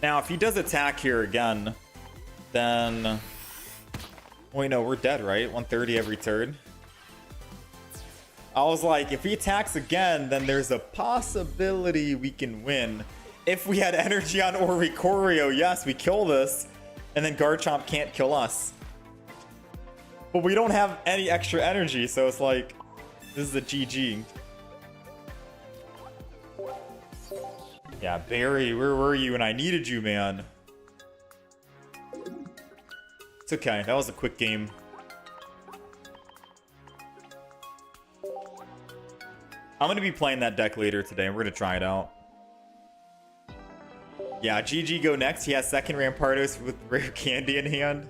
Now, if he does attack here again, then... Wait, no, we're dead, right? 130 every turn. I was like, if he attacks again, then there's a possibility we can win. If we had energy on Oricorio, yes, we kill this. And then Garchomp can't kill us. But we don't have any extra energy, so it's like, this is a GG. Yeah, Barry, where were you? And I needed you, man. It's okay. That was a quick game. I'm going to be playing that deck later today, and we're going to try it out. Yeah, GG go next. He has second Rampardos with rare candy in hand.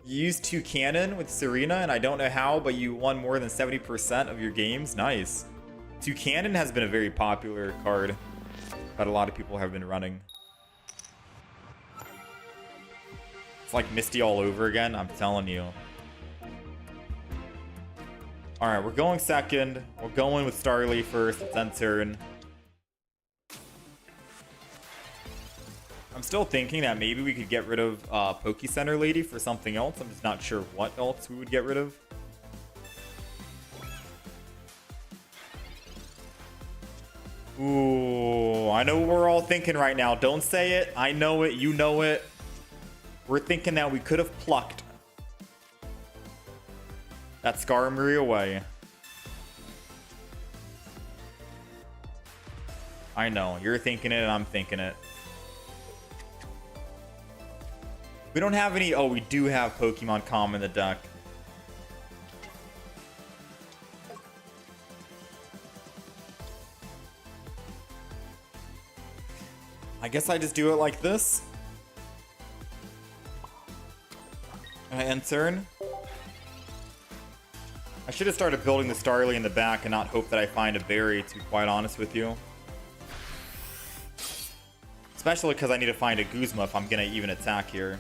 You used 2 cannon with Serena, and I don't know how, but you won more than 70% of your games. Nice. 2 cannon has been a very popular card that a lot of people have been running. It's like Misty all over again, I'm telling you. Alright, we're going second. We're going with Starly first. It's end turn. I'm still thinking that maybe we could get rid of Poke Center Lady for something else. I'm just not sure what else we would get rid of. Ooh, I know what we're all thinking right now. Don't say it. I know it. You know it. We're thinking that we could have plucked that Skarmory away. I know. You're thinking it and I'm thinking it. We don't have any... Oh, we do have Pokemon Calm in the deck. I guess I just do it like this. End turn. I should have started building the Starly in the back and not hope that I find a berry, to be quite honest with you. Especially because I need to find a Guzma if I'm going to even attack here.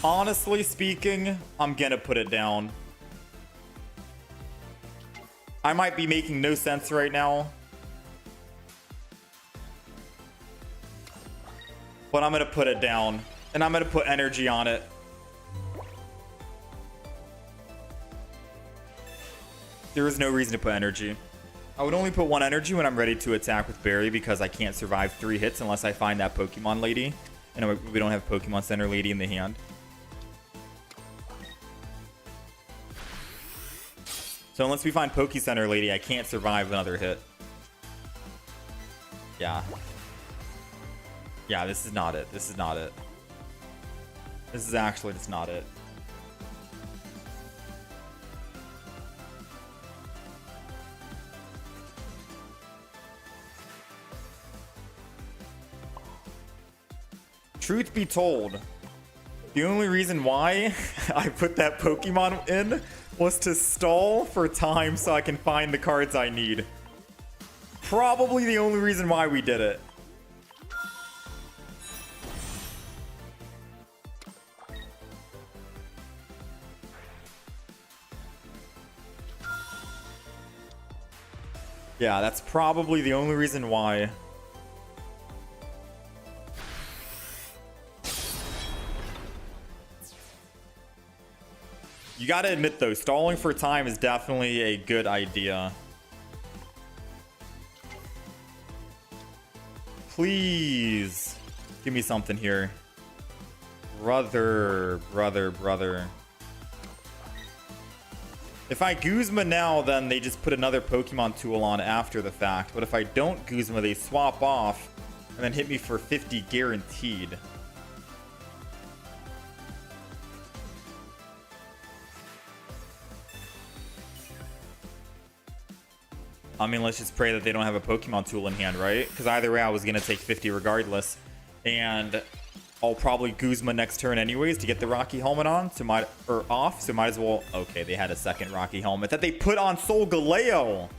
Honestly speaking, I'm gonna put it down. I might be making no sense right now, but I'm gonna put it down and I'm gonna put energy on it. There is no reason to put energy. I would only put 1 energy when I'm ready to attack with Berry because I can't survive 3 hits unless I find that Pokemon Lady, and we don't have Pokemon Center Lady in the hand. So unless we find Poke Center Lady, I can't survive another hit. Yeah. Yeah, this is not it. This is not it. This is actually just not it. Truth be told, the only reason why I put that Pokemon in was to stall for time so I can find the cards I need. Probably the only reason why we did it. Yeah, that's probably the only reason why. You gotta admit though, stalling for time is definitely a good idea. Please give me something here. Brother. If I Guzma now, then they just put another Pokemon tool on after the fact. But if I don't Guzma, they swap off and then hit me for 50 guaranteed. I mean, let's just pray that they don't have a Pokemon tool in hand, right? Because either way, I was going to take 50 regardless. And I'll probably Guzma next turn anyways to get the Rocky Helmet on. So might as well... Okay, they had a second Rocky Helmet that they put on Solgaleo.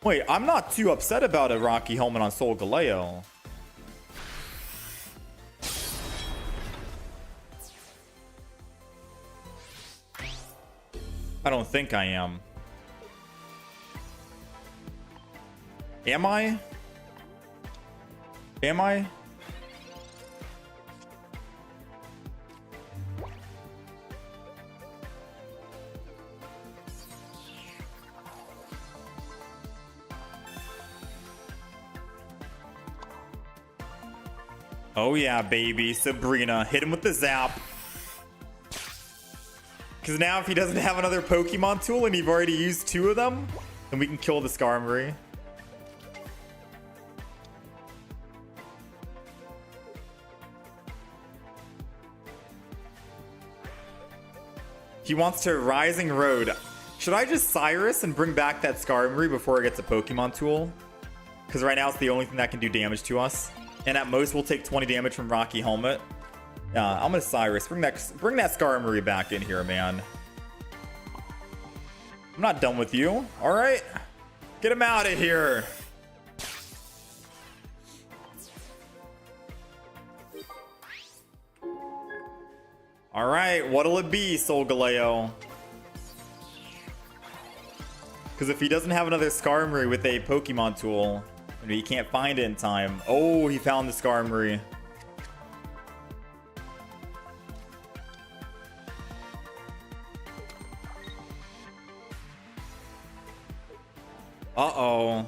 Wait, I'm not too upset about a Rocky Helmet on Solgaleo. I don't think I am. Am I? Am I? Oh yeah, baby. Sabrina. Hit him with the zap. Because now if he doesn't have another Pokemon tool and you've already used 2 of them, then we can kill the Skarmory. He wants to Rising Road. Should I just Cyrus and bring back that Skarmory before it gets a Pokemon tool? Because right now it's the only thing that can do damage to us. And at most we'll take 20 damage from Rocky Helmet. I'm gonna Cyrus. Bring that Skarmory back in here, man. I'm not done with you. Alright. Get him out of here. Alright, what'll it be, Solgaleo? Because if he doesn't have another Skarmory with a Pokemon tool, he can't find it in time. Oh, he found the Skarmory. Uh-oh.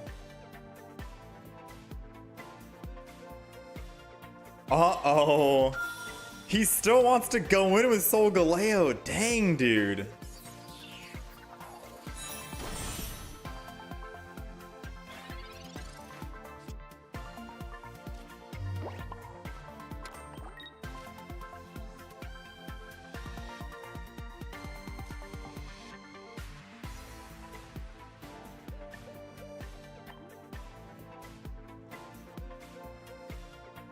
Uh-oh. He still wants to go in with Solgaleo. Dang, dude.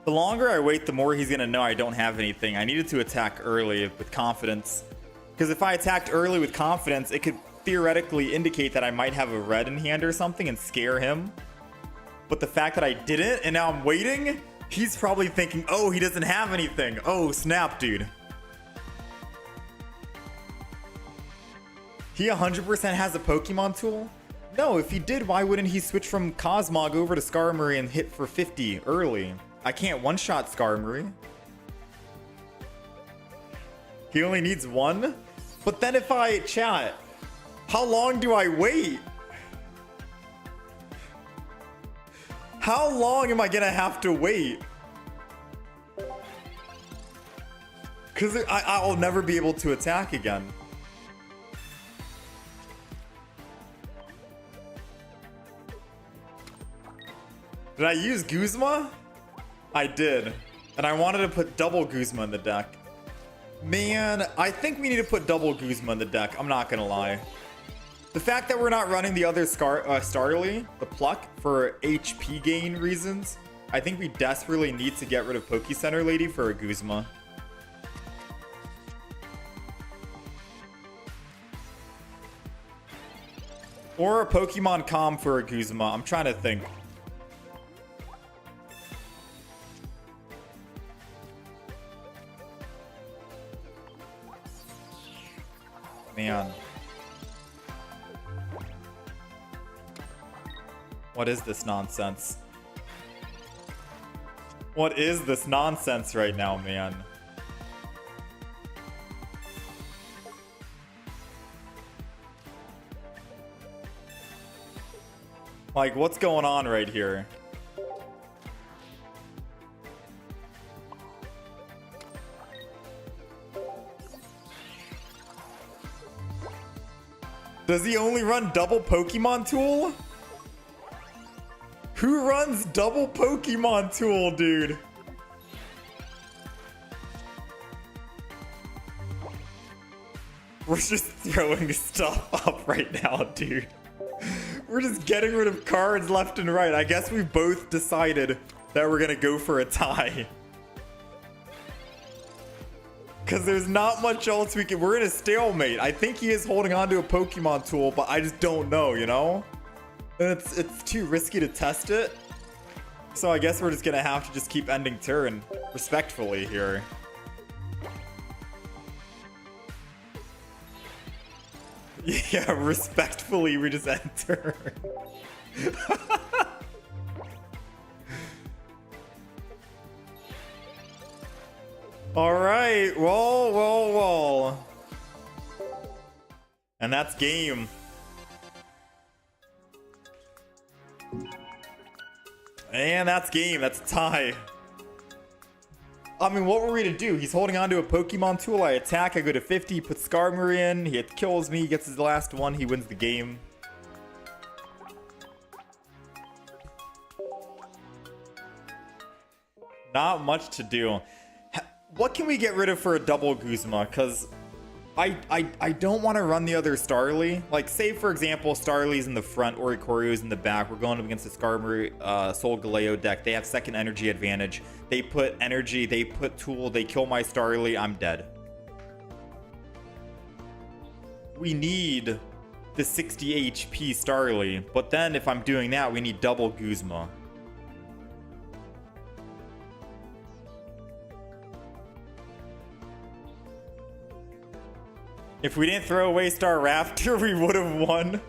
The longer I wait, the more he's gonna know I don't have anything. I needed to attack early with confidence. Because if I attacked early with confidence, it could theoretically indicate that I might have a red in hand or something and scare him. But the fact that I didn't and now I'm waiting, he's probably thinking, oh, he doesn't have anything. Oh, snap, dude. He 100% has a Pokemon tool? No, if he did, why wouldn't he switch from Cosmog over to Skarmory and hit for 50 early? I can't one-shot Skarmory. He only needs 1? But then if I chat, how long do I wait? How long am I gonna have to wait? Because I'll never be able to attack again. Did I use Guzma? I did. And I wanted to put double Guzma in the deck. Man, I think we need to put double Guzma in the deck. I'm not gonna lie. The fact that we're not running the other Starly, the Pluck, for HP gain reasons, I think we desperately need to get rid of Poke Center Lady for a Guzma. Or a Pokemon Com for a Guzma. I'm trying to think. Man. What is this nonsense? What is this nonsense right now, man? Like, what's going on right here? Does he only run double Pokemon tool? Who runs double Pokemon tool, dude? We're just throwing stuff up right now, dude. We're just getting rid of cards left and right. I guess we both decided that we're gonna go for a tie. Because there's not much else we can... We're in a stalemate. I think he is holding on to a Pokemon tool, but I just don't know, you know? And it's too risky to test it. So I guess we're just going to have to just keep ending turn respectfully here. Yeah, respectfully, we just end turn. Alright, well. And that's game. And that's game, that's a tie. I mean, what were we to do? He's holding on to a Pokemon tool. I attack. I go to 50. Put Skarmory in. He kills me. Gets his last one. He wins the game. Not much to do. What can we get rid of for a double Guzma? Because I don't want to run the other Starly. Like, say, for example, Starly's in the front, Oricorio's in the back. We're going up against the Skarmory Soul Galeo deck. They have second energy advantage. They put energy, they put tool, they kill my Starly. I'm dead. We need the 60 HP Starly. But then if I'm doing that, we need double Guzma. If we didn't throw away Star Raptor, we would have won.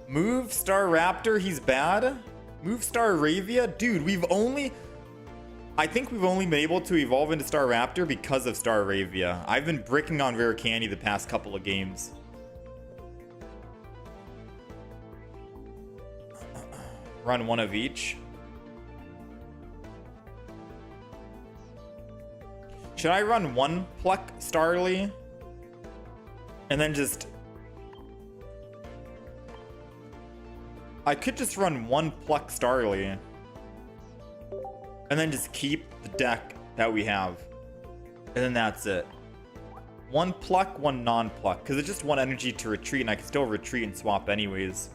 Move Star Raptor, he's bad. Move Star Ravia? Dude, I think we've only been able to evolve into Star Raptor because of Star Ravia. I've been bricking on Rare Candy the past couple of games. Run one of each. Should I run one Pluck Starly? And then just... I could just run one Pluck Starly. And then just keep the deck that we have. And then that's it. One Pluck, one non-Pluck. Because it's just one energy to retreat, and I can still retreat and swap anyways.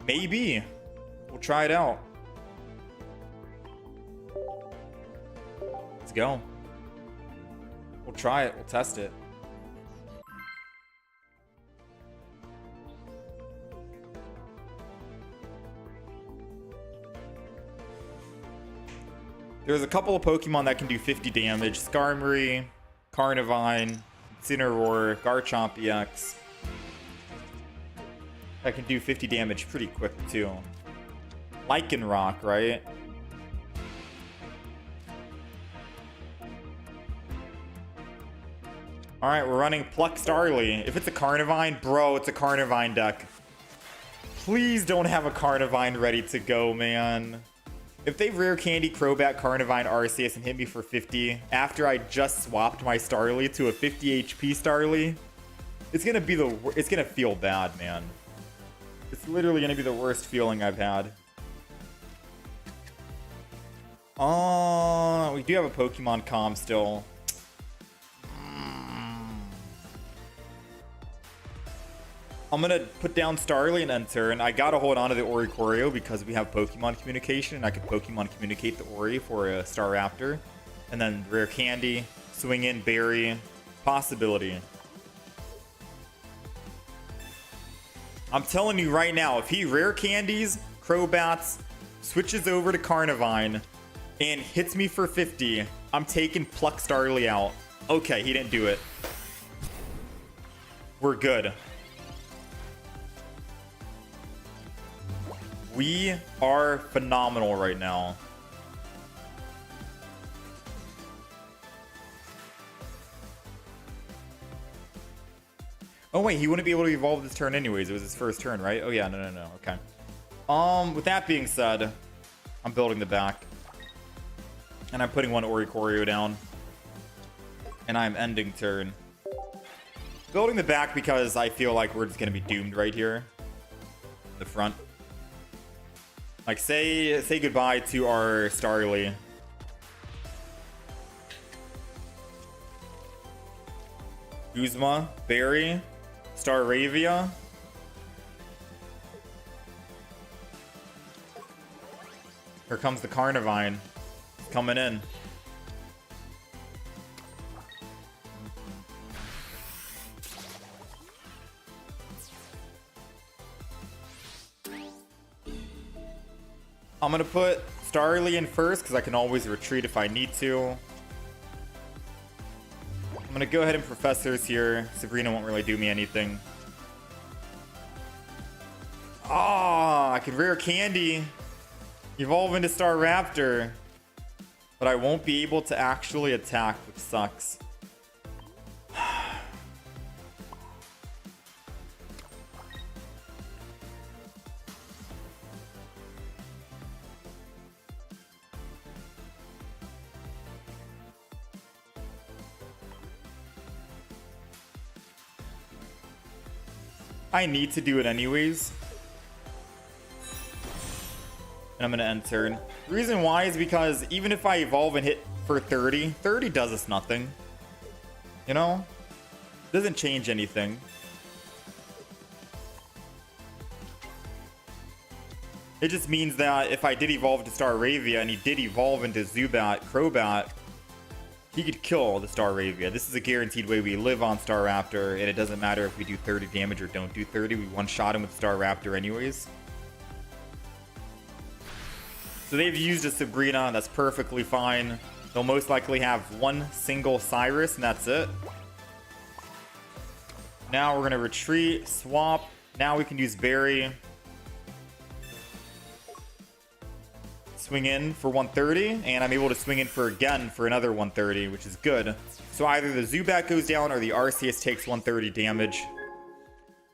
Maybe. We'll try it out. Let's go. We'll try it. We'll test it. There's a couple of Pokemon that can do 50 damage. Skarmory, Carnivine, Incineroar, Garchomp EX. That can do 50 damage pretty quick too. Lycanroc, right? Alright, we're running Pluck Starly. If it's a Carnivine, bro, it's a Carnivine deck. Please don't have a Carnivine ready to go, man. If they Rare Candy, Crobat, Carnivine, Arceus, and hit me for 50 after I just swapped my Starly to a 50 HP Starly, it's gonna feel bad, man. It's literally gonna be the worst feeling I've had. Oh, we do have a Pokemon Com still. I'm gonna put down Starly and enter, and I gotta hold on to the Oricorio because we have Pokemon communication, and I could Pokemon communicate the Ori for a Staraptor. And then Rare Candy, swing in, Berry, possibility. I'm telling you right now, if he Rare Candies, Crobats, switches over to Carnivine, and hits me for 50, I'm taking Pluck Starly out. Okay, he didn't do it. We're good. We are phenomenal right now. Oh wait, he wouldn't be able to evolve this turn anyways. It was his first turn, right? Oh yeah, no. Okay. With that being said, I'm building the back. And I'm putting one Oricorio down. And I'm ending turn. Building the back because I feel like we're just gonna be doomed right here. The front. Like, say goodbye to our Starly. Guzma, Berry, Staravia. Here comes the Carnivine. It's coming in. I'm gonna put Starly in first because I can always retreat if I need to. I'm gonna go ahead and Professors here. Sabrina won't really do me anything. Ah, I can Rare Candy, evolve into Staraptor, but I won't be able to actually attack, which sucks. I need to do it anyways. And I'm going to end turn. The reason why is because even if I evolve and hit for 30, 30 does us nothing. You know? Doesn't change anything. It just means that if I did evolve to Staravia and he did evolve into Zubat, Crobat, he could kill the Staravia. This is a guaranteed way we live on Staraptor, and it doesn't matter if we do 30 damage or don't do 30. We one-shot him with Staraptor anyways. So they've used a Sabrina, and that's perfectly fine. They'll most likely have one single Cyrus, and that's it. Now we're going to retreat, swap. Now we can use Berry. Swing in for 130, and I'm able to swing in for again for another 130, which is good. So either the Zubat goes down or the Arceus takes 130 damage.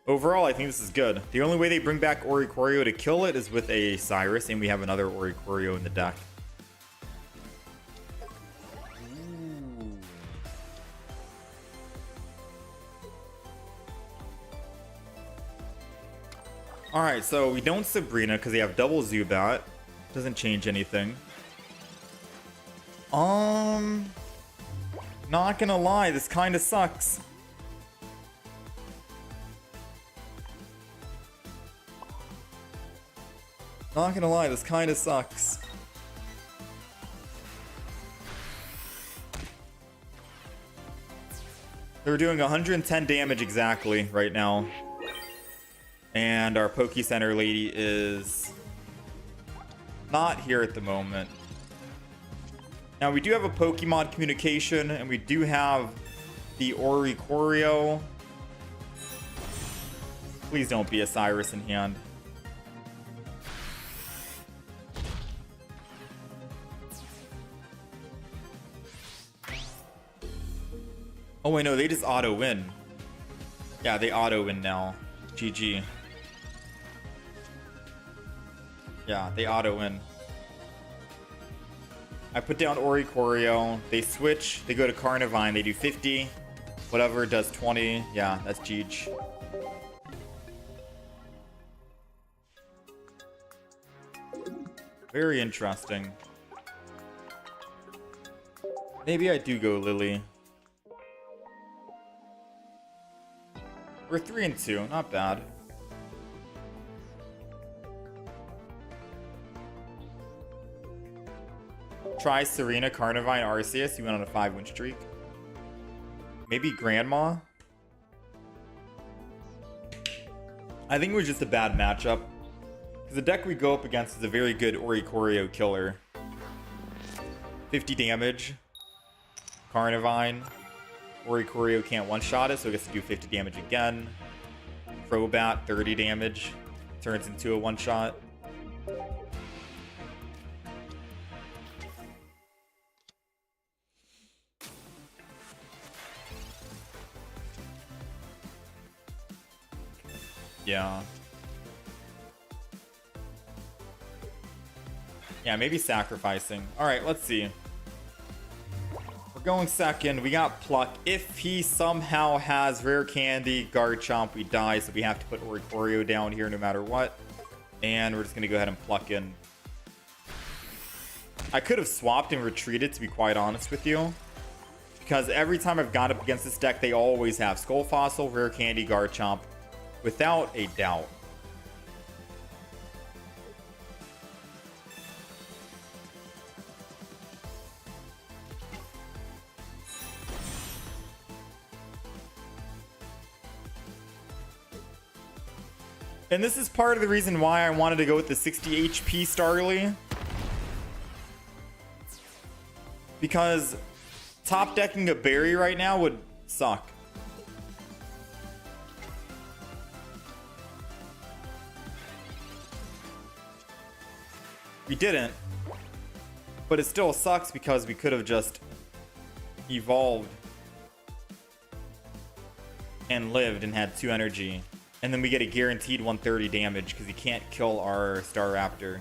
Overall, I think this is good. The only way they bring back Oricorio to kill it is with a Cyrus, and we have another Oricorio in the deck. Alright, so we don't Sabrina because they have double Zubat. Doesn't change anything. Not gonna lie, this kind of sucks. Not gonna lie, this kind of sucks. They're doing 110 damage exactly right now. And our Poke Center lady is not here at the moment. Now we do have a Pokemon communication, and we do have the Oricorio. Please don't be a Cyrus in hand. Oh wait, no, they just auto win. Yeah, they auto win now. GG. Yeah, they auto win. I put down Oricorio. They switch. They go to Carnivine. They do 50. Whatever does 20. Yeah, that's GG. Very interesting. Maybe I do go Lily. We're 3-2. Not bad. Try Serena, Carnivine, Arceus. You went on a 5-win streak. Maybe Grandma. I think it was just a bad matchup. Because the deck we go up against is a very good Oricorio killer. 50 damage. Carnivine. Oricorio can't one-shot it, so it gets to do 50 damage again. Crobat, 30 damage. Turns into a one-shot. Yeah. Yeah, maybe sacrificing. Alright, let's see. We're going second. We got Pluck. If he somehow has Rare Candy, Garchomp, we die, so we have to put Oricorio down here no matter what. And we're just going to go ahead and Pluck in. I could have swapped and retreated, to be quite honest with you. Because every time I've gone up against this deck, they always have Skull Fossil, Rare Candy, Garchomp. Without a doubt. And this is part of the reason why I wanted to go with the 60 HP Starly. Because top decking a Berry right now would suck. We didn't, but it still sucks because we could have just evolved and lived and had 2 energy, and then we get a guaranteed 130 damage because he can't kill our Staraptor.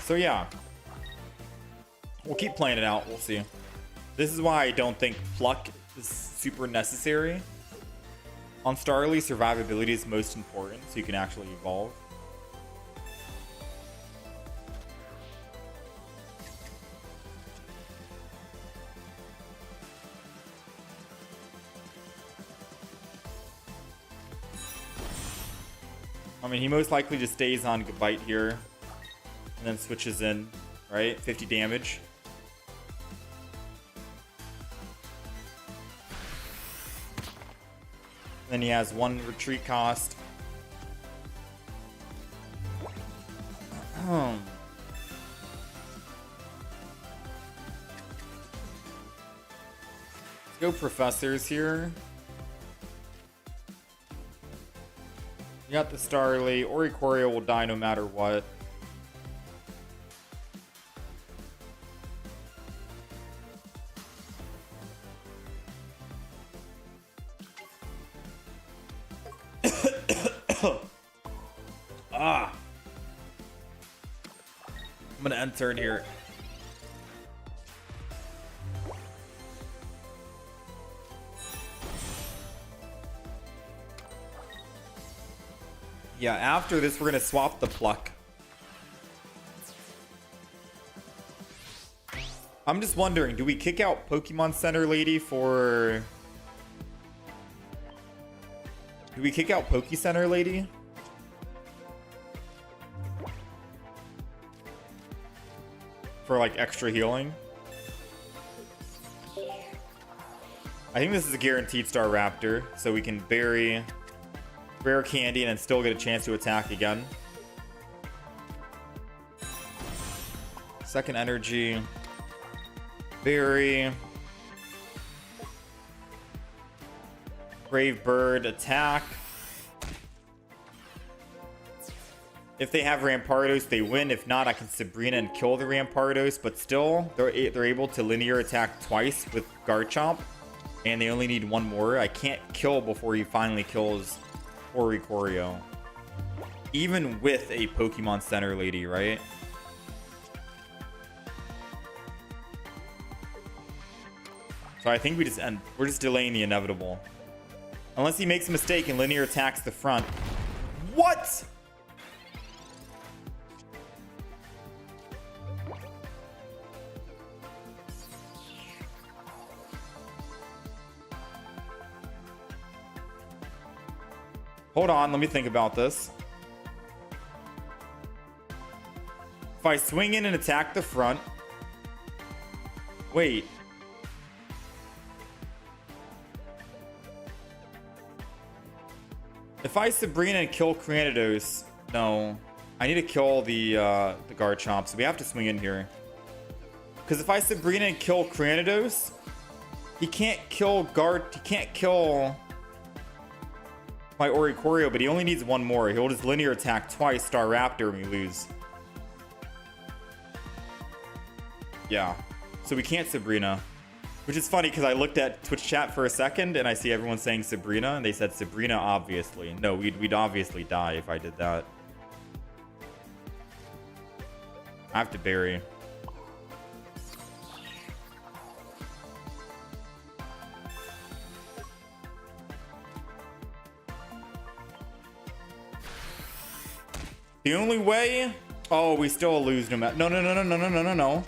So yeah, we'll keep playing it out. We'll see. This is why I don't think Pluck is super necessary. On Starly, survivability is most important, so you can actually evolve. I mean, he most likely just stays on Bite here and then switches in, right? 50 damage. Then he has 1 retreat cost. Let's go professors here. You got the Starly. Oricorio will die no matter what. I'm gonna end turn here. Yeah, after this, we're gonna swap the pluck. I'm just wondering, do we kick out Pokemon Center Lady for... Do we kick out Poke Center Lady? For like extra healing? I think this is a guaranteed Star Raptor, so we can bury Rare Candy and then still get a chance to attack again. Second energy. Bury. Brave Bird, attack. If they have Rampardos, they win. If not, I can Sabrina and kill the Rampardos. But still, they're able to linear attack twice with Garchomp. And they only need 1 more. I can't kill before he finally kills Oricorio. Even with a Pokemon Center Lady, right? So I think we just end. We're just delaying the inevitable. Unless he makes a mistake and linear attacks the front. What? Hold on, let me think about this. If I swing in and attack the front... Wait. If I Sabrina and kill Cranidos... No. I need to kill the Garchomp, so we have to swing in here. Because if I Sabrina and kill Cranidos... He can't kill He can't kill... my Oricorio, but he only needs 1 more. He'll just linear attack twice Star Raptor and we lose. Yeah. So we can't Sabrina. Which is funny because I looked at Twitch chat for a second and I see everyone saying Sabrina and they said Sabrina obviously. No, we'd obviously die if I did that. I have to bury. The only way... Oh, we still lose no matter... No.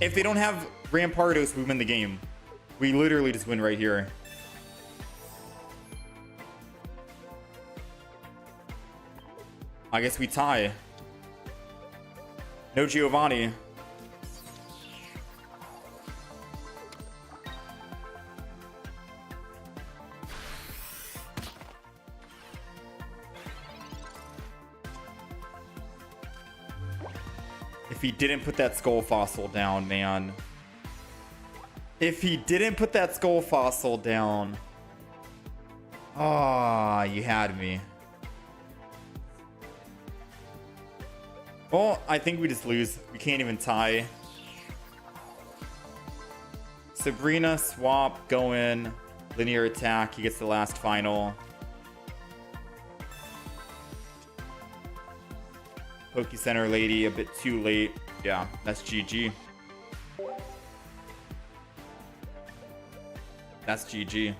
If they don't have Rampardos, we win the game. We literally just win right here. I guess we tie. No Giovanni. If he didn't put that skull fossil down, man. If he didn't put that skull fossil down. Ah, you had me. Well, I think we just lose. We can't even tie. Sabrina, swap, go in. Linear attack. He gets the last final. Poke Center Lady, a bit too late. Yeah, that's GG. That's GG.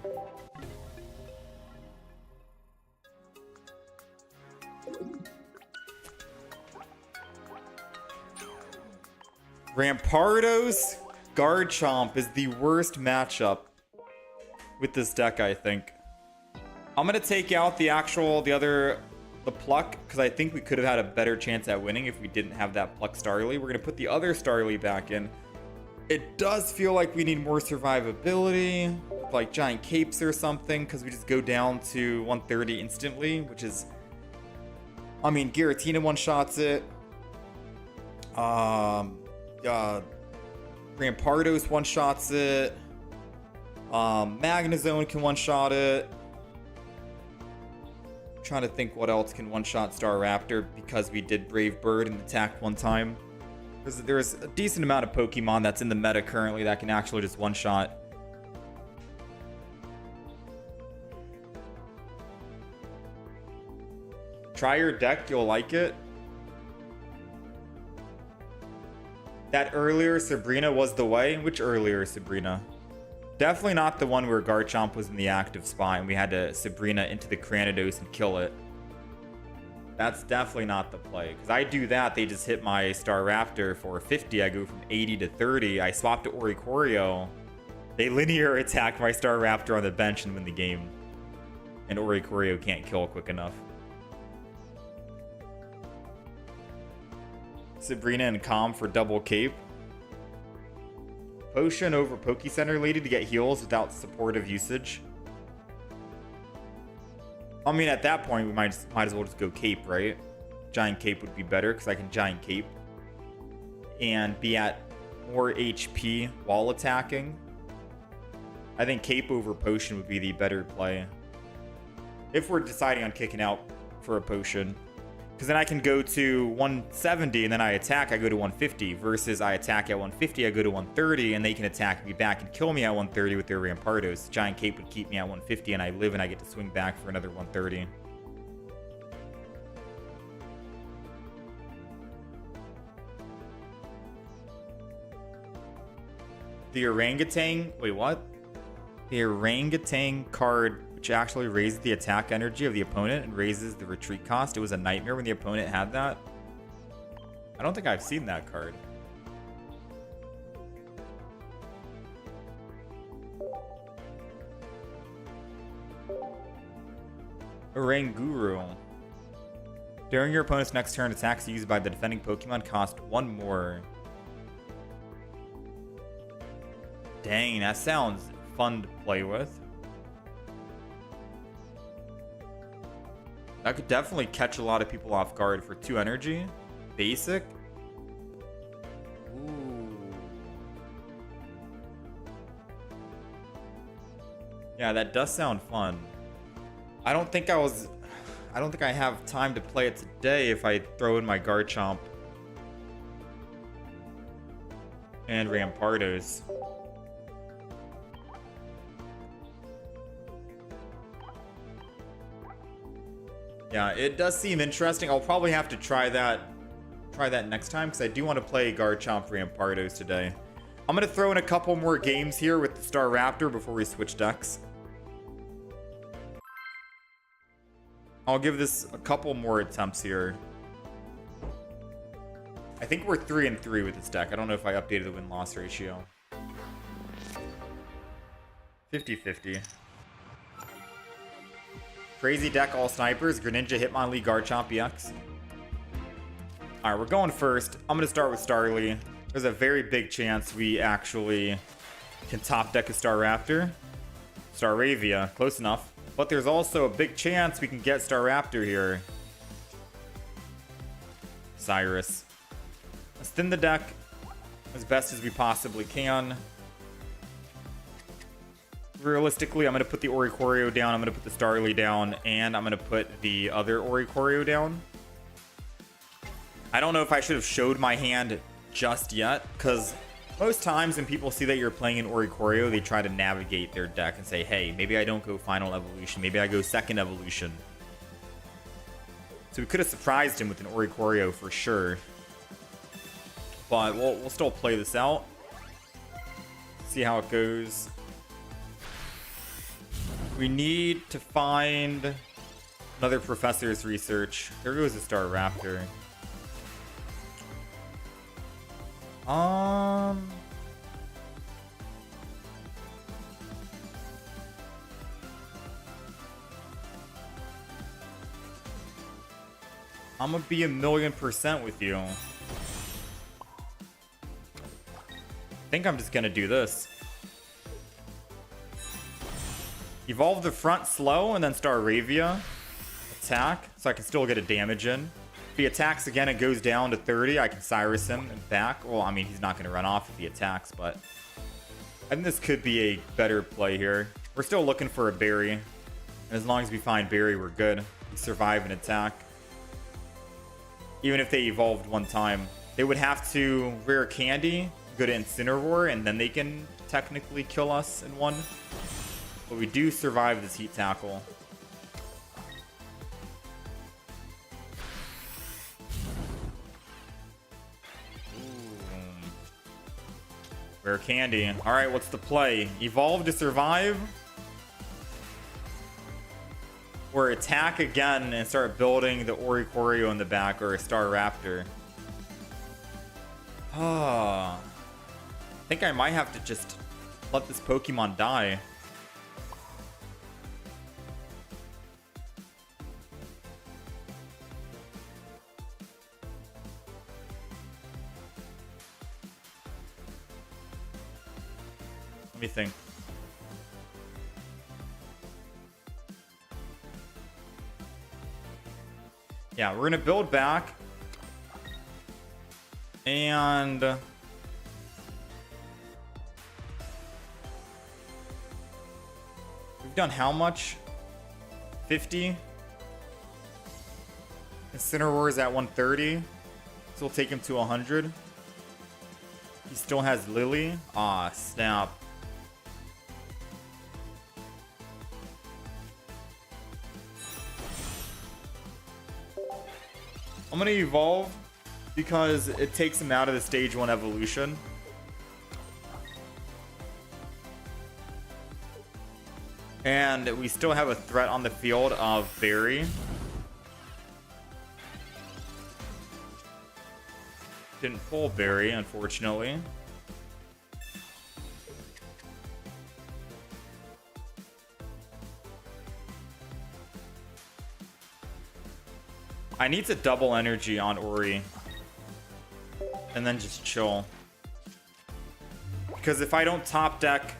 Rampardos Garchomp is the worst matchup with this deck, I think. I'm gonna take out the Pluck, because I think we could have had a better chance at winning if we didn't have that Pluck Starly. We're gonna put the other Starly back in. It does feel like we need more survivability, like Giant Capes or something, because we just go down to 130 instantly, which is, I mean, Giratina one-shots it. Rampardos one-shots it. Magnezone can one-shot it. I'm trying to think what else can one-shot Staraptor, because we did Brave Bird and attack one time. There's a decent amount of Pokemon that's in the meta currently that can actually just one-shot. Try your deck, you'll like it. That earlier Sabrina was the way? Which earlier Sabrina? Definitely not the one where Garchomp was in the active spot and we had to Sabrina into the Cranidos and kill it. That's definitely not the play. Because I do that, they just hit my Staraptor for 50. I go from 80 to 30. I swap to Oricorio. They linear attack my Staraptor on the bench and win the game. And Oricorio can't kill quick enough. Sabrina and Calm for double cape. Potion over Poke Center Lady to get heals without supportive usage. I mean, at that point, we might as well just go cape, right? Giant cape would be better because I can giant cape and be at more HP while attacking. I think cape over potion would be the better play if we're deciding on kicking out for a potion. Because then I can go to 170 and then I attack, I go to 150. Versus I attack at 150, I go to 130, and they can attack me back and kill me at 130 with their Rampardos. Giant Cape would keep me at 150 and I live and I get to swing back for another 130. The orangutan, wait, what? The orangutan card, which actually raises the attack energy of the opponent and raises the retreat cost. It was a nightmare when the opponent had that. I don't think I've seen that card. Oranguru. During your opponent's next turn, attacks used by the defending Pokemon cost 1 more. Dang, that sounds fun to play with. That could definitely catch a lot of people off guard for 2 energy. Basic. Ooh. Yeah, that does sound fun. I don't think I have time to play it today if I throw in my Garchomp and Rampardos. Yeah, it does seem interesting. I'll probably have to try that next time because I do want to play Garchomp Rampardos today. I'm going to throw in a couple more games here with the Staraptor before we switch decks. I'll give this a couple more attempts here. I think we're 3-3 with this deck. I don't know if I updated the win-loss ratio. 50-50. Crazy deck, all snipers. Greninja, Hitmonlee, Garchomp, EX. Alright, we're going first. I'm going to start with Starly. There's a very big chance we actually can top deck a Staraptor. Staravia, close enough. But there's also a big chance we can get Staraptor here. Cyrus. Let's thin the deck as best as we possibly can. Realistically, I'm going to put the Oricorio down, I'm going to put the Starly down, and I'm going to put the other Oricorio down. I don't know if I should have showed my hand just yet, because most times when people see that you're playing an Oricorio, they try to navigate their deck and say, hey, maybe I don't go Final Evolution, maybe I go Second Evolution. So we could have surprised him with an Oricorio for sure. But we'll still play this out. See how it goes. We need to find another professor's research. There goes the Star Raptor. I'm gonna be 1,000,000% with you. I think I'm just gonna do this. Evolve the front slow and then Staravia. Attack, so I can still get a damage in. If he attacks again and goes down to 30, I can Cyrus him and back. Well, I mean, he's not going to run off if he attacks, but I think this could be a better play here. We're still looking for a berry. And as long as we find berry, we're good. We survive an attack. Even if they evolved one time. They would have to rare candy, go to Incineroar, and then they can technically kill us in one. But we do survive this heat tackle. Rare candy. Alright, what's the play? Evolve to survive? Or attack again and start building the Oricorio in the back or a Star Raptor? I think I might have to just let this Pokemon die. Let me think. Yeah, we're gonna build back. And we've done how much? 50? Incineroar is at 130. So we'll take him to 100. He still has Lily. Ah, snap. I'm gonna evolve because it takes him out of the stage 1 evolution. And we still have a threat on the field of Berry. Didn't pull Berry, unfortunately. I need to double energy on Ori. And then just chill. Because if I don't top deck...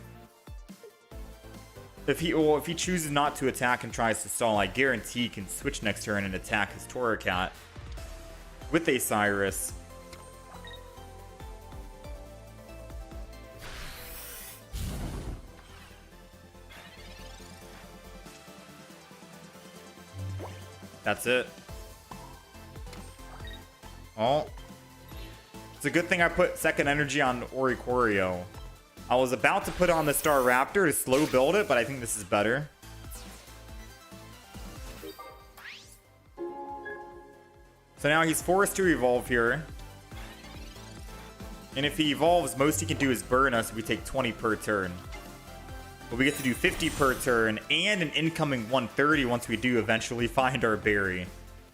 If he chooses not to attack and tries to stall, I guarantee he can switch next turn and attack his Torracat. With a Cyrus. That's it. Oh. It's a good thing I put second energy on Oricorio. I was about to put on the Star Raptor to slow build it, but I think this is better. So now he's forced to evolve here. And if he evolves, most he can do is burn us if we take 20 per turn. But we get to do 50 per turn and an incoming 130 once we do eventually find our berry.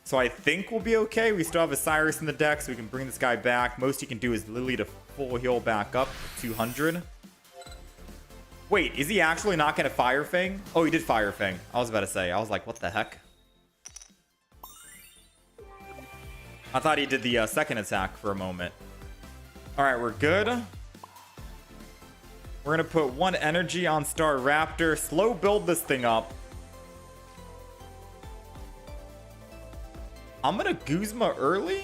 So I think we'll be okay. We still have a Cyrus in the deck, so we can bring this guy back. Most he can do is Lily to full heal back up to 200. Wait, is he actually not going to Fire Fang? Oh, he did Fire Fang. I was about to say. I was like, what the heck? I thought he did the second attack for a moment. All right, we're good. We're going to put 1 energy on Star Raptor. Slow build this thing up. I'm going to Guzma early.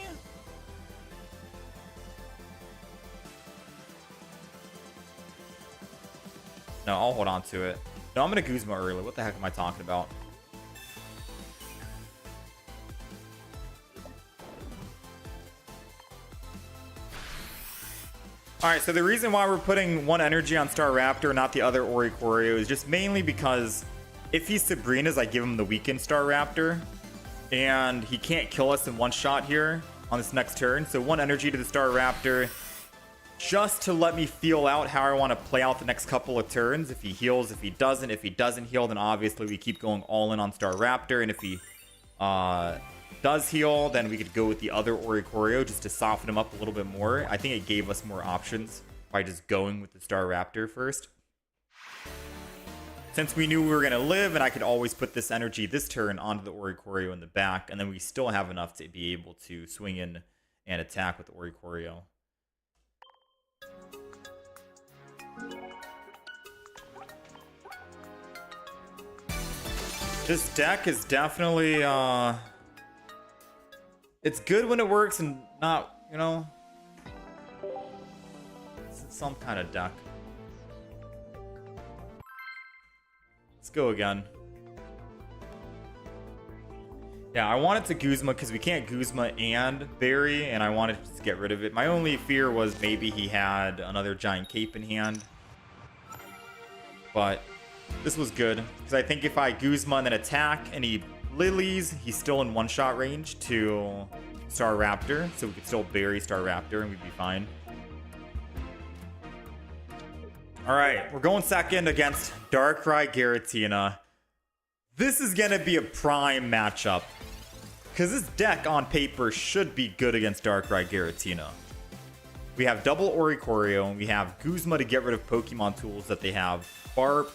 No, I'll hold on to it. No, I'm going to Guzma early. What the heck am I talking about? Alright, so the reason why we're putting 1 energy on Star Raptor, not the other Oricorio, is just mainly because if he's Sabrina's, I give him the weakened Star Raptor. And he can't kill us in one shot here on this next turn. So 1 energy to the Star Raptor just to let me feel out how I want to play out the next couple of turns. If he heals, if he doesn't heal, then obviously we keep going all in on Star Raptor. And if he does heal, then we could go with the other Oricorio just to soften him up a little bit more. I think it gave us more options by just going with the Star Raptor first. Since we knew we were going to live, and I could always put this energy this turn onto the Oricorio in the back, and then we still have enough to be able to swing in and attack with the Oricorio. This deck is definitely, it's good when it works and not, you know, it's some kind of deck. Let's go again. Yeah, I wanted to Guzma because we can't Guzma and Barry, and I wanted to get rid of it. My only fear was maybe he had another Giant Cape in hand. But this was good, because I think if I Guzma and then attack and he Lilies, he's still in one-shot range to Star Raptor, so we could still bury Star Raptor and we'd be fine. Alright, we're going second against Darkrai Giratina. This is going to be a prime matchup, because this deck on paper should be good against Darkrai Giratina. We have double Oricorio, and we have Guzma to get rid of Pokemon tools that they have, Barb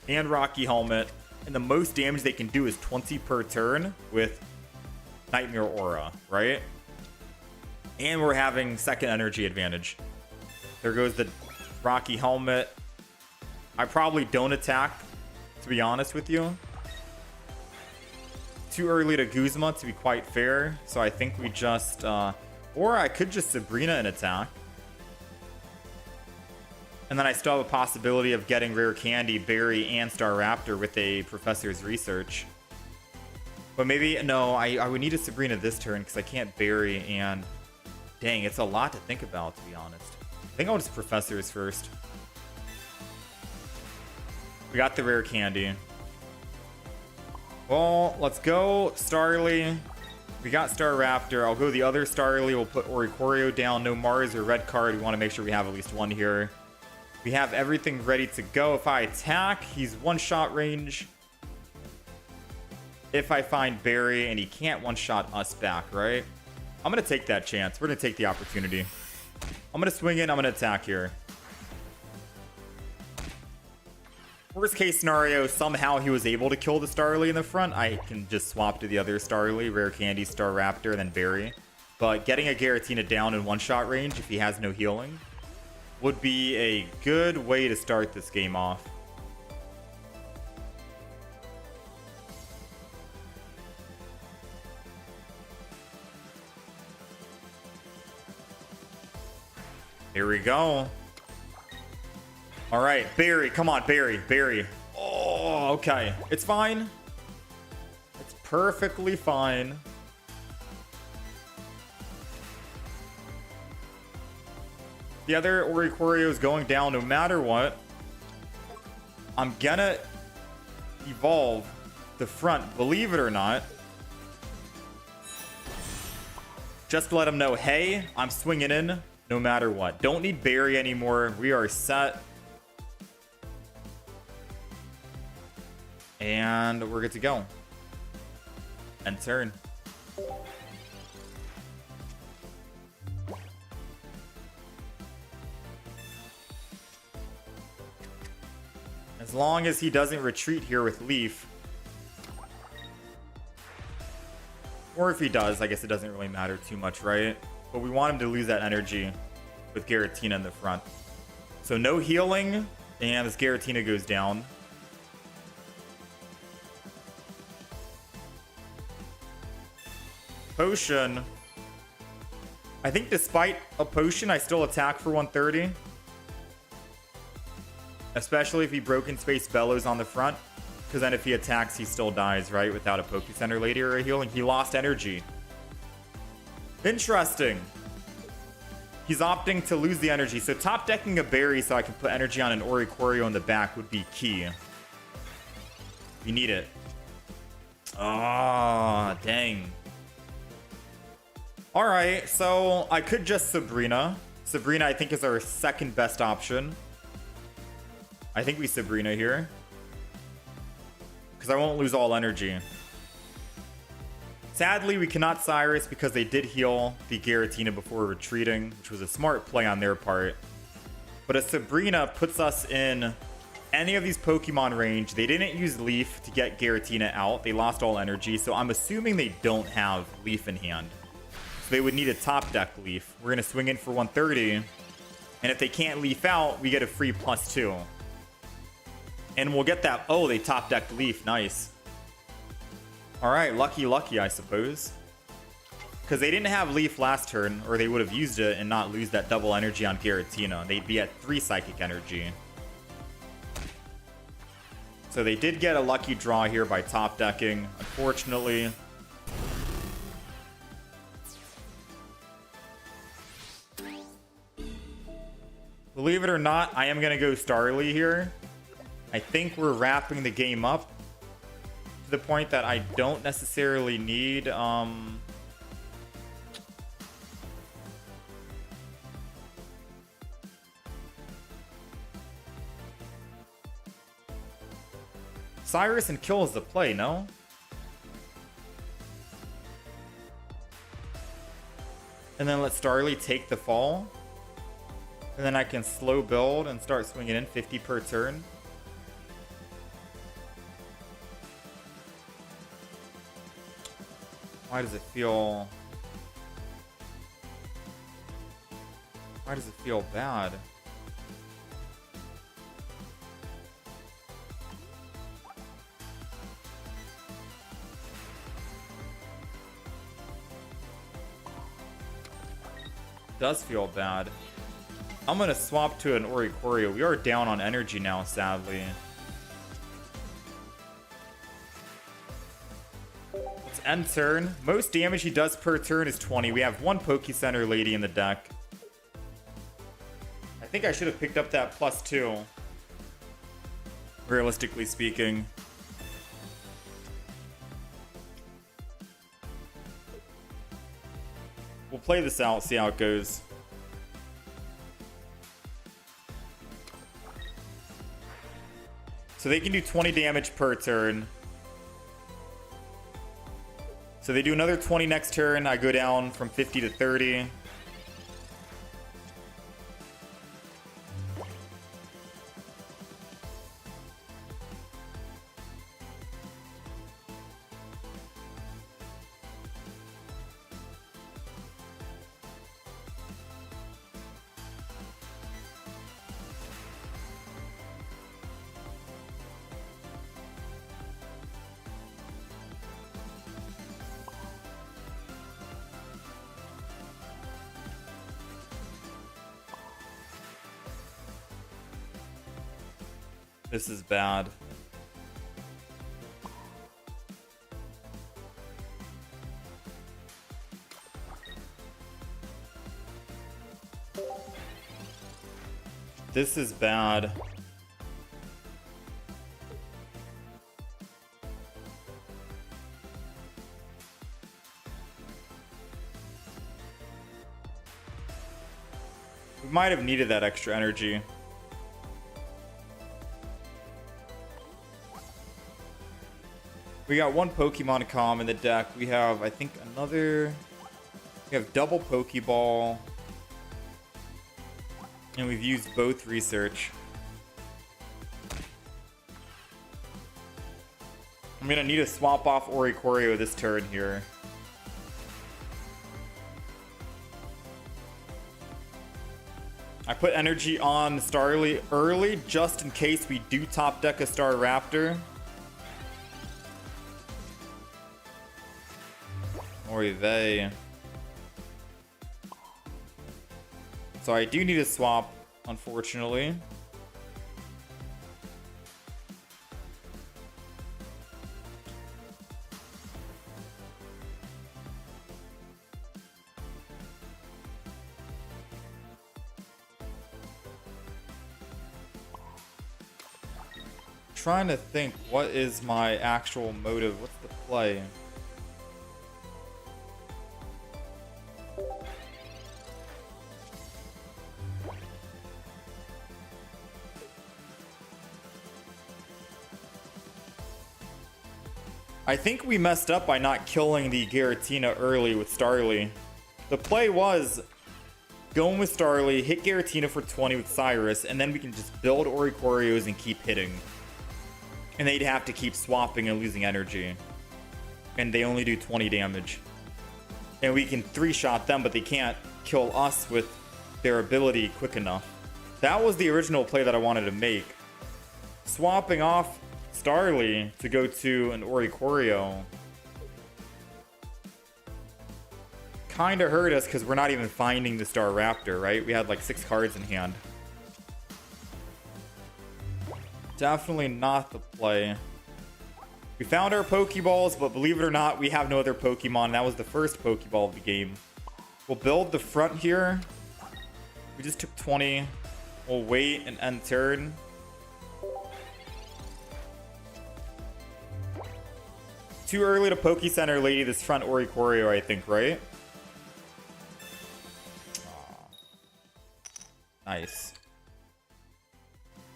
and Rocky Helmet, and the most damage they can do is 20 per turn with Nightmare Aura, right? And we're having second energy advantage. There goes the Rocky Helmet. I probably don't attack, to be honest with you. Too early to Guzma, to be quite fair. So I think we just... or I could just Sabrina and attack. And then I still have a possibility of getting Rare Candy, Berry, and Star Raptor with a Professor's Research. But maybe... no, I would need a Sabrina this turn because I can't Berry and... dang, it's a lot to think about, to be honest. I think I'll just Professor's first. We got the Rare Candy. Well, let's go Starly. We got Star Raptor. I'll go the other Starly. We'll put Oricorio down. No Mars or red card. We want to make sure we have at least one here. We have everything ready to go. If I attack, he's one-shot range. If I find Barry, and he can't one-shot us back, right? I'm going to take that chance. We're going to take the opportunity. I'm going to swing in. I'm going to attack here. Worst case scenario, somehow he was able to kill the Starly in the front. I can just swap to the other Starly, Rare Candy, Star Raptor, and then Barry. But getting a Giratina down in one-shot range if he has no healing would be a good way to start this game off. Here we go. All right, Barry, come on, Barry. Oh, okay. It's fine. It's perfectly fine. The other Oricorio is going down no matter what. I'm gonna evolve the front, believe it or not. Just to let him know, hey, I'm swinging in no matter what. Don't need Barry anymore. We are set. And we're good to go. End turn. As long as he doesn't retreat here with Leaf. Or if he does, I guess it doesn't really matter too much, right? But we want him to lose that energy with Giratina in the front. So no healing, and this Giratina goes down. Potion. I think despite a potion, I still attack for 130. Especially if he Broken Space Bellows on the front. Because then if he attacks, he still dies, right? Without a Poke Center Lady or a healing. He lost energy. Interesting. He's opting to lose the energy. So top decking a Berry so I can put energy on an Oricorio in the back would be key. We need it. Ah, dang. Alright, so I could just Sabrina Sabrina, I think, is our second best option. I think we Sabrina here. Because I won't lose all energy. Sadly, we cannot Cyrus because they did heal the Giratina before retreating, which was a smart play on their part. But a Sabrina puts us in any of these Pokemon range. They didn't use Leaf to get Giratina out. They lost all energy, so I'm assuming they don't have Leaf in hand. So they would need a top deck Leaf. We're going to swing in for 130. And if they can't Leaf out, we get a free +2. And we'll get that. Oh, they top decked Leaf. Nice. All right, lucky, I suppose. Because they didn't have Leaf last turn, or they would have used it and not lose that double energy on Giratina. They'd be at 3 Psychic Energy. So they did get a lucky draw here by top decking, unfortunately. Believe it or not, I am going to go Starly here. I think we're wrapping the game up to the point that I don't necessarily need Cyrus and Kill is the play, no? And then let Starly take the fall. And then I can slow build and start swinging in 50 per turn. Why does it feel... Why does it feel bad? Does feel bad. I'm gonna swap to an Oricorio. We are down on energy now, sadly. Let's end turn. Most damage he does per turn is 20. We have one Poke Center Lady in the deck. I think I should have picked up that +2. Realistically speaking. We'll play this out, see how it goes. So they can do 20 damage per turn. So they do another 20 next turn. I go down from 50 to 30. This is bad. This is bad. We might have needed that extra energy. We got one Pokemon Calm in the deck. We have, I think, another... We have double Pokeball. And we've used both Research. I'm going to need to swap off Oricorio this turn here. I put energy on Starly early just in case we do top deck a Staraptor. Or they. So I do need a swap, unfortunately. Trying to think, what is my actual motive? What's the play? I think we messed up by not killing the Giratina early with Starly. The play was going with Starly, hit Giratina for 20 with Cyrus, and then we can just build Oricorios and keep hitting. And they'd have to keep swapping and losing energy. And they only do 20 damage. And we can 3-shot them, but they can't kill us with their ability quick enough. That was the original play that I wanted to make. Swapping off Starly to go to an Oricorio kind of hurt us because we're not even finding the Star Raptor, right? We had like 6 cards in hand. Definitely not the play. We found our Pokeballs, but believe it or not, we have no other Pokemon. That was the first Pokeball of the game. We'll build the front here. We just took 20. We'll wait and end turn. Too early to Poke Center Lady this front Oricorio, I think, right? Nice.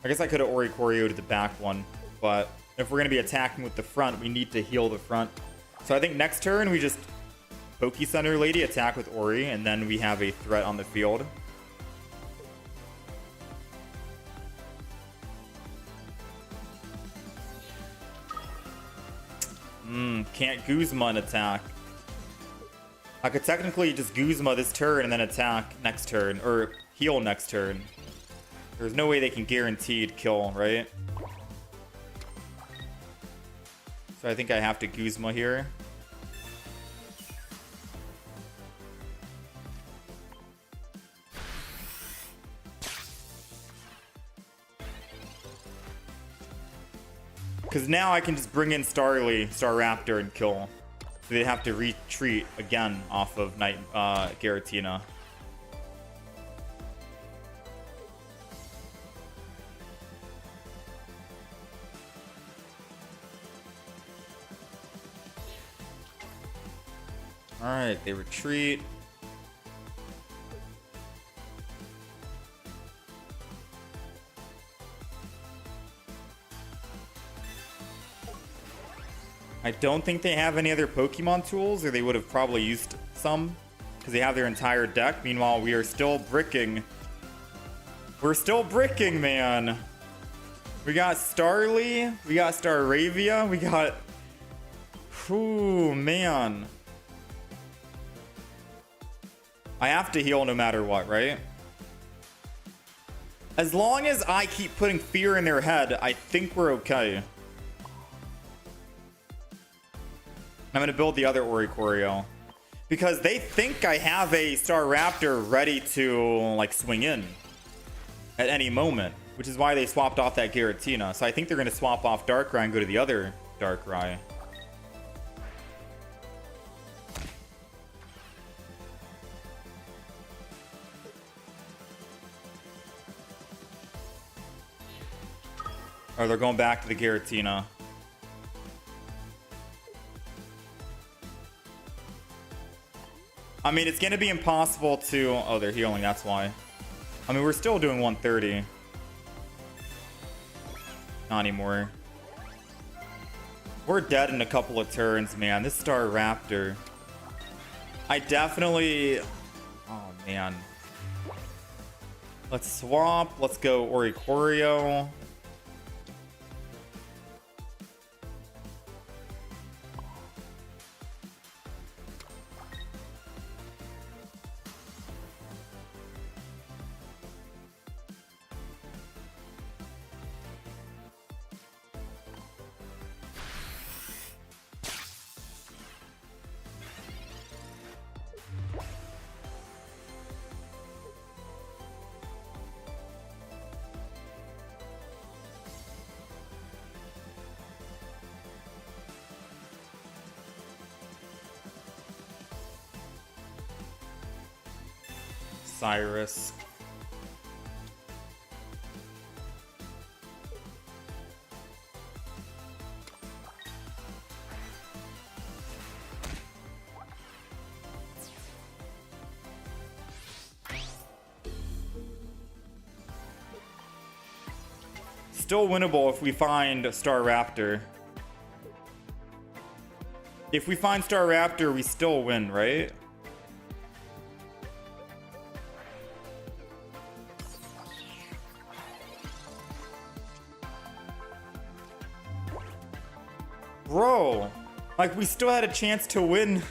I guess I could have Oricorio'd the back one, but if we're going to be attacking with the front, we need to heal the front. So I think next turn we just Poke Center Lady, attack with Ori, and then we have a threat on the field. Can't Guzma an attack. I could technically just Guzma this turn and then attack next turn, or heal next turn. There's no way they can guaranteed kill, right? So I think I have to Guzma here. Because now I can just bring in Starly, Staraptor, and kill. So they have to retreat again off of Giratina. Alright, they retreat. I don't think they have any other Pokemon tools, or they would have probably used some, because they have their entire deck. Meanwhile, we are still bricking. We're still bricking, man. We got Starly, we got Staravia, we got... Ooh, man. I have to heal no matter what, right? As long as I keep putting fear in their head, I think we're okay. I'm going to build the other Oricorio. Because they think I have a Staraptor ready to, like, swing in at any moment. Which is why they swapped off that Giratina. So I think they're going to swap off Darkrai and go to the other Darkrai. Or they're going back to the Giratina. I mean, it's going to be impossible to... Oh, they're healing, that's why. I mean, we're still doing 130. Not anymore. We're dead in a couple of turns, man. This Staraptor. I definitely... Oh, man. Let's swap. Let's go Oricorio. Cyrus. Still winnable if we find Staraptor. If we find Star Raptor, we still win, right? Bro, like we still had a chance to win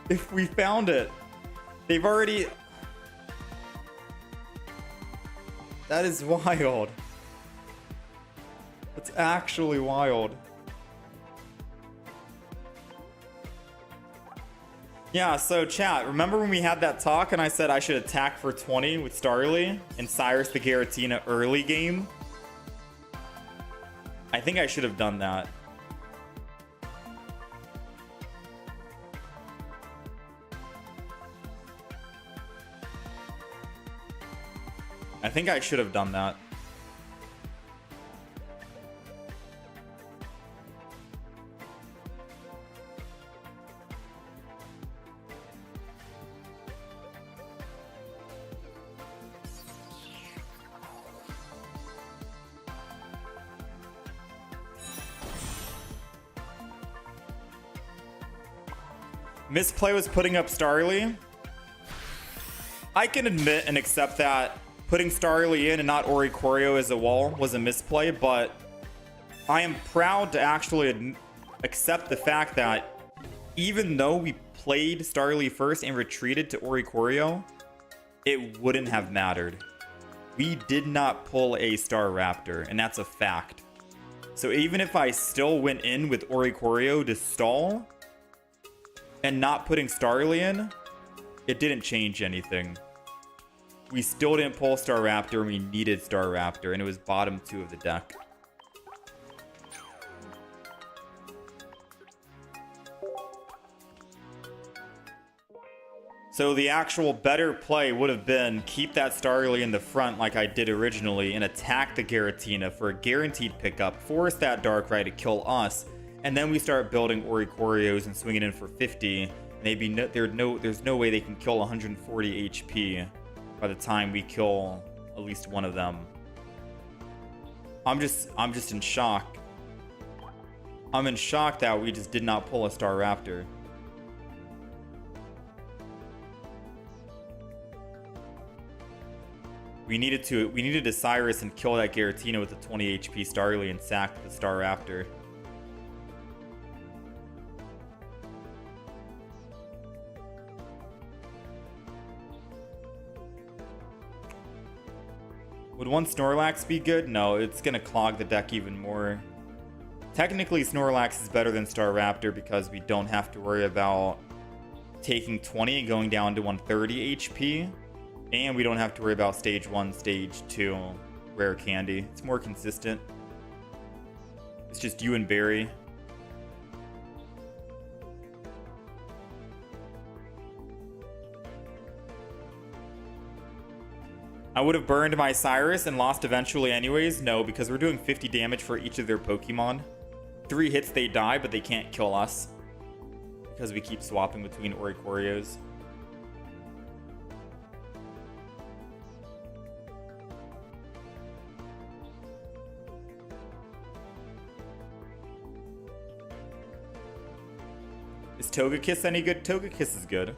if we found it. They've already... That is wild. That's actually wild. Yeah, so chat, remember when we had that talk and I said I should attack for 20 with Starly and Cyrus the Giratina early game? I think I should have done that. I think I should have done that. Misplay was putting up Starly. I can admit and accept that putting Starly in and not Oricorio as a wall was a misplay, but I am proud to actually accept the fact that even though we played Starly first and retreated to Oricorio, it wouldn't have mattered. We did not pull a Star Raptor, and that's a fact. So even if I still went in with Oricorio to stall and not putting Starly in, it didn't change anything. We still didn't pull Star Raptor, and we needed Star Raptor, and it was bottom 2 of the deck. So the actual better play would have been keep that Starly in the front like I did originally and attack the Giratina for a guaranteed pickup, force that Darkrai to kill us, and then we start building Oricorios and swinging in for 50. Maybe there's no way they can kill 140 HP by the time we kill at least one of them. I'm just in shock. I'm in shock that we just did not pull a Star Raptor. We needed to Cyrus and kill that Giratina with a 20 HP Starly and sack the Star Raptor. Would one Snorlax be good? No, it's gonna clog the deck even more. Technically, Snorlax is better than Star Raptor because we don't have to worry about taking 20 and going down to 130 HP. And we don't have to worry about stage 1, stage 2 rare candy. It's more consistent. It's just you and Barry. I would have burned my Cyrus and lost eventually anyways. No, because we're doing 50 damage for each of their Pokemon. 3 hits they die, but they can't kill us because we keep swapping between Oricorios. Is Togekiss any good? Togekiss is good.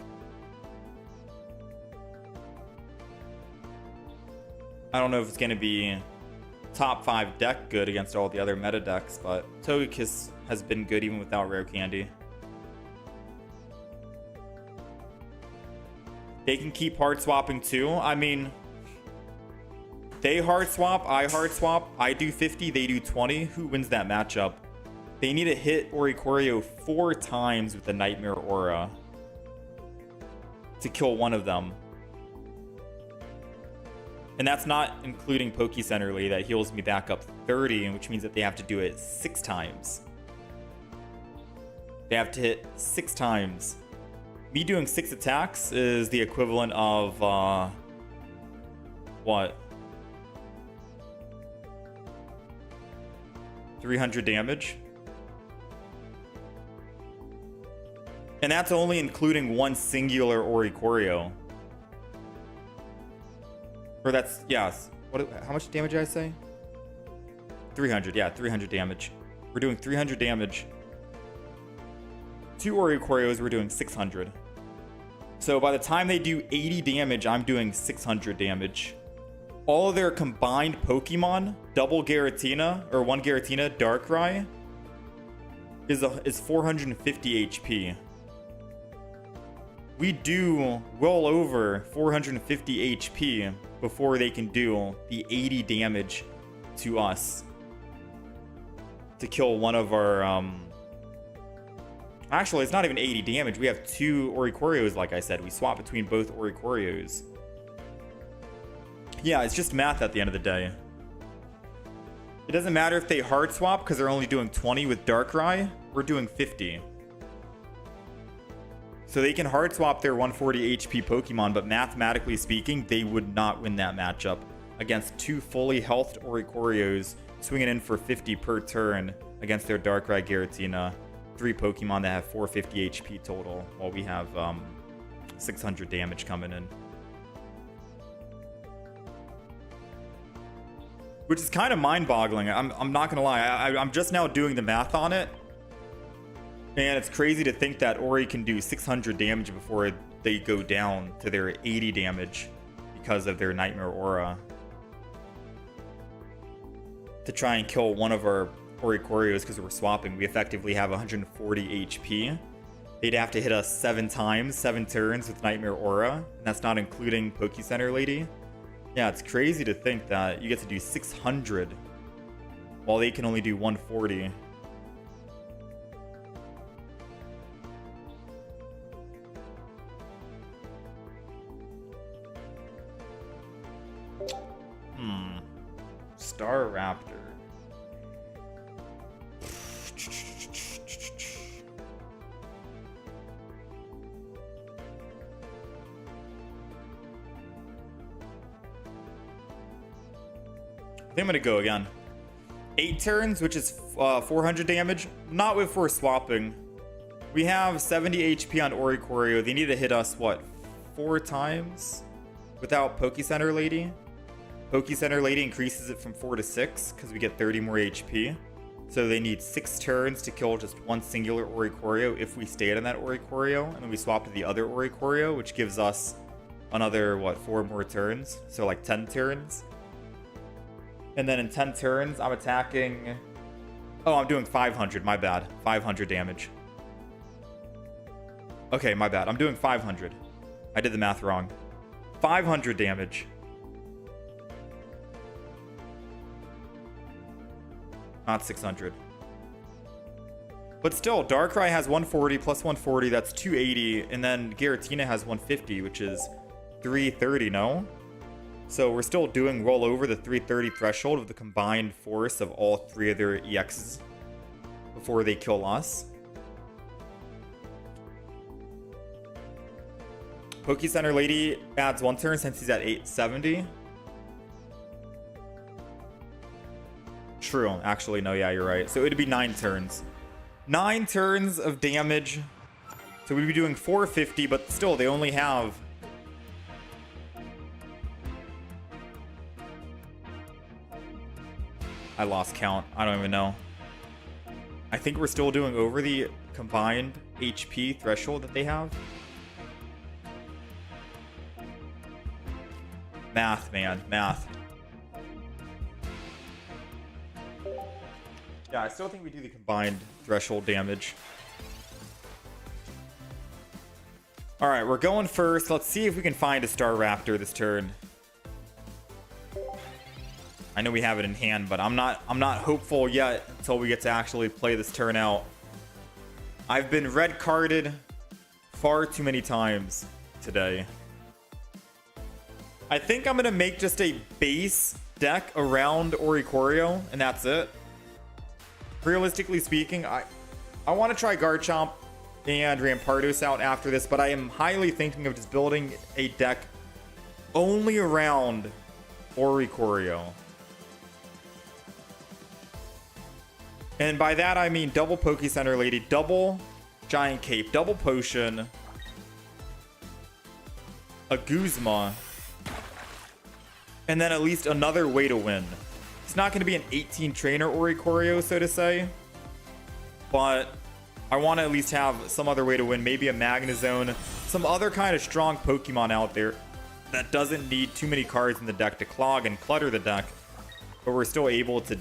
I don't know if it's going to be top 5 deck good against all the other meta decks, but Togekiss has been good even without rare candy. They can keep hard swapping too. I mean, they hard swap, I hard swap. I do 50, they do 20. Who wins that matchup? They need to hit Oricorio 4 times with the Nightmare Aura to kill one of them. And that's not including Pokecenterly that heals me back up 30, which means that they have to do it 6 times. They have to hit 6 times. Me doing 6 attacks is the equivalent of, what? 300 damage? And that's only including one singular Oricorio. Or that's, yes. How much damage did I say? 300, yeah, 300 damage. We're doing 300 damage 2 Oricorios, we're doing 600. So by the time they do 80 damage, I'm doing 600 damage. All of their combined Pokemon, double Giratina, or 1 Giratina, Darkrai, is 450 HP. We do well over 450 HP before they can do the 80 damage to us to kill one of our actually, it's not even 80 damage. We have 2 Oricorios, like I said. We swap between both Oricorios. Yeah, it's just math at the end of the day. It doesn't matter if they hard swap because they're only doing 20 with Darkrai. We're doing 50. So they can hard swap their 140 HP Pokemon, but mathematically speaking, they would not win that matchup against 2 fully healthed Oricorios swinging in for 50 per turn against their Darkrai, Giratina. 3 Pokemon that have 450 HP total, while we have 600 damage coming in. Which is kind of mind-boggling. I'm not gonna lie. I'm just now doing the math on it, and it's crazy to think that Ori can do 600 damage before they go down to their 80 damage because of their Nightmare Aura to try and kill one of our Oricorios. Because we're swapping, we effectively have 140 HP. They'd have to hit us 7 times, 7 turns with Nightmare Aura, and that's not including Poke Center Lady. Yeah, it's crazy to think that you get to do 600 while they can only do 140. Star Raptor. I think I'm gonna go again. 8 turns, which is 400 damage. Not if we're swapping. We have 70 HP on Oricorio. They need to hit us, what, 4 times without Poke Center Lady? Poke Center Lady increases it from 4 to 6 because we get 30 more HP. So they need 6 turns to kill just one singular Oricorio if we stayed on that Oricorio. And then we swap to the other Oricorio, which gives us another, what, 4 more turns? So like 10 turns. And then in 10 turns, I'm attacking... Oh, I'm doing 500. My bad. 500 damage. Okay, my bad. I'm doing 500. I did the math wrong. 500 damage. Not 600. But still, Darkrai has 140 plus 140. That's 280. And then Giratina has 150, which is 330, no? So we're still doing well over the 330 threshold of the combined force of all 3 of their EXs before they kill us. Poke Center Lady adds 1 turn since he's at 870. True. Actually, no, yeah, you're right. So it'd be 9 turns. 9 turns of damage. So we'd be doing 450, but still, they only have... I lost count. I don't even know. I think we're still doing over the combined HP threshold that they have. Math, man. Math. Yeah, I still think we do the combined threshold damage. Alright, we're going first. Let's see if we can find a Star Raptor this turn. I know we have it in hand, but I'm not hopeful yet until we get to actually play this turn out. I've been red carded far too many times today. I think I'm gonna make just a base deck around Oricorio, and that's it. Realistically speaking, I want to try Garchomp and Rampardos out after this, but I am highly thinking of just building a deck only around Oricorio. And by that, I mean double Poke Center Lady, double Giant Cape, double Potion, a Guzma, and then at least another way to win. It's not going to be an 18 trainer Oricorio, so to say, but I want to at least have some other way to win. Maybe a Magnezone, some other kind of strong Pokemon out there that doesn't need too many cards in the deck to clog and clutter the deck, but we're still able to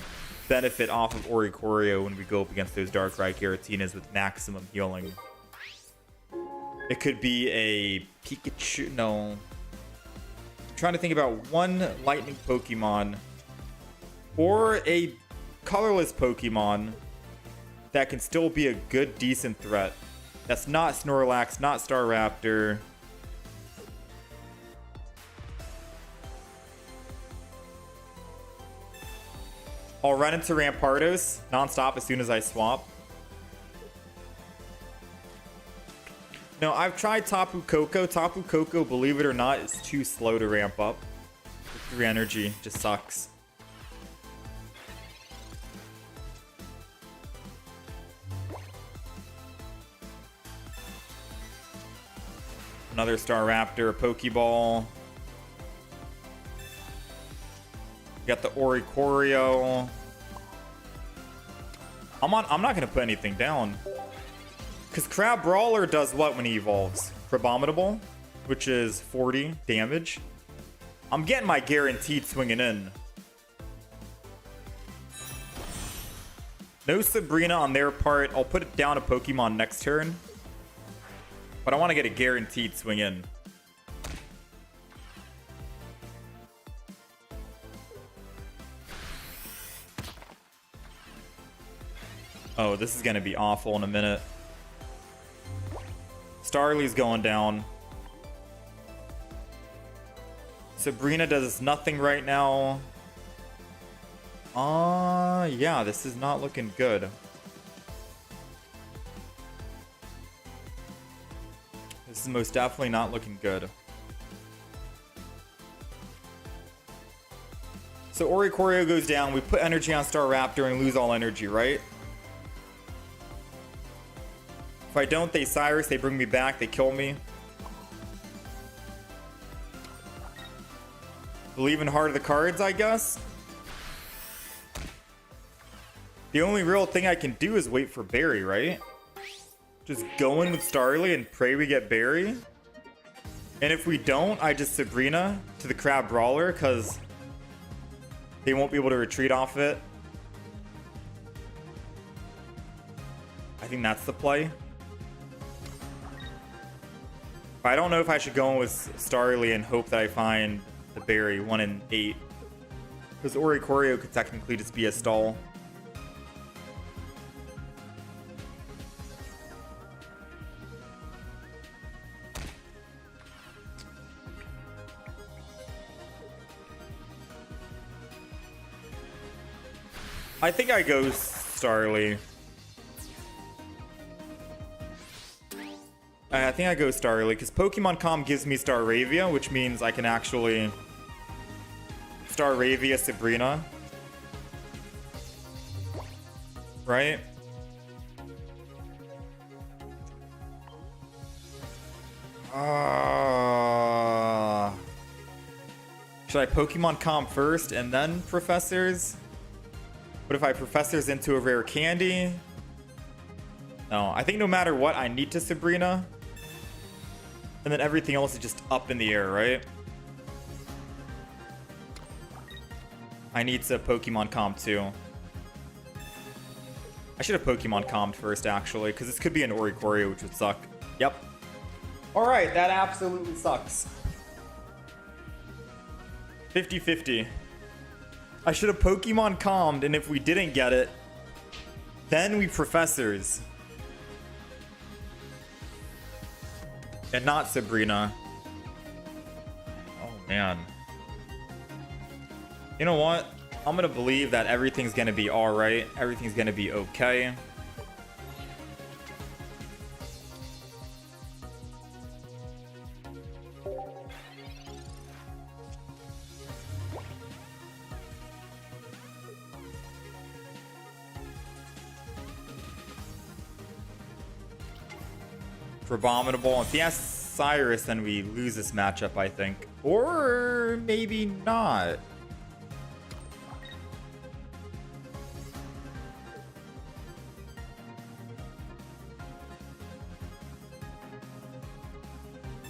benefit off of Oricorio when we go up against those Darkrai Giratinas with maximum healing. It could be a Pikachu. No. I'm trying to think about one lightning Pokemon or a colorless Pokemon that can still be a good, decent threat. That's not Snorlax, not Staraptor. I'll run into Rampardos nonstop as soon as I swap. No, I've tried Tapu Koko. Tapu Koko, believe it or not, is too slow to ramp up. The 3 energy just sucks. Another Staraptor, a Pokeball. Got the Oricorio. I'm not gonna put anything down. Because Crab Brawler does what when he evolves? Crabominable, which is 40 damage. I'm getting my guaranteed swinging in. No Sabrina on their part. I'll put it down a Pokemon next turn. But I want to get a guaranteed swing in. Oh, this is going to be awful in a minute. Starly's going down. Sabrina does nothing right now. Yeah, this is not looking good. This is most definitely not looking good. So Oricorio goes down. We put energy on Staraptor and lose all energy, right? If I don't, they Cyrus, they bring me back, they kill me. Believe in heart of the cards, I guess. The only real thing I can do is wait for Barry, right? Just go in with Starly and pray we get Barry. And if we don't, I just Sabrina to the Crab Brawler because they won't be able to retreat off it. I think that's the play. I don't know if I should go in with Starly and hope that I find the Barry 1 in 8. Because Oricorio could technically just be a stall. I think I go Starly. I think I go Starly because Pokemon Com gives me Staravia, which means I can actually Staravia Sabrina. Right? Should I Pokemon Com first and then Professors? What if I Professors into a rare candy? No, I think no matter what, I need to Sabrina. And then everything else is just up in the air, right? I need to Pokemon Comp too. I should have Pokemon Comped first, actually, because this could be an Oricorio, which would suck. Yep. Alright, that absolutely sucks. 50-50. I should have Pokemon Calmed, and if we didn't get it, then we Professors. And not Sabrina. Oh, man. You know what? I'm gonna believe that everything's gonna be alright. Everything's gonna be okay. For Abominable. If he has Cyrus, then we lose this matchup, I think. Or maybe not.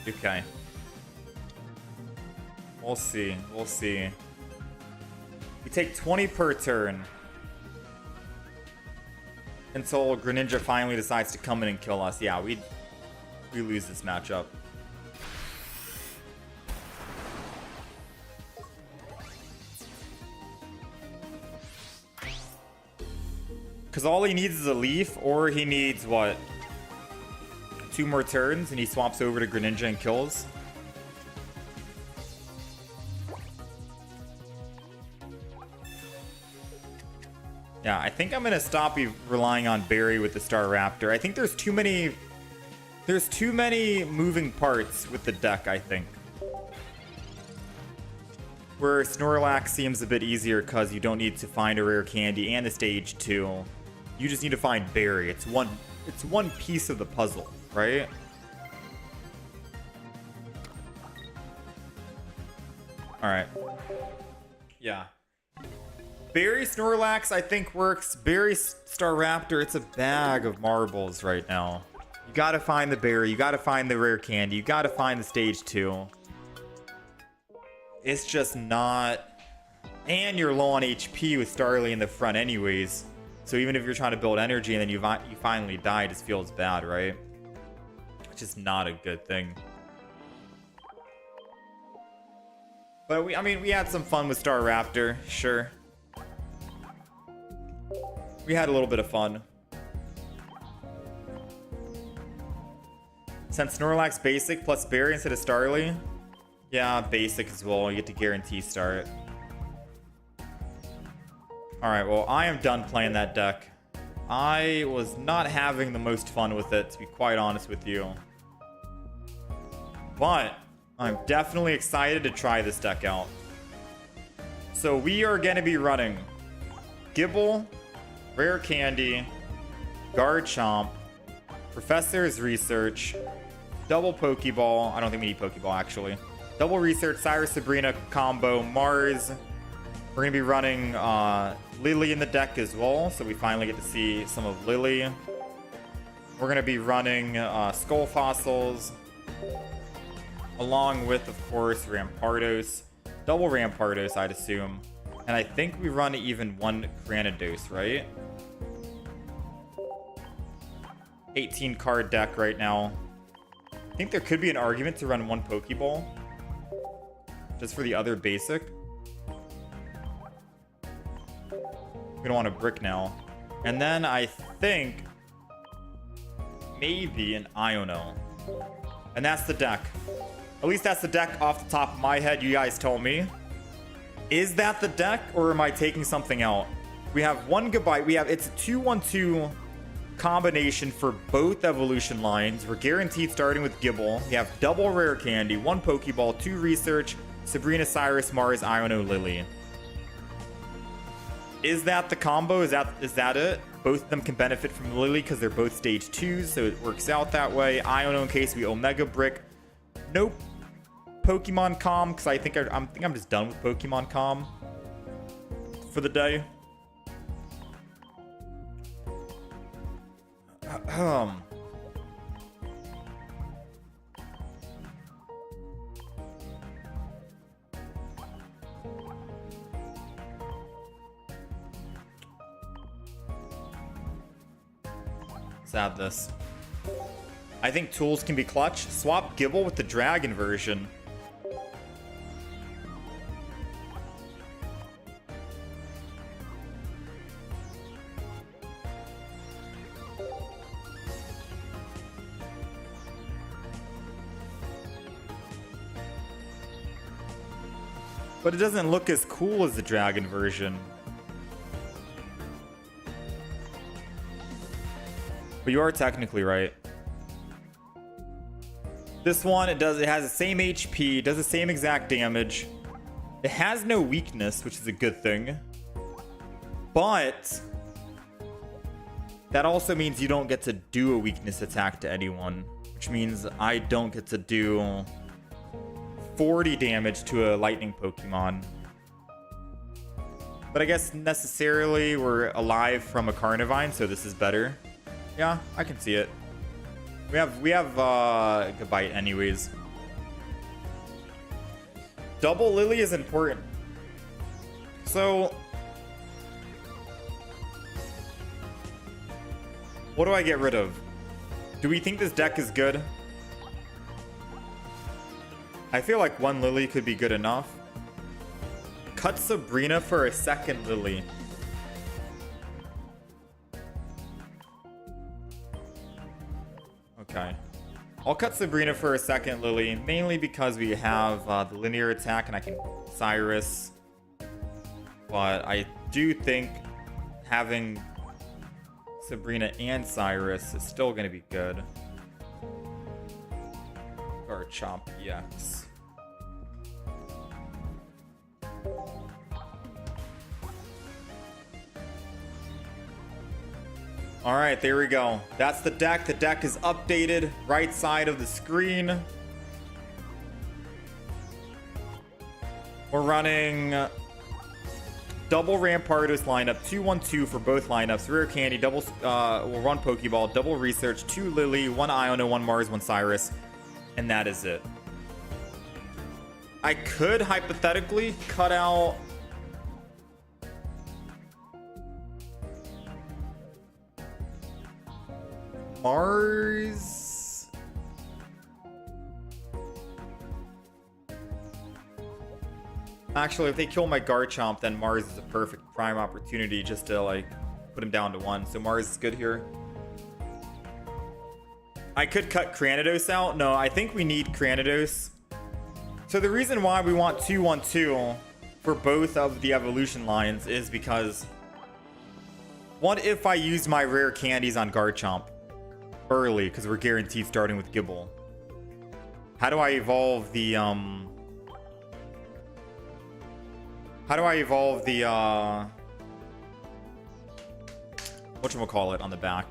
Okay. We'll see. We'll see. We take 20 per turn. Until Greninja finally decides to come in and kill us. Yeah, we lose this matchup. Because all he needs is a leaf, or he needs, what? 2 more turns, and he swaps over to Greninja and kills. Yeah, I think I'm going to stop relying on Barry with the Staraptor. I think there's too many moving parts with the deck, I think. Where Snorlax seems a bit easier because you don't need to find a rare candy and a stage 2. You just need to find Barry. It's one piece of the puzzle, right? All right. Yeah. Barry Snorlax, I think, works. Barry Staraptor, it's a bag of marbles right now. You gotta find the berry. You gotta find the rare candy. You gotta find the stage 2. It's just not... And you're low on HP with Starly in the front anyways. So even if you're trying to build energy and then you finally die, it just feels bad, right? It's just not a good thing. But we had some fun with Staraptor, sure. We had a little bit of fun. Since Snorlax basic plus Barry instead of Starly. Yeah, basic as well. You get to guarantee start. Alright, well, I am done playing that deck. I was not having the most fun with it, to be quite honest with you. But I'm definitely excited to try this deck out. So we are going to be running Gible, Rare Candy, Garchomp, Professor's Research, Double Pokeball. I don't think we need Pokeball, actually. Double Research, Cyrus Sabrina combo, Mars. We're going to be running Lily in the deck as well, so we finally get to see some of Lily. We're going to be running Skull Fossils, along with, of course, Rampardos. Double Rampardos, I'd assume. And I think we run even one Granados, right? 18 card deck right now. I think there could be an argument to run one Pokeball. Just for the other basic. We don't want a brick now. And then I think maybe an Iono. And that's the deck. At least that's the deck off the top of my head. You guys told me. Is that the deck, or am I taking something out? We have one Goodbye. It's a 2-1-2 combination for both evolution lines. We're guaranteed starting with Gible. We have double Rare Candy, one Pokeball, 2 Research, Sabrina, Cyrus, Mars, Iono, Lily. Is that the combo? Is that it? Both of them can benefit from Lily because they're both stage 2s, so it works out that way. Iono in case we Omega Brick. Nope. Pokemon Com, because I think I'm just done with Pokemon Com for the day. Let's add this. I think tools can be clutch. Swap Gible with the dragon version. But it doesn't look as cool as the dragon version. But you are technically right. This one, it has the same HP, does the same exact damage. It has no weakness, which is a good thing. But that also means you don't get to do a weakness attack to anyone, which means I don't get to do 40 damage to a lightning Pokemon. But I guess necessarily we're alive from a Carnivine, so this is better. Yeah, I can see it. We have Goodbye anyways. Double Lily is important. So what do I get rid of? Do we think this deck is good? I feel like one Lily could be good enough. Cut Sabrina for a second Lily. Okay. I'll cut Sabrina for a second Lily, mainly because we have the linear attack and I can Cyrus. But I do think having Sabrina and Cyrus is still going to be good. Or Chomp EX. All right, there we go. That's the deck. The deck is updated. Right side of the screen. We're running double Rampardos lineup, 2-1-2 for both lineups. Rare Candy, double, we'll run Pokeball, double Research, 2 Lily, 1 Iono, 1 Mars, 1 Cyrus. And that is it. I could hypothetically cut out Mars. Actually, if they kill my Garchomp, then Mars is a perfect prime opportunity just to like put him down to 1. So Mars is good here. I could cut Cranidos out. No, I think we need Cranidos. So the reason why we want 2-1-2 for both of the evolution lines is because what if I use my rare candies on Garchomp early because we're guaranteed starting with Gible? How do I evolve the whatchamacallit on the back?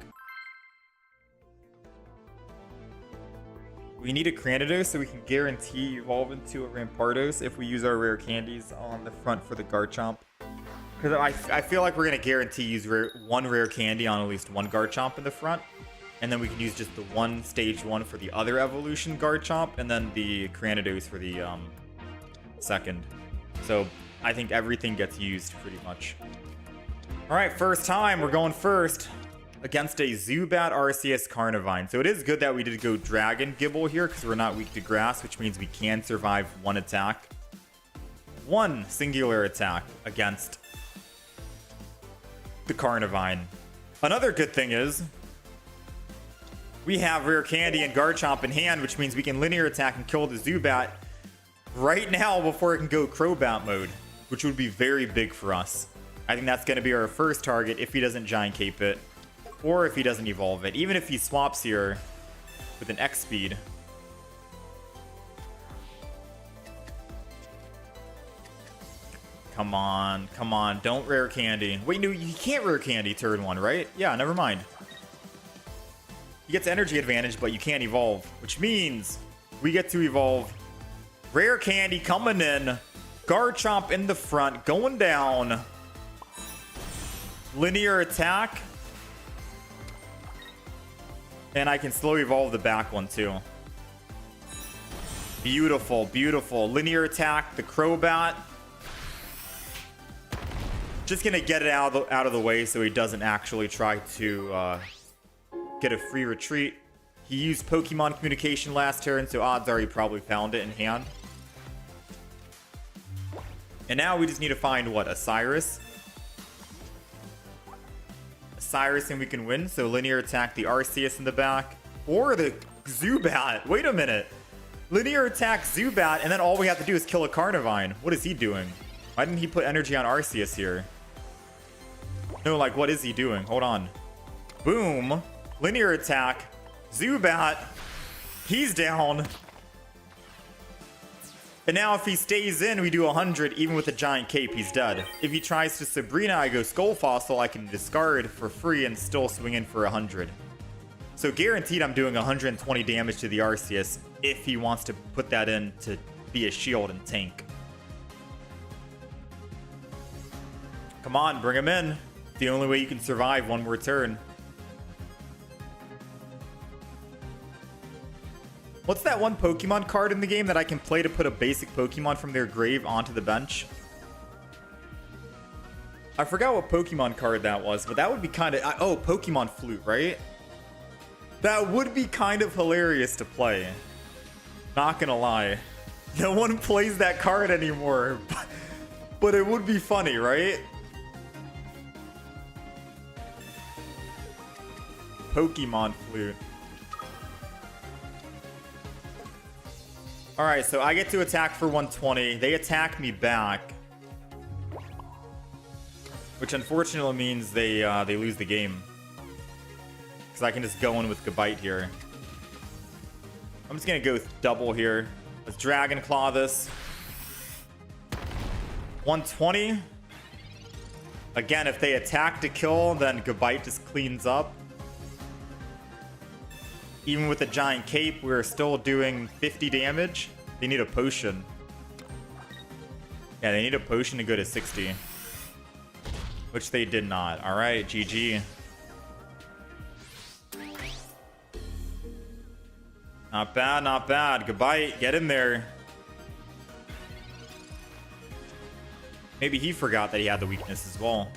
We need a Cranidos so we can guarantee evolve into a Rampardos if we use our rare candies on the front for the Garchomp. Because I feel like we're going to guarantee use one rare candy on at least one Garchomp in the front. And then we can use just the one stage 1 for the other evolution Garchomp. And then the Cranidos for the second. So I think everything gets used pretty much. Alright, first time. We're going first against a Zubat Arceus Carnivine. So it is good that we did go Dragon Gible here because we're not weak to grass, which means we can survive one attack. One singular attack against the Carnivine. Another good thing is we have Rare Candy and Garchomp in hand, which means we can linear attack and kill the Zubat right now before it can go Crobat mode, which would be very big for us. I think that's going to be our first target if he doesn't Giant Cape it. Or if he doesn't evolve it. Even if he swaps here with an X speed. Come on. Come on. Don't rare candy. Wait, no, you can't rare candy turn 1, right? Yeah, never mind. He gets energy advantage, but you can't evolve. Which means we get to evolve. Rare candy coming in. Garchomp in the front. Going down. Linear attack. And I can slow evolve the back one too. Beautiful, beautiful. Linear attack, the Crobat. Just gonna get it out of the way so he doesn't actually try to get a free retreat. He used Pokemon communication last turn, so odds are he probably found it in hand. And now we just need to find, what, a Cyrus? Cyrus and we can win. So linear attack the Arceus in the back or the Zubat. Wait a minute. Linear attack Zubat and then all we have to do is kill a Carnivine. What is he doing? Why didn't he put energy on Arceus here? No, like what is he doing? Hold on. Boom. Linear attack. Zubat. He's down. And now if he stays in, we do 100. Even with a Giant Cape, he's dead. If he tries to Sabrina, I go Skull Fossil. I can discard for free and still swing in for 100. So guaranteed I'm doing 120 damage to the Arceus if he wants to put that in to be a shield and tank. Come on, bring him in. The only way you can survive one more turn. What's that one Pokemon card in the game that I can play to put a basic Pokemon from their grave onto the bench? I forgot what Pokemon card that was, but that would be kind of... Oh, Pokemon Flute, right? That would be kind of hilarious to play. Not gonna lie. No one plays that card anymore. But it would be funny, right? Pokemon Flute. Alright, so I get to attack for 120. They attack me back. Which unfortunately means they lose the game. Because I can just go in with Gabite here. I'm just going to go with double here. Let's Dragon Claw this. 120. Again, if they attack to kill, then Gabite just cleans up. Even with the giant cape, we're still doing 50 damage. They need a potion. Yeah, they need a potion to go to 60. Which they did not. Alright, GG. Not bad, not bad. Gabite, get in there. Maybe he forgot that he had the weakness as well.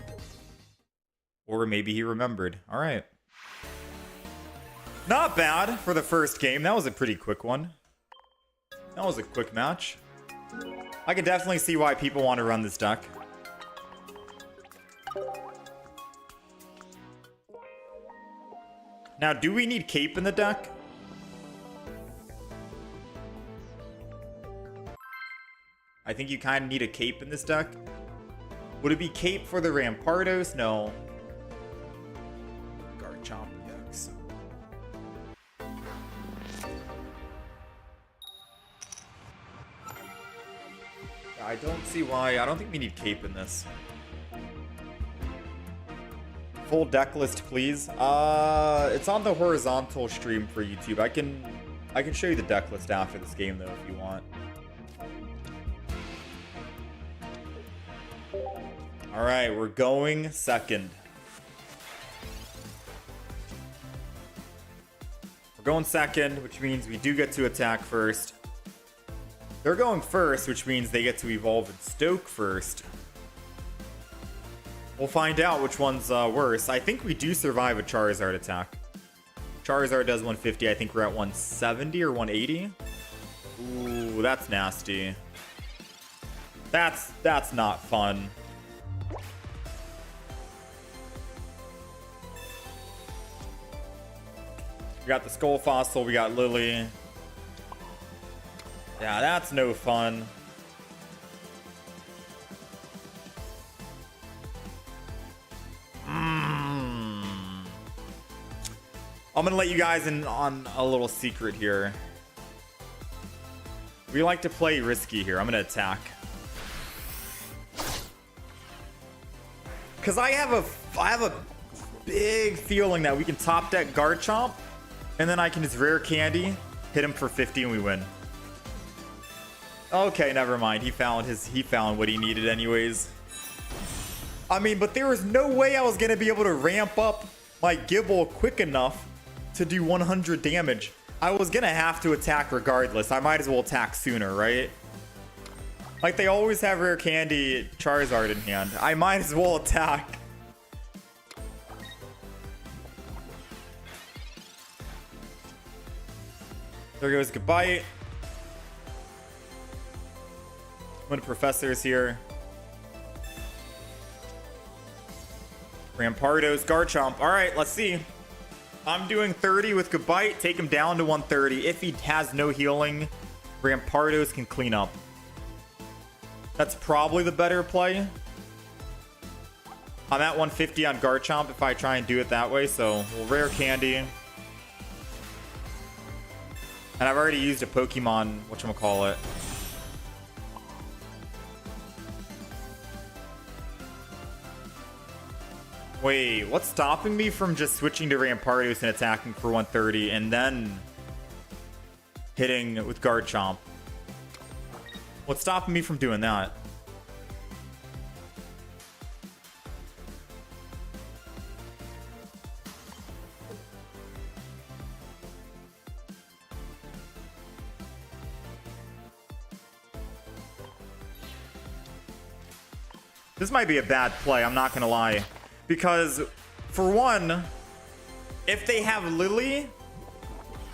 Or maybe he remembered. Alright. Not bad for the first game. That was a pretty quick one. That was a quick match. I can definitely see why people want to run this deck. Now, do we need Cape in the deck? I think you kind of need a Cape in this deck. Would it be Cape for the Rampardos? No. Garchomp EX. I don't see why. I don't think we need Cape in this. Full deck list, please. It's on the horizontal stream for YouTube. I can show you the deck list after this game though, if you want. All right, we're going second. We're going second, which means we do get to attack first. They're going first, which means they get to evolve and stoke first. We'll find out which one's worse. I think we do survive a Charizard attack. Charizard does 150. I think we're at 170 or 180. Ooh, that's nasty. That's not fun. We got the Skull Fossil. We got Lily. Yeah, that's no fun. I'm gonna let you guys in on a little secret here. We like to play risky here. I'm gonna attack. Cause I have a big feeling that we can top deck Garchomp, and then I can just rare candy, hit him for 50, and we win. Okay, never mind. He found what he needed anyways. I mean, but there was no way I was gonna be able to ramp up my Gibble quick enough to do 100 damage. I was gonna have to attack regardless. I might as well attack sooner, right? Like they always have rare candy Charizard in hand. I might as well attack. There goes Gabite. When Professor's here. Rampardos, Garchomp. All right, let's see. I'm doing 30 with Gabite. Take him down to 130. If he has no healing, Rampardos can clean up. That's probably the better play. I'm at 150 on Garchomp if I try and do it that way. So we'll rare candy. And I've already used a Pokemon, whatchamacallit. Wait, what's stopping me from just switching to Rampardos and attacking for 130 and then hitting with Garchomp? What's stopping me from doing that? This might be a bad play, I'm not gonna lie. Because, for one, if they have Lily,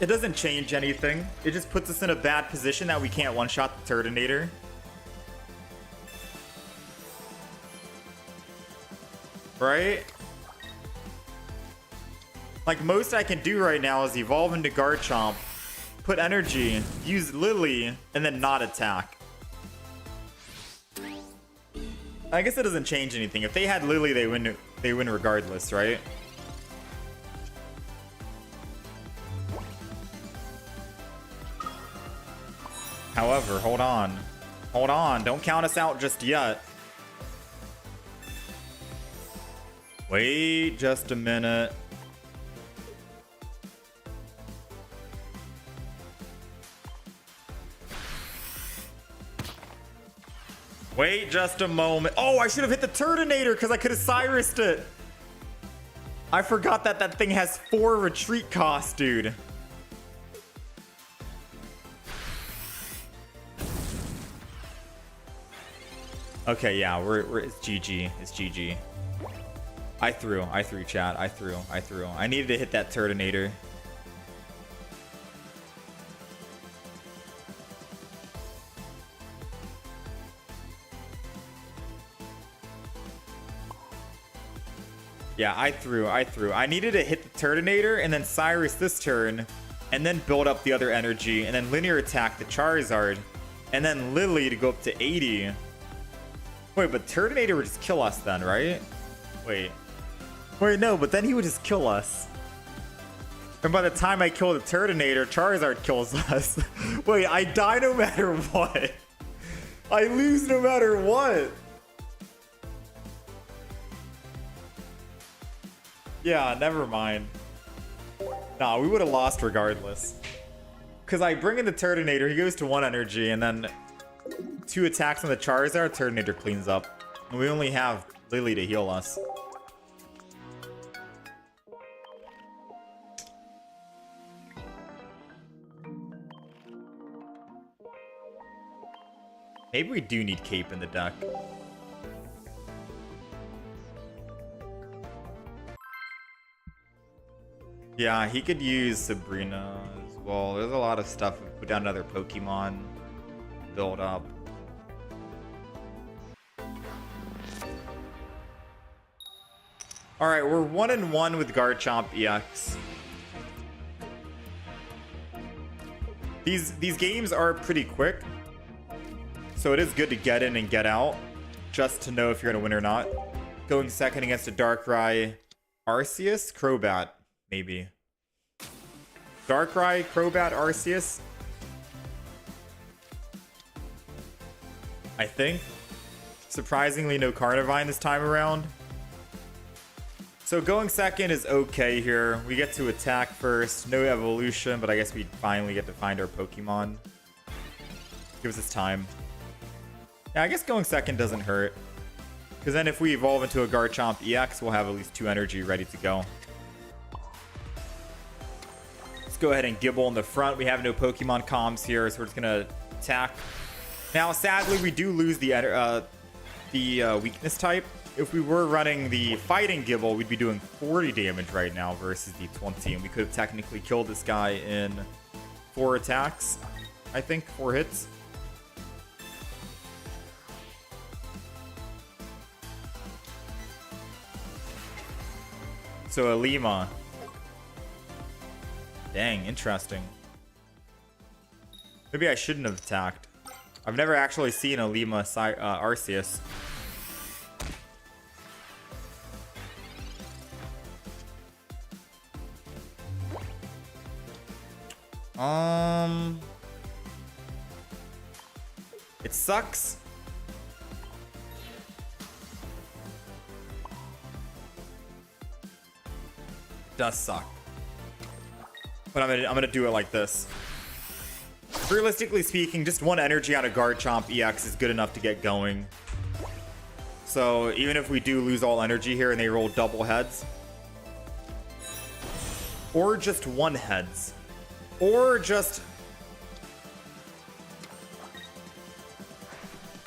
it doesn't change anything. It just puts us in a bad position that we can't one-shot the Turtonator. Right? Like, most I can do right now is evolve into Garchomp, put energy, use Lily, and then not attack. I guess it doesn't change anything. If they had Lily, they win regardless, right? However, hold on. Hold on, don't count us out just yet. Wait just a minute. Wait just a moment. Oh, I should have hit the Turtonator because I could have Cyrused it. I forgot that that thing has 4 retreat costs, dude. Okay, yeah, it's GG. It's GG. I threw, chat. I threw. I needed to hit that Turtonator. Yeah, I threw. I needed to hit the Turtonator and then Cyrus this turn, and then build up the other energy, and then linear attack the Charizard, and then Lily to go up to 80. Wait, but Turtonator would just kill us then, right? Wait, no, but then he would just kill us. And by the time I kill the Turtonator, Charizard kills us. Wait, I die no matter what. I lose no matter what. Yeah, never mind. Nah, we would have lost regardless. Because I bring in the Turtonator, he goes to 1 energy, and then 2 attacks on the Charizard, Turtonator cleans up. And we only have Lily to heal us. Maybe we do need Cape in the deck. Yeah, he could use Sabrina as well. There's a lot of stuff. Put down another Pokemon. Build up. Alright, we're 1-1 with Garchomp EX. These games are pretty quick. So it is good to get in and get out. Just to know if you're going to win or not. Going second against a Darkrai Arceus? Crobat. Maybe. Darkrai, Crobat, Arceus. I think. Surprisingly, no Carnivine this time around. So going second is okay here. We get to attack first. No evolution, but I guess we finally get to find our Pokemon. Gives us time. Yeah, I guess going second doesn't hurt. Because then if we evolve into a Garchomp EX, we'll have at least 2 energy ready to go. Let's go ahead and Gibble in the front. We have no Pokemon comms here, so we're just going to attack. Now, sadly, we do lose the weakness type. If we were running the fighting Gibble, we'd be doing 40 damage right now versus the 20. And we could have technically killed this guy in 4 attacks. I think 4 hits. So a Lima. Dang, interesting. Maybe I shouldn't have attacked. I've never actually seen a Lima Arceus. It sucks. It does suck. But I'm gonna do it like this. Realistically speaking, just 1 energy on a Garchomp EX is good enough to get going. So even if we do lose all energy here and they roll double heads, or just 1 heads, or just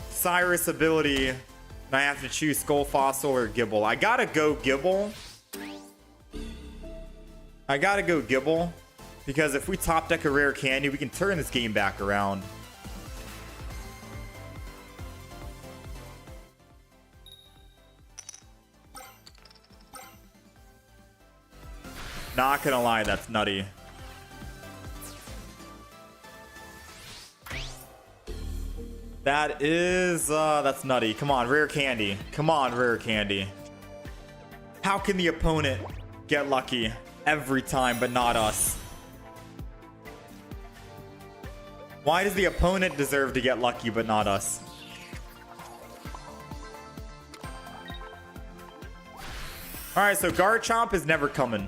Cyrus ability And I have to choose Skull Fossil or Gibble. I gotta go Gibble. Because if we top deck a rare candy, we can turn this game back around. Not gonna lie, that's nutty. That's nutty. Come on, rare candy. Come on, rare candy. How can the opponent get lucky every time, but not us? Why does the opponent deserve to get lucky, but not us? Alright, so Garchomp is never coming.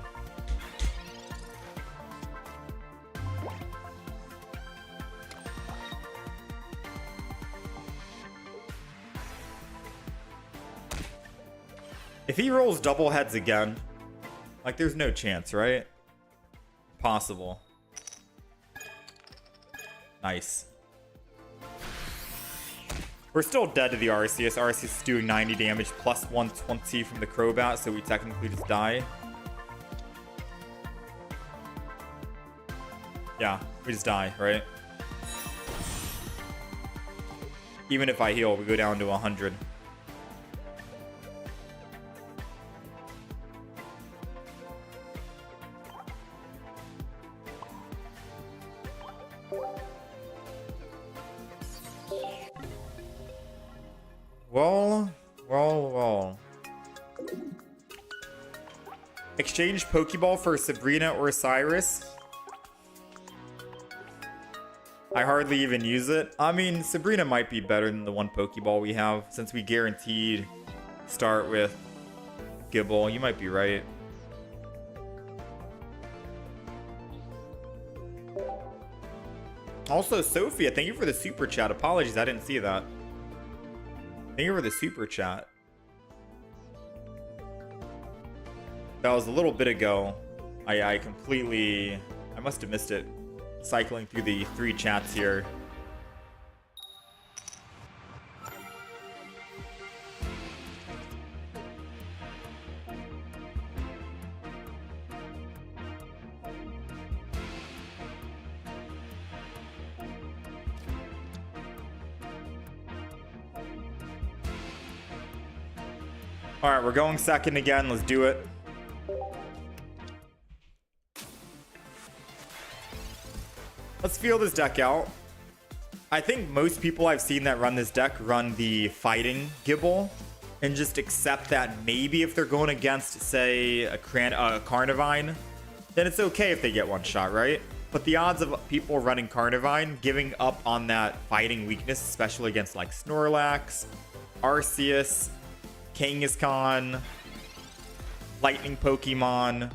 If he rolls double heads again, like there's no chance, right? Possible. Nice. We're still dead to the Arceus. Arceus is doing 90 damage plus 120 from the Crobat, so we technically just die. Yeah, we just die, right? Even if I heal, we go down to 100. Well. Exchange Pokeball for Sabrina or Cyrus. I hardly even use it. I mean, Sabrina might be better than the one Pokeball we have, since we guaranteed start with Gibble. You might be right. Also, Sophia, thank you for the super chat. Apologies, I didn't see that. Thank you for the super chat. That was a little bit ago. I must have missed it. Cycling through the 3 chats here. All right, we're going second again. Let's do it. Let's feel this deck out. I think most people I've seen that run this deck run the fighting Gibble and just accept that maybe if they're going against, say, a Carnivine, then it's okay if they get one shot, right? But the odds of people running Carnivine giving up on that fighting weakness, especially against like Snorlax, Arceus, Kangaskhan, Lightning Pokemon,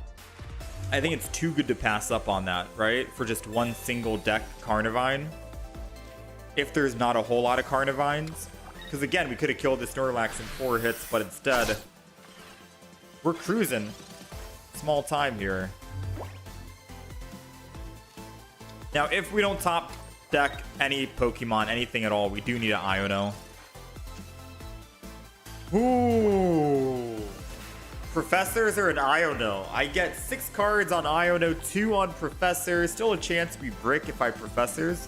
I think it's too good to pass up on that, right? For just one single deck Carnivine. If there's not a whole lot of Carnivines. Because again, we could have killed the Snorlax in 4 hits, but instead, we're cruising. Small time here. Now, if we don't top deck any Pokemon, anything at all, we do need an Iono. Ooh. Professors or an Iono? I get 6 cards on Iono, 2 on Professors. Still a chance to be Brick if I Professors.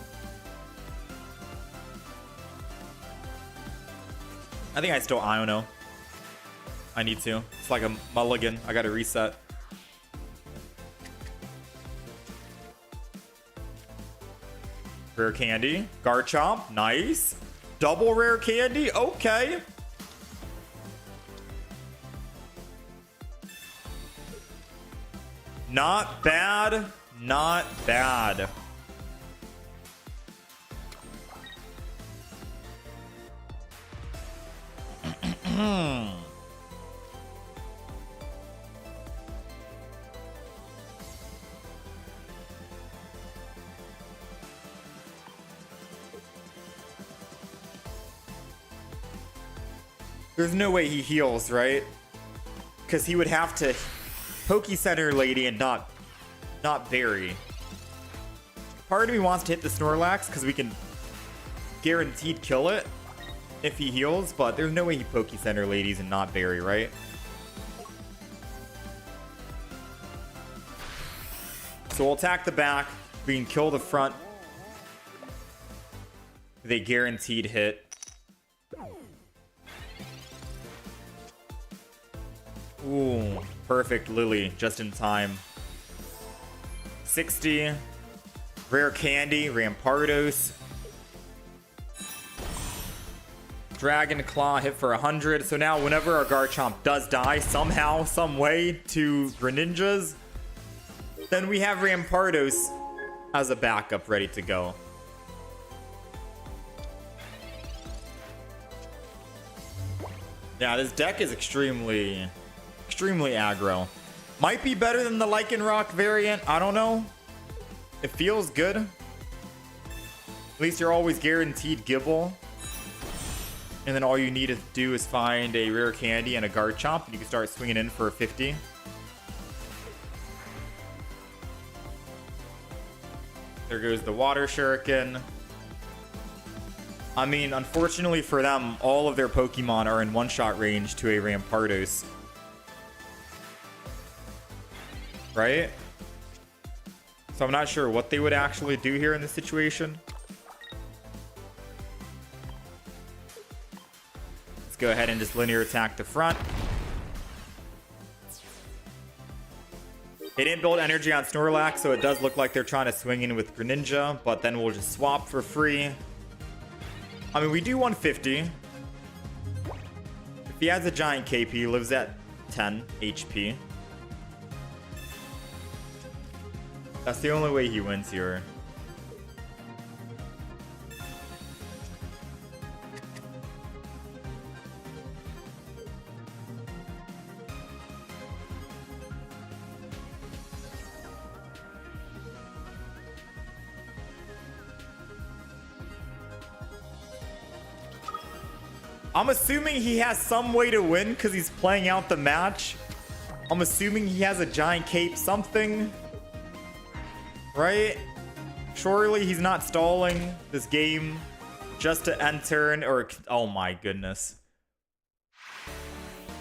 I think I still Iono. I need to. It's like a mulligan. I gotta reset. Rare candy. Garchomp. Nice. Double rare candy. Okay. Not bad. Not bad. There's no way he heals, right? Because he would have to Poke Center Lady and not Berry. Part of me wants to hit the Snorlax because we can guaranteed kill it. if he heals, but there's no way he Poke Center ladies and not bury, right? So we'll attack the back. We can kill the front. They guaranteed hit. Ooh, perfect Lily, just in time. 60. Rare Candy, Rampardos. Dragon Claw hit for 100. So now whenever our Garchomp does die somehow, some way to Greninjas, then we have Rampardos as a backup ready to go. Yeah, this deck is extremely aggro. Might be better than the Lycanroc variant. I don't know. It feels good. At least you're always guaranteed Gibble. And then all you need to do is find a Rare Candy and a Garchomp, and you can start swinging in for a 50. There goes the Water Shuriken. I mean, unfortunately for them, all of their Pokemon are in one-shot range to a Rampardos. Right? So I'm not sure what they would actually do here in this situation. Let's go ahead and just linear attack the front. They didn't build energy on Snorlax, so it does look like they're trying to swing in with Greninja, but then we'll just swap for free. I mean, we do 150. If he has a giant KP, he lives at 10 HP. That's the only way he wins here. I'm assuming he has some way to win because he's playing out the match. I'm assuming he has a giant cape something. Right? Surely he's not stalling this game just to end turn or... Oh my goodness.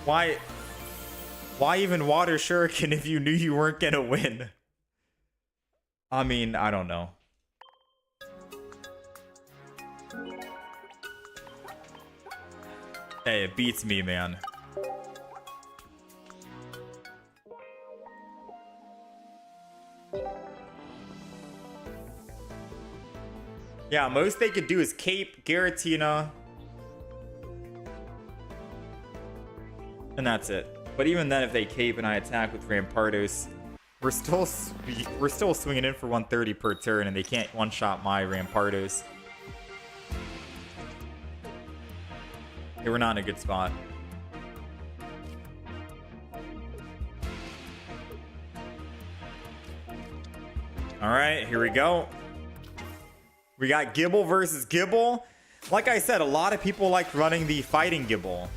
Why even Water Shuriken if you knew you weren't gonna win? I mean, I don't know. Hey, it beats me, man. Yeah, most they could do is Cape, Giratina. And that's it. But even then, if they Cape and I attack with Rampardos, we're still swinging in for 130 per turn, and they can't one-shot my Rampardos. Okay, we're not in a good spot. All right, here we go. We got Gibble versus Gibble. Like I said, a lot of people like running the Fighting Gibble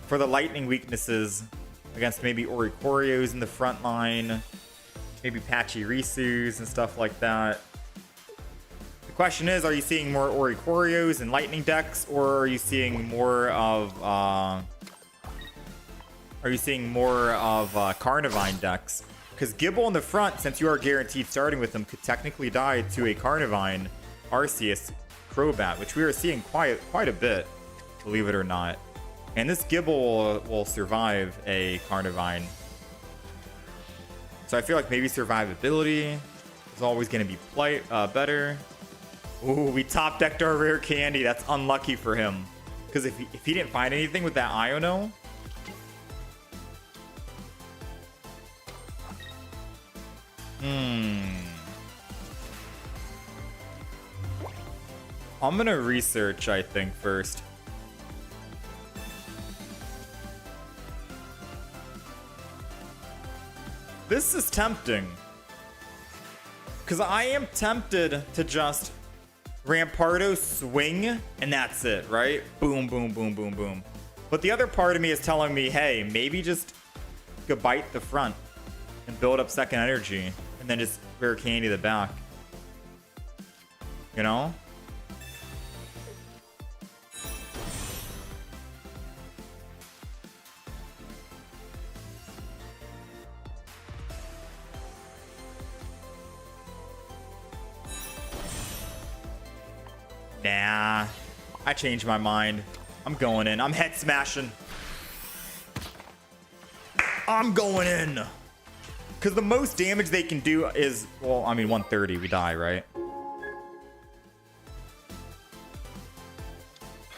for the lightning weaknesses against maybe Oricorios in the front line, maybe Pachirisus and stuff like that. The question is, are you seeing more Oricorios and lightning decks, or are you seeing more of Carnivine decks? Because Gibble in the front, since you are guaranteed starting with them, could technically die to a Carnivine Arceus Crobat, which we are seeing quite a bit, believe it or not. And this Gibble will survive a Carnivine. So I feel like maybe survivability is always going to be better. Ooh, we top decked our Rare Candy. That's unlucky for him. Because if he didn't find anything with that Iono, I'm gonna research, I think, first. This is tempting. Because I am tempted to just Rampardo swing, and that's it, right? Boom, boom, boom, boom, boom. But the other part of me is telling me, hey, maybe just go bite the front and build up second energy, and then just Rare Candy the back. You know? Nah. I changed my mind. I'm going in. I'm head smashing. I'm going in. Because the most damage they can do is, well, I mean, 130. We die, right?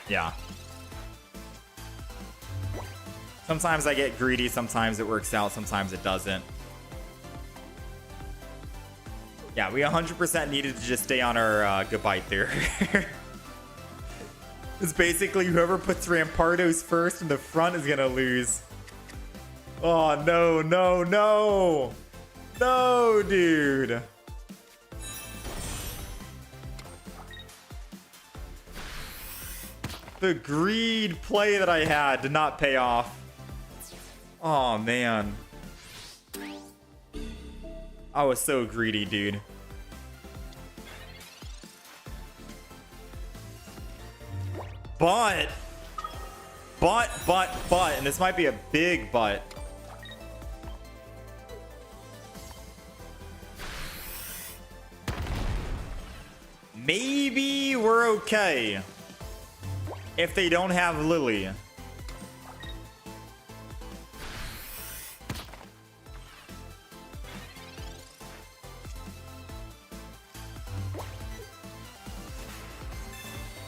Yeah. Sometimes I get greedy. Sometimes it works out. Sometimes it doesn't. Yeah, we 100% needed to just stay on our goodbye there. It's basically whoever puts Rampardos first in the front is going to lose. Oh, no, no, no. No, dude. The greed play that I had did not pay off. Oh, man. I was so greedy, dude. But, and this might be a big but. Maybe we're okay if they don't have Lily.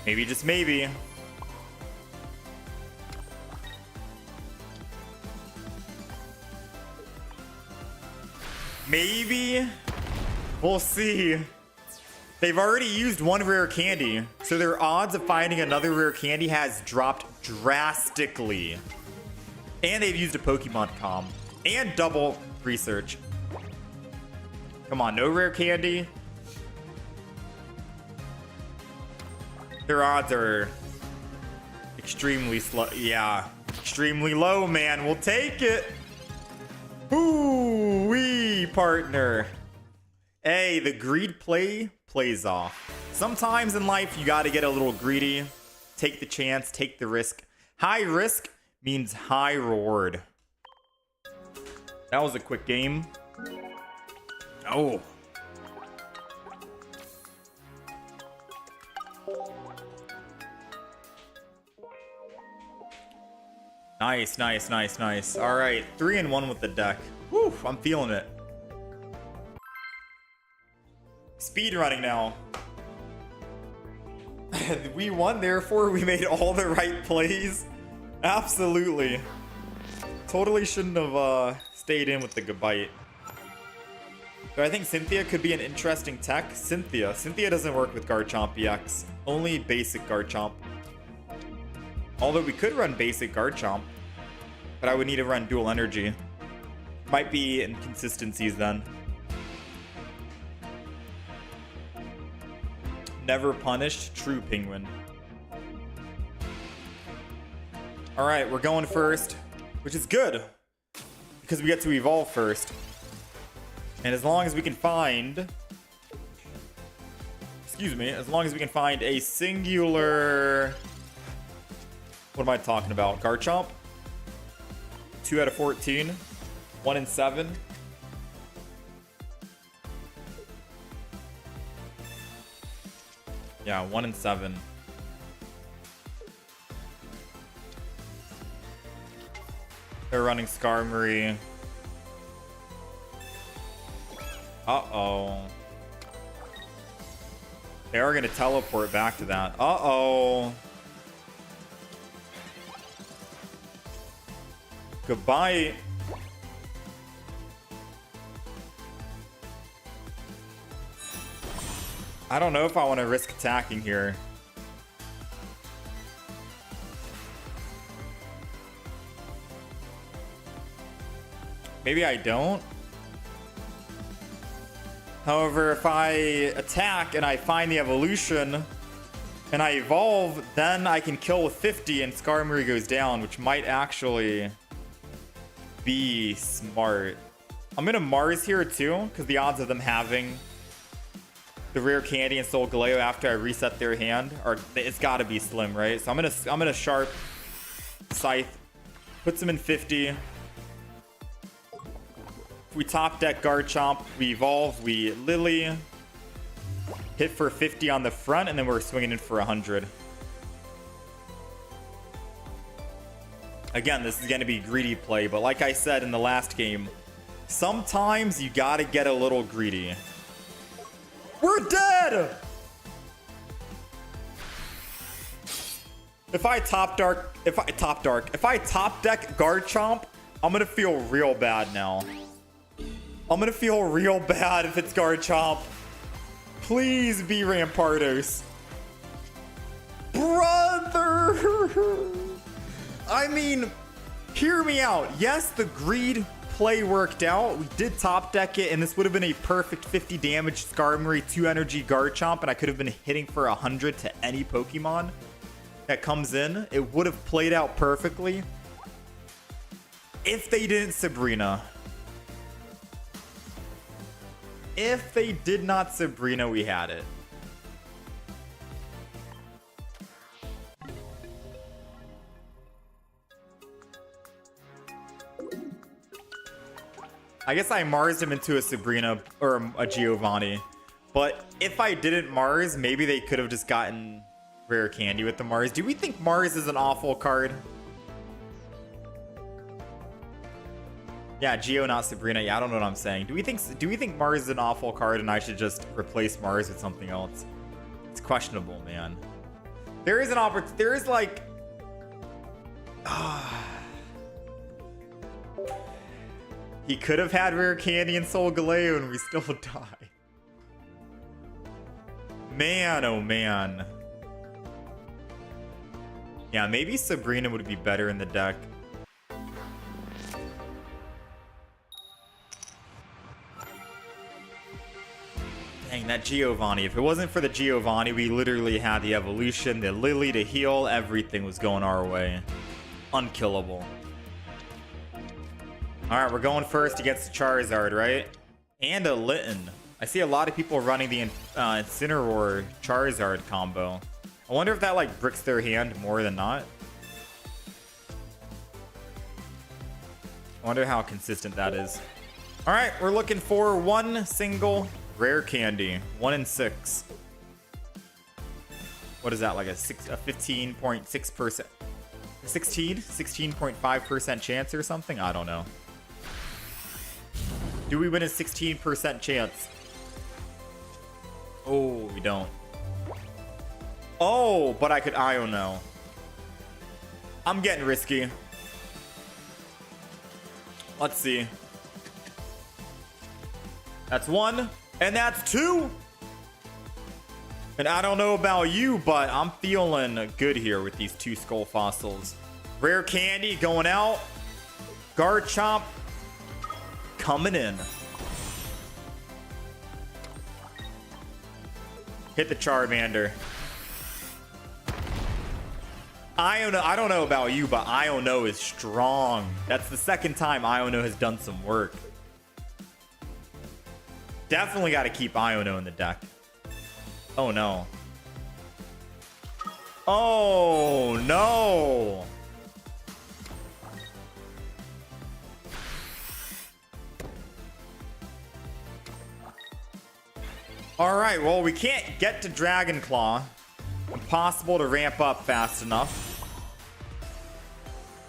Maybe, just maybe. Maybe. We'll see. They've already used one rare candy, so their odds of finding another rare candy has dropped drastically. And they've used a Pokemon comm and double research. Come on, no rare candy. Their odds are extremely slow. Yeah, extremely low, man. We'll take it. Ooh-wee, partner. Hey, the greed play plays off. Sometimes in life, you got to get a little greedy. Take the chance, take the risk. High risk means high reward. That was a quick game. Oh. Nice, nice, nice, nice. All right, 3-1 with the deck. Whew, I'm feeling it. Speed running now. We won, therefore we made all the right plays. Absolutely. Totally shouldn't have stayed in with the Gabite. But I think Cynthia could be an interesting tech. Cynthia doesn't work with Garchomp EX. Only basic Garchomp. Although we could run basic Garchomp, but I would need to run dual energy. Might be inconsistencies then. Never punished, true penguin. All right, we're going first, which is good because we get to evolve first. And as long as we can find, as long as we can find a singular, what am I talking about? Garchomp? 2 out of 14. 1 in 7. Yeah, 1 in 7. They're running Skarmory. Uh-oh. They are going to teleport back to that. Uh-oh. Goodbye. I don't know if I want to risk attacking here. Maybe I don't. However, if I attack and I find the evolution and I evolve, then I can kill with 50 and Skarmory goes down, which might actually be smart. I'm gonna Mars here too, because the odds of them having the rare candy and Solgaleo after I reset their hand are, it's got to be slim, right? So I'm gonna Sharp Scythe, puts them in 50. If we top deck Garchomp, we evolve, we Lily. Hit for 50 on the front, and then we're swinging in for 100. Again, this is going to be greedy play, but like I said in the last game, sometimes you got to get a little greedy. We're dead! If I top deck Garchomp, I'm going to feel real bad now. I'm going to feel real bad if it's Garchomp. Please be Rampardos. Brother! I mean, hear me out. Yes, the greed play worked out. We did top deck it, and this would have been a perfect 50 damage Skarmory 2 energy Garchomp, and I could have been hitting for 100 to any Pokemon that comes in. It would have played out perfectly if they didn't Sabrina. If they did not Sabrina, we had it. I guess I Marsed him into a Sabrina or a Giovanni. But if I didn't Mars, maybe they could have just gotten rare candy with the Mars. Do we think Mars is an awful card? Yeah, Geo, not Sabrina. Yeah, I don't know what I'm saying. Do we think Mars is an awful card and I should just replace Mars with something else? It's questionable, man. There is an opportunity. There is like... He could have had rare candy and Solgaleo and we still die. Man, oh man. Yeah, maybe Sabrina would be better in the deck. Dang, that Giovanni. If it wasn't for the Giovanni, we literally had the evolution, the Lily to heal. Everything was going our way. Unkillable. Alright, we're going first against the Charizard, right? And a Litten. I see a lot of people running the Incineroar Charizard combo. I wonder if that like bricks their hand more than not. I wonder how consistent that is. Alright, we're looking for one single rare candy. 1 in 6. What is that, like a 15.6%? 16.5% chance or something? I don't know. Do we win a 16% chance? Oh, we don't. Oh, but I could Io-No. I'm getting risky. Let's see. That's 1, and that's 2. And I don't know about you, but I'm feeling good here with these 2 Skull Fossils. Rare candy going out. Garchomp coming in. Hit the Charmander. Io-No, I don't know about you, but Io-No is strong. That's the second time Io-No has done some work. Definitely got to keep Io-No in the deck. Oh, no. Oh, no. All right, well, we can't get to Dragon Claw. Impossible to ramp up fast enough.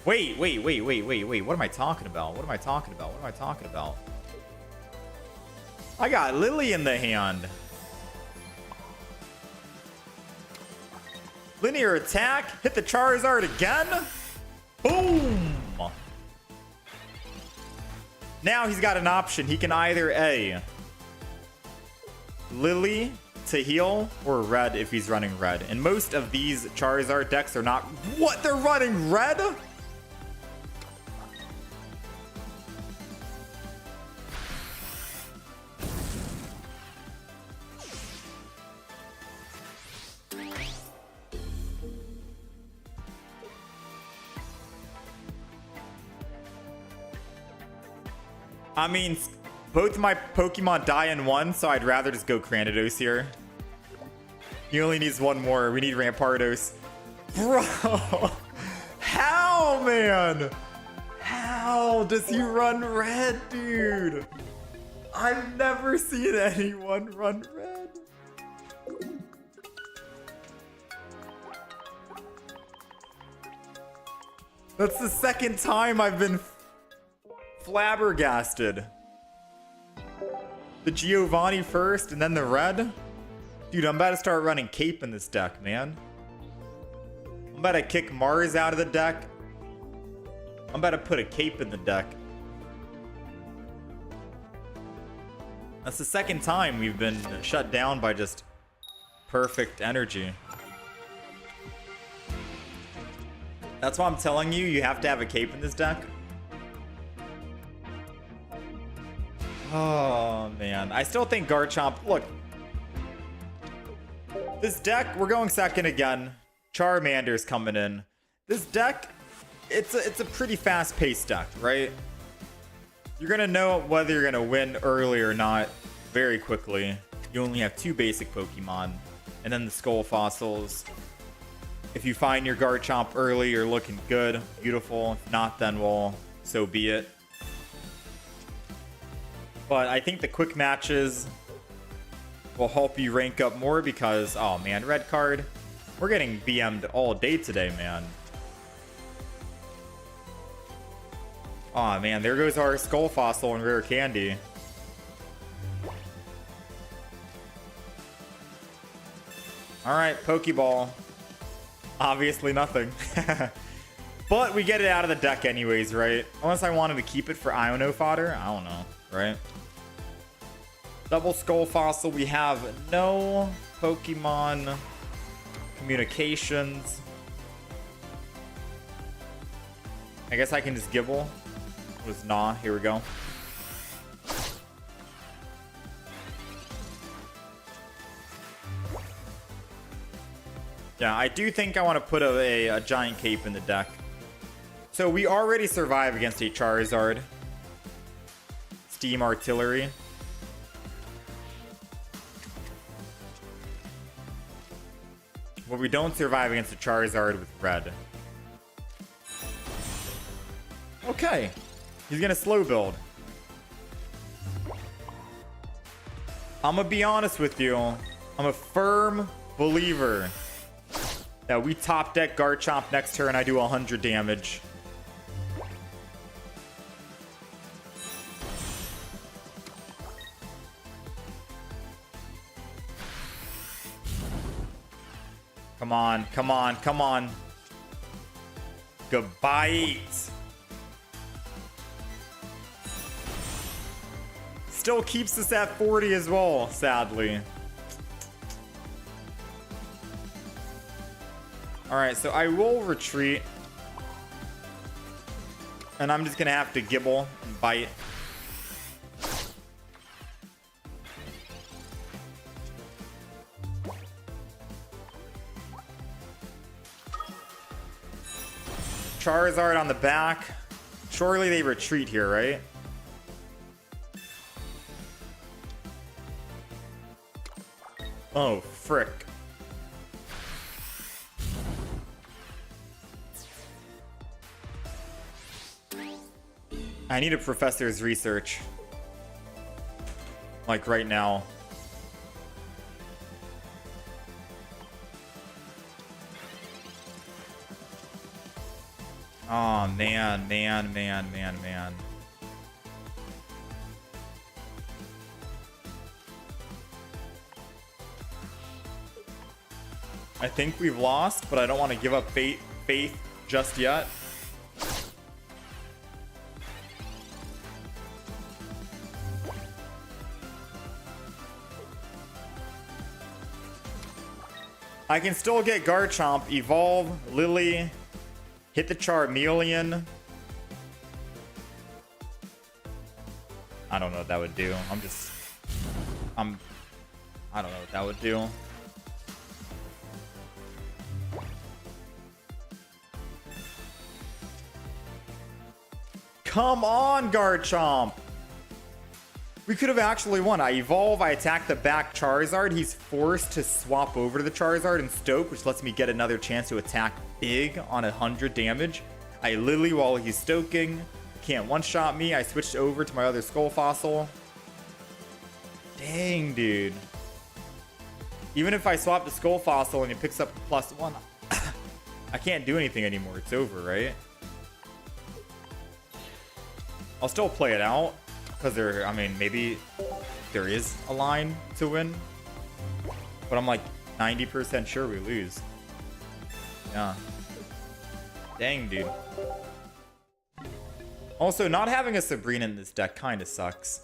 Wait. What am I talking about? I got Lily in the hand. Linear attack. Hit the Charizard again. Boom. Now he's got an option. He can either A, Lily to heal, or red if he's running red. And most of these Charizard decks are not... What? They're running red? I mean, both my Pokemon die in 1, so I'd rather just go Cranidos here. He only needs 1 more. We need Rampardos. Bro! How, man? How does he run red, dude? I've never seen anyone run red. That's the second time I've been flabbergasted. The Giovanni first and then the red? Dude, I'm about to start running Cape in this deck, man. I'm about to kick Mars out of the deck. I'm about to put a Cape in the deck. That's the second time we've been shut down by just perfect energy. That's why I'm telling you, you have to have a Cape in this deck. Oh, man. I still think Garchomp... Look. This deck, we're going second again. Charmander's coming in. This deck, it's a pretty fast-paced deck, right? You're going to know whether you're going to win early or not very quickly. You only have 2 basic Pokemon. And then the Skull Fossils. If you find your Garchomp early, you're looking good. Beautiful. If not, then well, so be it. But I think the quick matches will help you rank up more because, oh man, red card. We're getting BM'd all day today, man. Oh man, there goes our Skull Fossil and Rare Candy. Alright, Pokeball. Obviously nothing. But we get it out of the deck anyways, right? Unless I wanted to keep it for Iono fodder. I don't know, right? Double Skull Fossil. We have no Pokemon communications. I guess I can just Gibble. It was nah. Here we go. Yeah, I do think I want to put a Giant Cape in the deck. So we already survive against a Charizard. Steam Artillery. But we don't survive against a Charizard with red. Okay. He's gonna slow build. I'm gonna be honest with you. I'm a firm believer that we top deck Garchomp next turn. I do 100 damage. Come on, come on, come on. Goodbye. Still keeps us at 40 as well, sadly. Alright, so I will retreat. And I'm just gonna have to Gibble and bite. Charizard on the back. Surely they retreat here, right? Oh, frick. I need a professor's research. Like right now. Oh, man, man, man, man, man. I think we've lost, but I don't want to give up faith just yet. I can still get Garchomp, evolve, Lily, hit the Charmeleon. I don't know what that would do. I don't know what that would do. Come on, Garchomp! We could have actually won. I evolve, I attack the back Charizard. He's forced to swap over to the Charizard and Stoke, which lets me get another chance to attack big on 100 damage. I Lily while he's stoking. Can't one-shot me. I switched over to my other Skull Fossil. Dang, dude. Even if I swap the Skull Fossil and he picks up +1, I can't do anything anymore. It's over, right? I'll still play it out because I mean, maybe there is a line to win, but I'm like 90% sure we lose. Yeah. Dang, dude. Also, not having a Sabrina in this deck kind of sucks.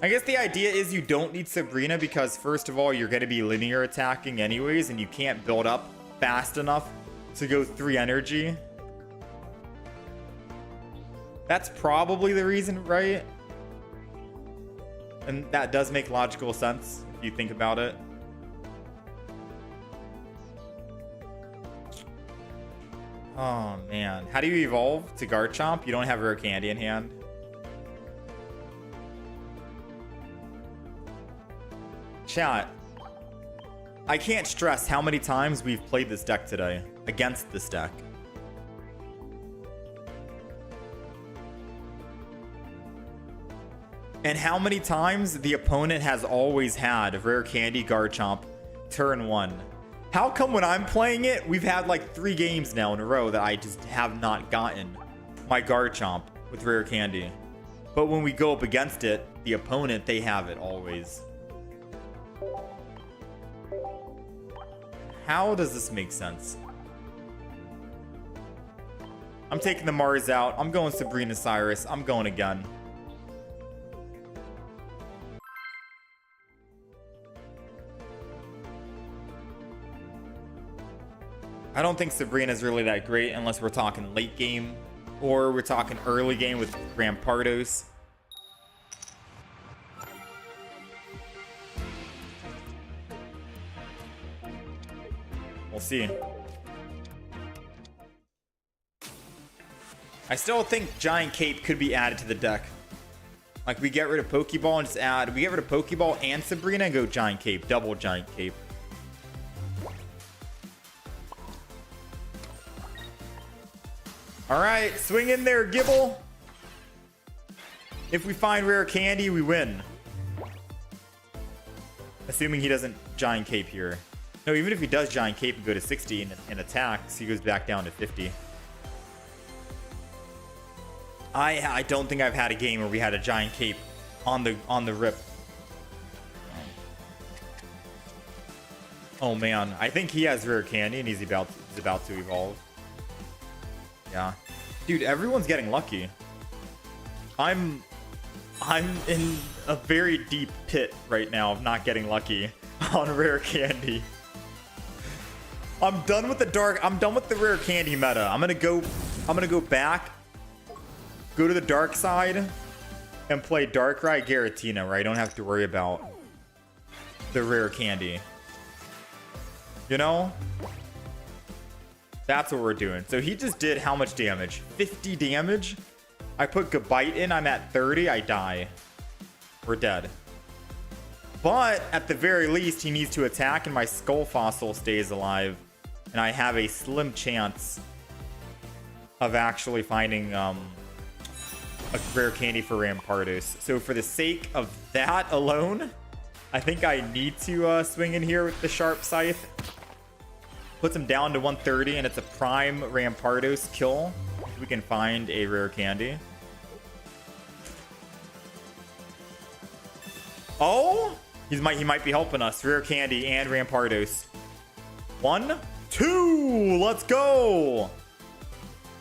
I guess the idea is you don't need Sabrina because, first of all, you're going to be linear attacking anyways, and you can't build up fast enough to go 3 energy. That's probably the reason, right? And that does make logical sense if you think about it. Oh, man. How do you evolve to Garchomp? You don't have Rare Candy in hand. Chat, I can't stress how many times we've played this deck today against this deck. And how many times the opponent has always had Rare Candy Garchomp turn 1. How come when I'm playing it, we've had like 3 games now in a row that I just have not gotten my Garchomp with Rare Candy. But when we go up against it, the opponent, they have it always. How does this make sense? I'm taking the Mars out. I'm going Sabrina Cyrus. I'm going again. I don't think Sabrina's really that great unless we're talking late game or we're talking early game with Rampardos. We'll see. I still think Giant Cape could be added to the deck. Like, we get rid of Pokeball and just add... We get rid of Pokeball and Sabrina and go Giant Cape. Double Giant Cape. Alright, swing in there, Gibble. If we find Rare Candy, we win. Assuming he doesn't Giant Cape here. No, even if he does Giant Cape and go to 60 and attacks, he goes back down to 50. I don't think I've had a game where we had a Giant Cape on the rip. Oh man, I think he has Rare Candy and he's about to evolve. Yeah. Dude, everyone's getting lucky. I'm in a very deep pit right now of not getting lucky on Rare Candy. I'm done with the Rare Candy meta. I'm gonna go back, go to the dark side, and play Darkrai Giratina, where I don't have to worry about the Rare Candy. You know? That's what we're doing. So he just did how much damage? 50 damage? I put Gabite in, I'm at 30, I die. We're dead. But at the very least, he needs to attack and my Skull Fossil stays alive. And I have a slim chance of actually finding a Rare Candy for Rampardos. So for the sake of that alone, I think I need to swing in here with the Sharp Scythe. Puts him down to 130, and it's a prime Rampardos kill. If we can find a Rare Candy. Oh! He might be helping us. Rare Candy and Rampardos. 1, 2! Let's go!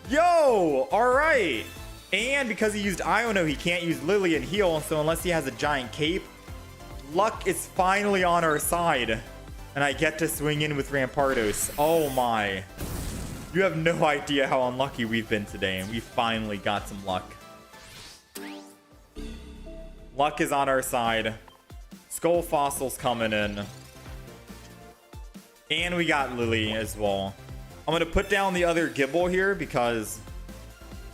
Yo! Alright! And because he used Iono, he can't use Lily and heal, so unless he has a Giant Cape, luck is finally on our side. And I get to swing in with Rampardos. Oh my. You have no idea how unlucky we've been today, and we finally got some luck. Luck is on our side. Skull Fossil's coming in. And we got Lily as well. I'm going to put down the other Gibble here because,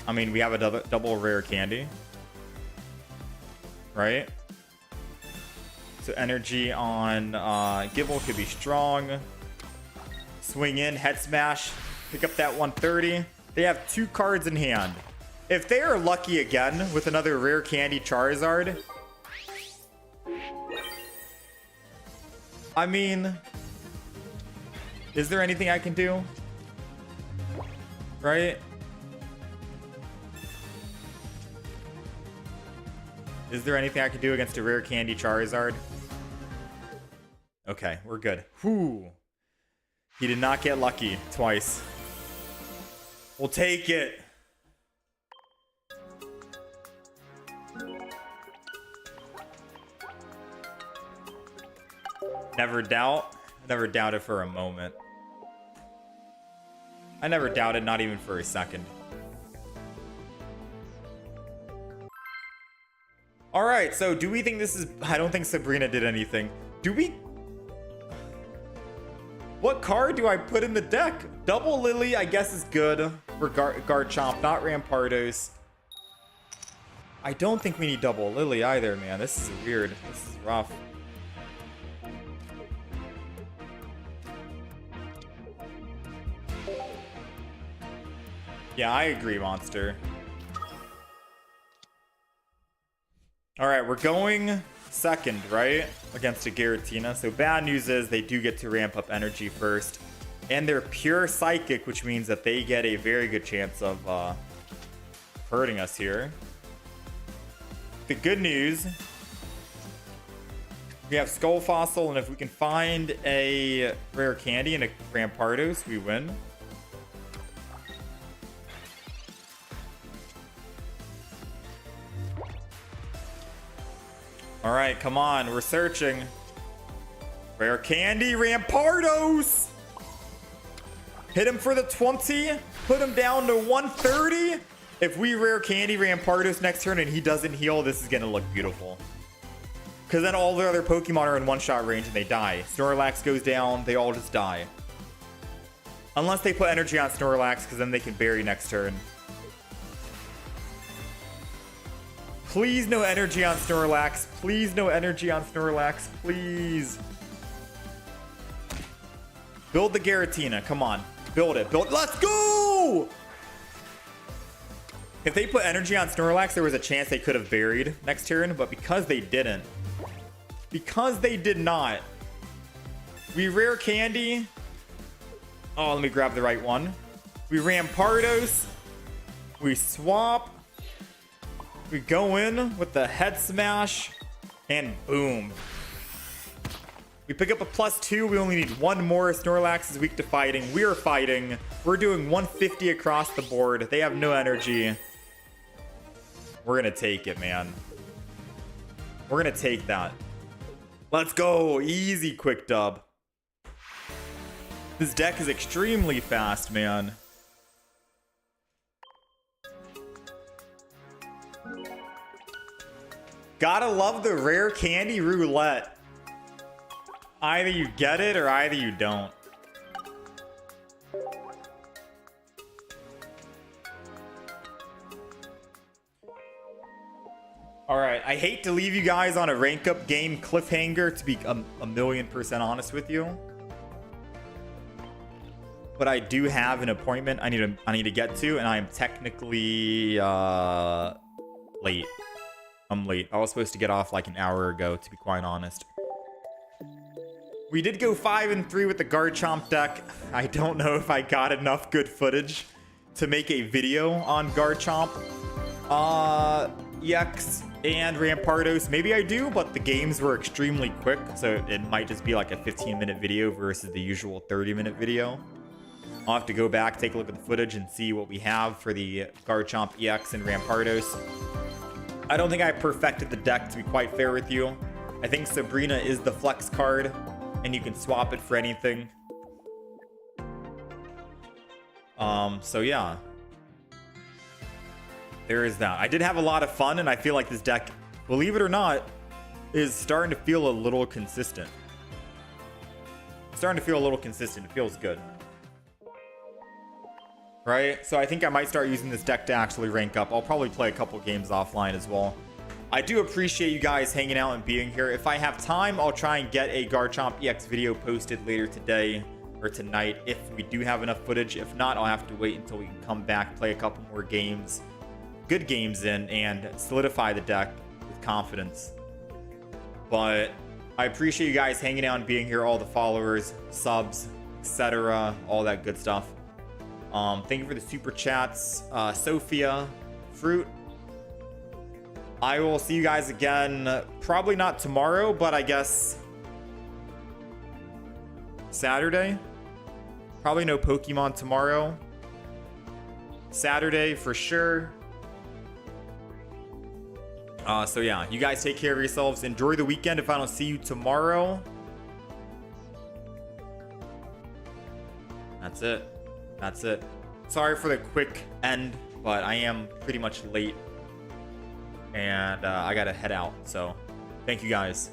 I mean, we have a double Rare Candy. Right? So energy on Gibble could be strong. Swing in, Head Smash. Pick up that 130. They have 2 cards in hand. If they are lucky again with another Rare Candy Charizard, I mean, Is there anything I can do? Right? Is there anything I can do against a rare candy Charizard? Okay, we're good. Whew. He did not get lucky twice. We'll take it. Never doubt. Never doubted for a moment. I never doubted, not even for a second. Alright, so do we think this is... I don't think Sabrina did anything. Do we... What card do I put in the deck? Double Lily, I guess, is good for Garchomp, not Rampardos. I don't think we need double Lily either, man. This is weird. This is rough. Yeah, I agree, Monster. Alright, we're going second, right? Against a Giratina. So bad news is they do get to ramp up energy first. And they're pure psychic, which means that they get a very good chance of hurting us here. The good news, we have Skull Fossil, and if we can find a rare candy and a Rampardos, we win. All right, come on, we're searching. Rare candy, Rampardos! Hit him for the 20, put him down to 130. If we rare candy Rampardos next turn and he doesn't heal, this is gonna look beautiful. Because then all the other Pokemon are in one-shot range and they die. Snorlax goes down, they all just die. Unless they put energy on Snorlax, because then they can bury next turn. Please no energy on Snorlax. Please no energy on Snorlax. Please. Build the Giratina. Come on. Build it. Build. Let's go! If they put energy on Snorlax, there was a chance they could have buried next turn. But because they didn't. Because they did not. We rare candy. Oh, let me grab the right one. We Rampardos. We swap. We go in with the head smash, and boom. We pick up a +2. We only need one more. Snorlax is weak to fighting. We are fighting. We're doing 150 across the board. They have no energy. We're gonna take it, man. We're gonna take that. Let's go. Easy quick dub. This deck is extremely fast, man. Gotta love the rare candy roulette. Either you get it or either you don't. Alright, I hate to leave you guys on a rank up game cliffhanger, to be a 1,000,000% honest with you. But I do have an appointment I need to get to, and I am technically late. I'm late. I was supposed to get off like an hour ago, to be quite honest. We did go 5-3 with the Garchomp deck. I don't know if I got enough good footage to make a video on Garchomp, EX, and Rampardos. Maybe I do, but the games were extremely quick, so it might just be like a 15-minute video versus the usual 30-minute video. I'll have to go back, take a look at the footage, and see what we have for the Garchomp EX and Rampardos. I don't think I perfected the deck, to be quite fair with you. I think Sabrina is the flex card, and you can swap it for anything. So yeah. There is that. I did have a lot of fun, and I feel like this deck, believe it or not, is starting to feel a little consistent. It's starting to feel a little consistent. It feels good. Right? So I think I might start using this deck to actually rank up. I'll probably play a couple games offline as well. I do appreciate you guys hanging out and being here. If I have time, I'll try and get a Garchomp EX video posted later today or tonight if we do have enough footage. If not, I'll have to wait until we can come back, play a couple more games, good games in, and solidify the deck with confidence. But I appreciate you guys hanging out and being here, all the followers, subs, etc. All that good stuff. Thank you for the super chats, Sophia, Fruit. I will see you guys again, probably not tomorrow, but I guess Saturday. Probably no Pokemon tomorrow. Saturday for sure. So yeah, you guys take care of yourselves. Enjoy the weekend if I don't see you tomorrow. That's it. That's it. Sorry for the quick end, but I am pretty much late. And I gotta head out. So thank you guys.